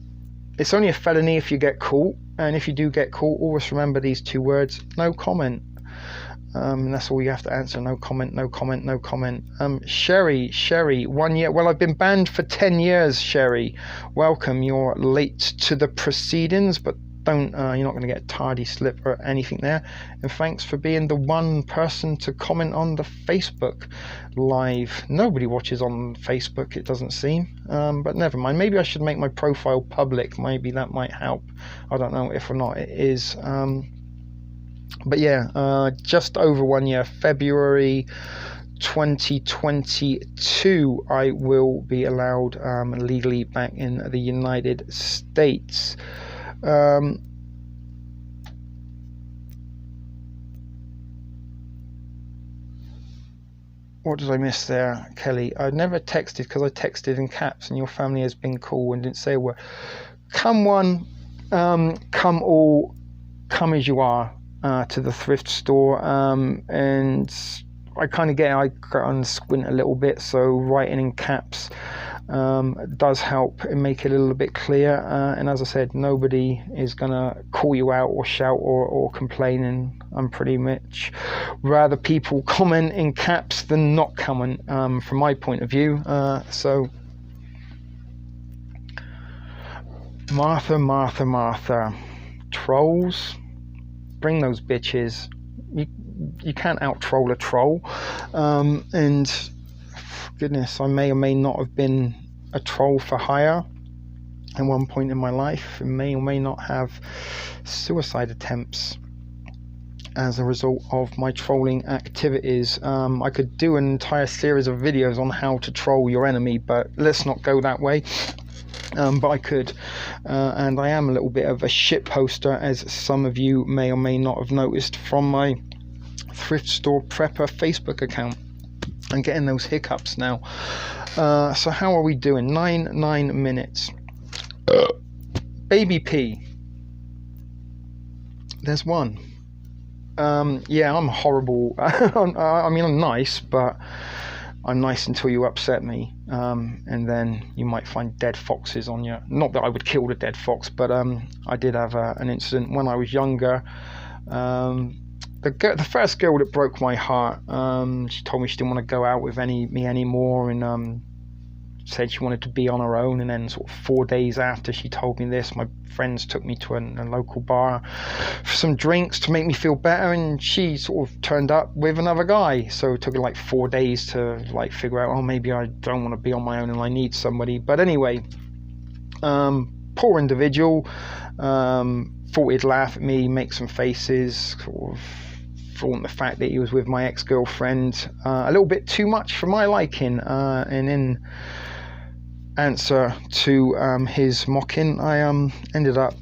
it's only a felony if you get caught, and if you do get caught, always remember these 2 words: no comment. And that's all you have to answer: no comment, no comment, no comment. Sherry, 1 year. Well, I've been banned for 10 years, Sherry. Welcome. You're late to the proceedings, but don't, you're not going to get a tardy slip or anything there. And thanks for being the one person to comment on the Facebook live. Nobody watches on Facebook, it doesn't seem. But never mind. Maybe I should make my profile public. Maybe that might help. I don't know if or not it is. But yeah, just over 1 year, February 2022, I will be allowed legally back in the United States. What did I miss there, Kelly? I never texted because I texted in caps, and your family has been cool and didn't say a word. Come one, come all, come as you are. To the thrift store, and I kind of I squint a little bit, so writing in caps does help and make it a little bit clear. And as I said, nobody is gonna call you out or shout or complain, and I'm pretty much rather people comment in caps than not comment from my point of view. So Martha, trolls. Bring those bitches. You can't out-troll a troll. And goodness, I may or may not have been a troll for hire at one point in my life, and may or may not have suicide attempts as a result of my trolling activities. I could do an entire series of videos on how to troll your enemy, but let's not go that way. But I could, and I am a little bit of a shit poster, as some of you may or may not have noticed from my Thrift Store Prepper Facebook account. I'm getting those hiccups now. So how are we doing? 9 minutes. Baby P. There's one. Yeah, I'm horrible. I mean, I'm nice, but I'm nice until you upset me, and then you might find dead foxes on you. Not that I would kill the dead fox, but I did have an incident when I was younger. The first girl that broke my heart, she told me she didn't want to go out with me anymore, and said she wanted to be on her own, and then sort of 4 days after she told me this, my friends took me to a local bar for some drinks to make me feel better, and she sort of turned up with another guy. So it took like 4 days to like figure out, oh, maybe I don't want to be on my own and I need somebody. But anyway, poor individual, thought he'd laugh at me, make some faces, sort of flaunt the fact that he was with my ex-girlfriend a little bit too much for my liking, and in answer to his mocking, I ended up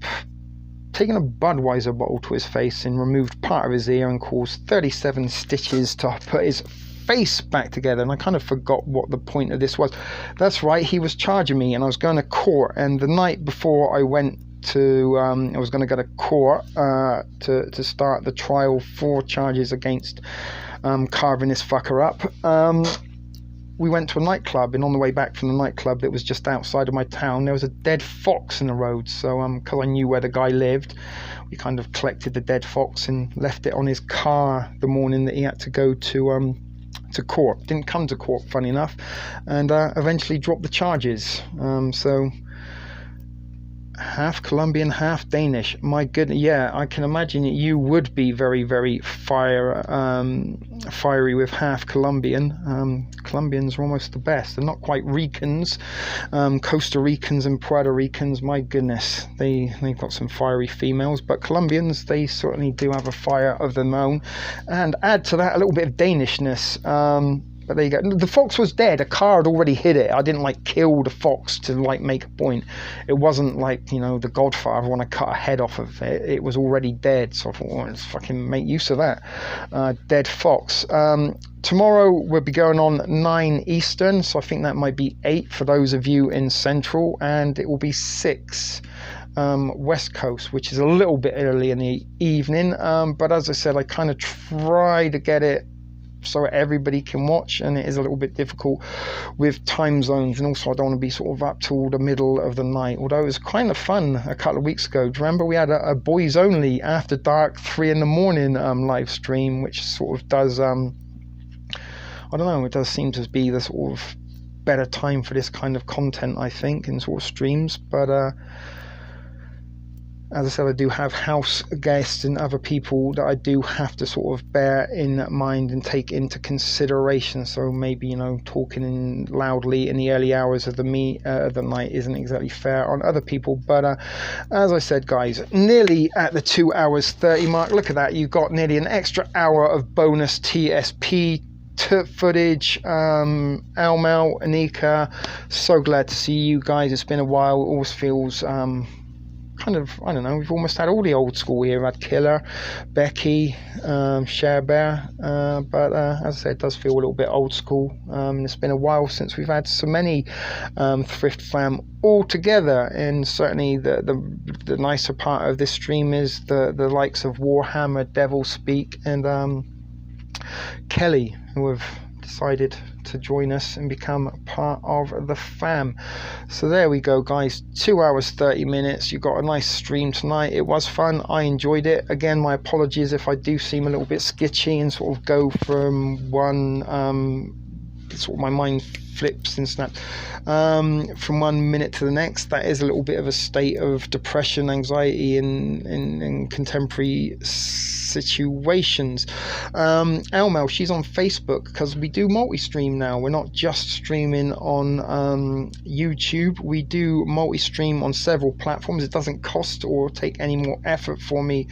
taking a Budweiser bottle to his face and removed part of his ear and caused 37 stitches to put his face back together. And I kind of forgot what the point of this was. That's right, he was charging me and I was going to court, and the night before I went to I was going to go to court to start the trial for charges against carving this fucker up. We went to a nightclub, and on the way back from the nightclub that was just outside of my town, there was a dead fox in the road. So because I knew where the guy lived, we kind of collected the dead fox and left it on his car the morning that he had to go to court. Didn't come to court, funny enough, and eventually dropped the charges. So half Colombian, half Danish. My goodness, yeah, I can imagine you would be very, very fiery with half Colombian. Colombians are almost the best. They're not quite Ricans, Costa Ricans and Puerto Ricans. My goodness, they've got some fiery females, but Colombians, they certainly do have a fire of their own, and add to that a little bit of Danishness. But there you go. The fox was dead. A car had already hit it. I didn't like kill the fox to like make a point. It wasn't like, you know, The Godfather when I cut a head off of it. It was already dead. So I thought, well, let's fucking make use of that. Dead fox. Tomorrow we'll be going on 9 Eastern. So I think that might be 8 for those of you in Central. And it will be 6 West Coast, which is a little bit early in the evening. But as I said, I kind of try to get it so everybody can watch, and it is a little bit difficult with time zones, and also I don't want to be sort of up till the middle of the night, although it was kind of fun a couple of weeks ago. Do you remember we had a boys only after dark 3 in the morning live stream, which sort of does I don't know, it does seem to be the sort of better time for this kind of content, I think, in sort of streams. But as I said, I do have house guests and other people that I do have to sort of bear in mind and take into consideration. So maybe, you know, talking loudly in the early hours of the night isn't exactly fair on other people. But as I said, guys, nearly at the 2 hours 30 mark. Look at that. You've got nearly an extra hour of bonus TSP footage. Almel, Anika, so glad to see you guys. It's been a while. It always feels kind of, I don't know, we've almost had all the old school here. We've had Killer, Becky, Share Bear, but as I said, it does feel a little bit old school. It's been a while since we've had so many Thrift Fam all together, and certainly the nicer part of this stream is the likes of Warhammer, Devil Speak, and Kelly, who have decided to join us and become part of the fam. So there we go, guys. 2 hours 30 minutes. You got a nice stream tonight. It was fun. I enjoyed it. Again, my apologies if I do seem a little bit sketchy and sort of go from one sort of my mind flips and snaps from 1 minute to the next. That is a little bit of a state of depression, anxiety in contemporary situations. Almel, she's on Facebook because we do multi-stream now. We're not just streaming on YouTube. We do multi-stream on several platforms. It doesn't cost or take any more effort for me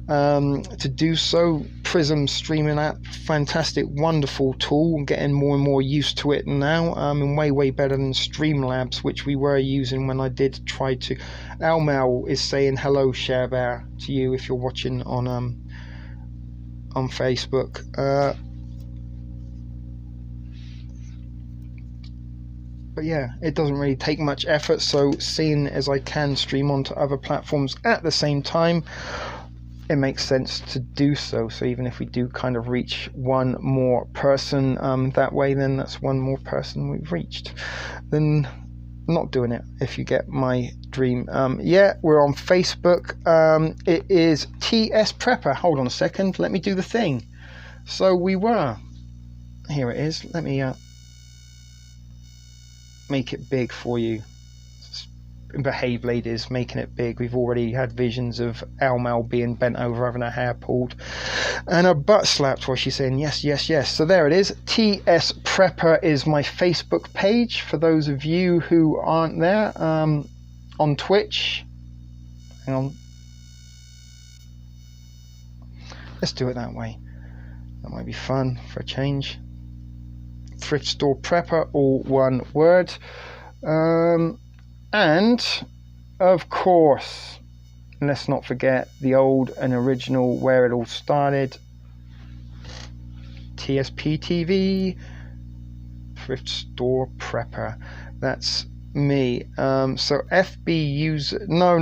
to do so. Prism streaming app, fantastic, wonderful tool. I'm getting more and more used to it now, and way better than Streamlabs, which we were using when I did try to. Almel is saying hello, Share Bear, to you if you're watching on Facebook. But yeah, it doesn't really take much effort, so seeing as I can stream onto other platforms at the same time, it makes sense to do so. So even if we do kind of reach one more person that way, then that's one more person we've reached. Then not doing it, if you get my dream. Yeah, we're on Facebook. It is TS Prepper. Hold on a second, let me do the thing. So we were, here it is, let me make it big for you. Behave, ladies, making it big. We've already had visions of Mel being bent over having her hair pulled and her butt slapped while she's saying yes, yes, yes. So there it is. TS Prepper is my Facebook page for those of you who aren't there. On Twitch, hang on, let's do it that way. That might be fun for a change. Thrift Store Prepper, all one word. And, of course, let's not forget the old and original where it all started. TSP TV, Thrift Store Prepper. That's me. So FB user... No.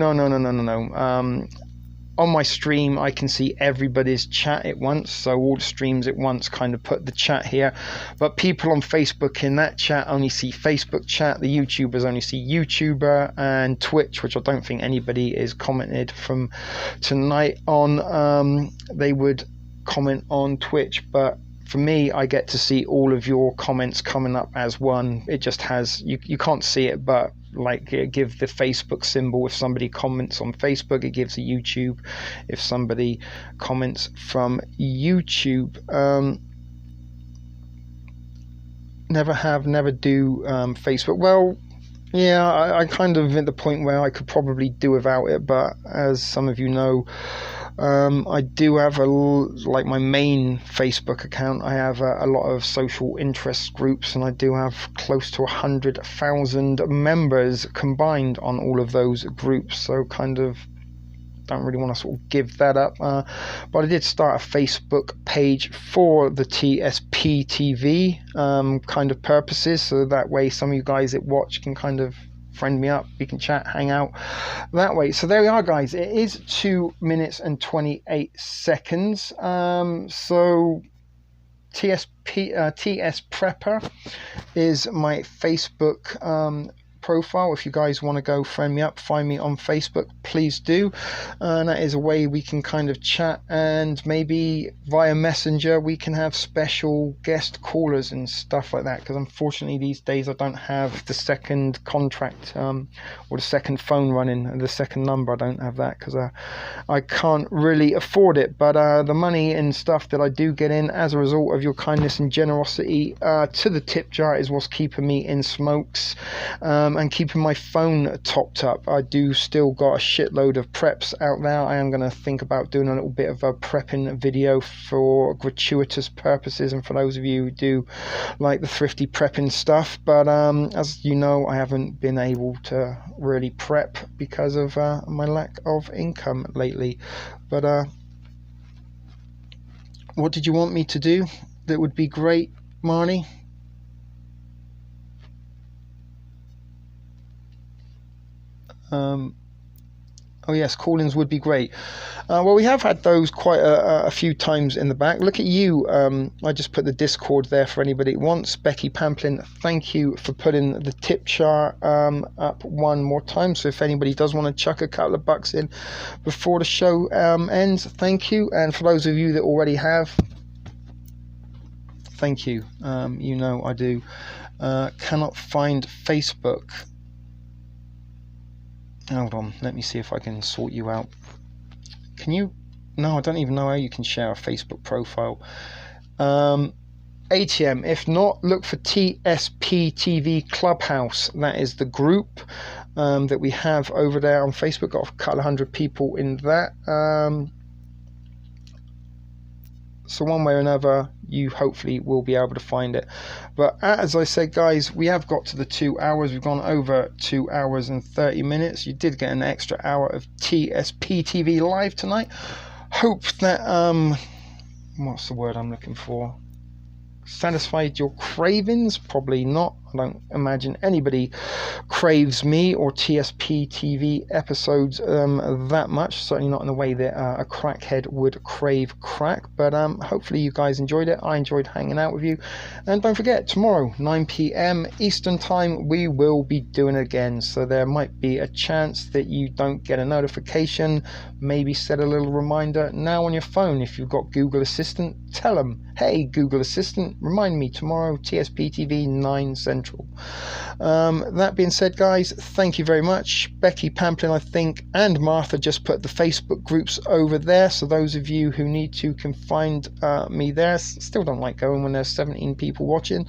On my stream, I can see everybody's chat at once, so all the streams at once kind of put the chat here. But people on Facebook in that chat only see Facebook chat. The YouTubers only see YouTuber, and Twitch, which I don't think anybody is commented from tonight on. They would comment on Twitch, but for me, I get to see all of your comments coming up as one. It just has, you can't see it, but like it give the Facebook symbol if somebody comments on Facebook. It gives a YouTube if somebody comments from YouTube. Never do Facebook. Well, yeah, I kind of at the point where I could probably do without it, but as some of you know, I do have like my main Facebook account. I have a lot of social interest groups, and I do have close to 100,000 members combined on all of those groups. So kind of don't really want to sort of give that up. But I did start a Facebook page for the TSP TV kind of purposes, so that way some of you guys that watch can kind of friend me up, we can chat, hang out that way. So there we are, guys. It is 2 minutes and 28 seconds. So TS Prepper is my Facebook profile. If you guys want to go friend me up, find me on Facebook, please do. And that is a way we can kind of chat, and maybe via Messenger we can have special guest callers and stuff like that, because unfortunately these days I don't have the second contract or the second phone running, the second number. I don't have that because I can't really afford it. But the money and stuff that I do get in as a result of your kindness and generosity to the tip jar is what's keeping me in smokes and keeping my phone topped up. I do still got a shitload of preps out there. I am going to think about doing a little bit of a prepping video for gratuitous purposes, and for those of you who do like the thrifty prepping stuff. But as you know, I haven't been able to really prep because of my lack of income lately. But what did you want me to do that would be great, Marnie? Oh yes, call-ins would be great. Well, we have had those quite a few times in the back. Look at you. I just put the Discord there for anybody who wants. Becky Pamplin, thank you for putting the tip jar up one more time. So if anybody does want to chuck a couple of bucks in before the show ends, thank you. And for those of you that already have, thank you. You know I do. Cannot find Facebook. Hold on, let me see if I can sort you out. Can you? No, I don't even know how you can share a Facebook profile. ATM, if not, look for TSP TV Clubhouse. That is the group that we have over there on Facebook. Got a couple of hundred people in that. So one way or another, you hopefully will be able to find it. But as I said, guys, we have got to the 2 hours. We've gone over 2 hours and 30 minutes. You did get an extra hour of TSP TV live tonight. Hope that, what's the word I'm looking for? Satisfied your cravings? Probably not. I don't imagine anybody craves me or TSP TV episodes that much. Certainly not in the way that a crackhead would crave crack. But hopefully you guys enjoyed it. I enjoyed hanging out with you. And don't forget, tomorrow, 9 p.m. Eastern Time, we will be doing it again. So there might be a chance that you don't get a notification. Maybe set a little reminder now on your phone. If you've got Google Assistant, tell them, hey, Google Assistant, remind me tomorrow, TSP TV 9 Central. Central. That being said, guys, thank you very much. Becky Pamplin, I think, and Martha just put the Facebook groups over there, so those of you who need to can find me there. Still don't like going when there's 17 people watching,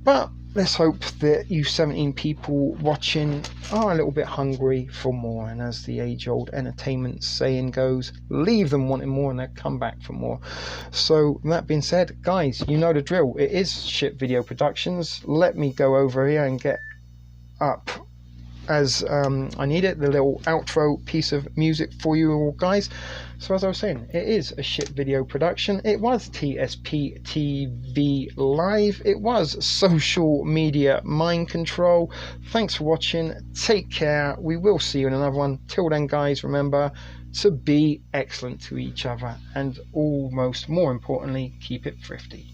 but let's hope that you 17 people watching are a little bit hungry for more, and as the age-old entertainment saying goes, leave them wanting more and they'll come back for more. So that being said, guys, you know the drill. It is Ship Video Productions. Let me go over here and get up as I need it, the little outro piece of music for you all, guys. So as I was saying, it is a Ship Video production. It was TSP TV Live. It was social media mind control. Thanks for watching. Take care. We will see you in another one. Till then, guys, remember to be excellent to each other, and almost more importantly, keep it thrifty.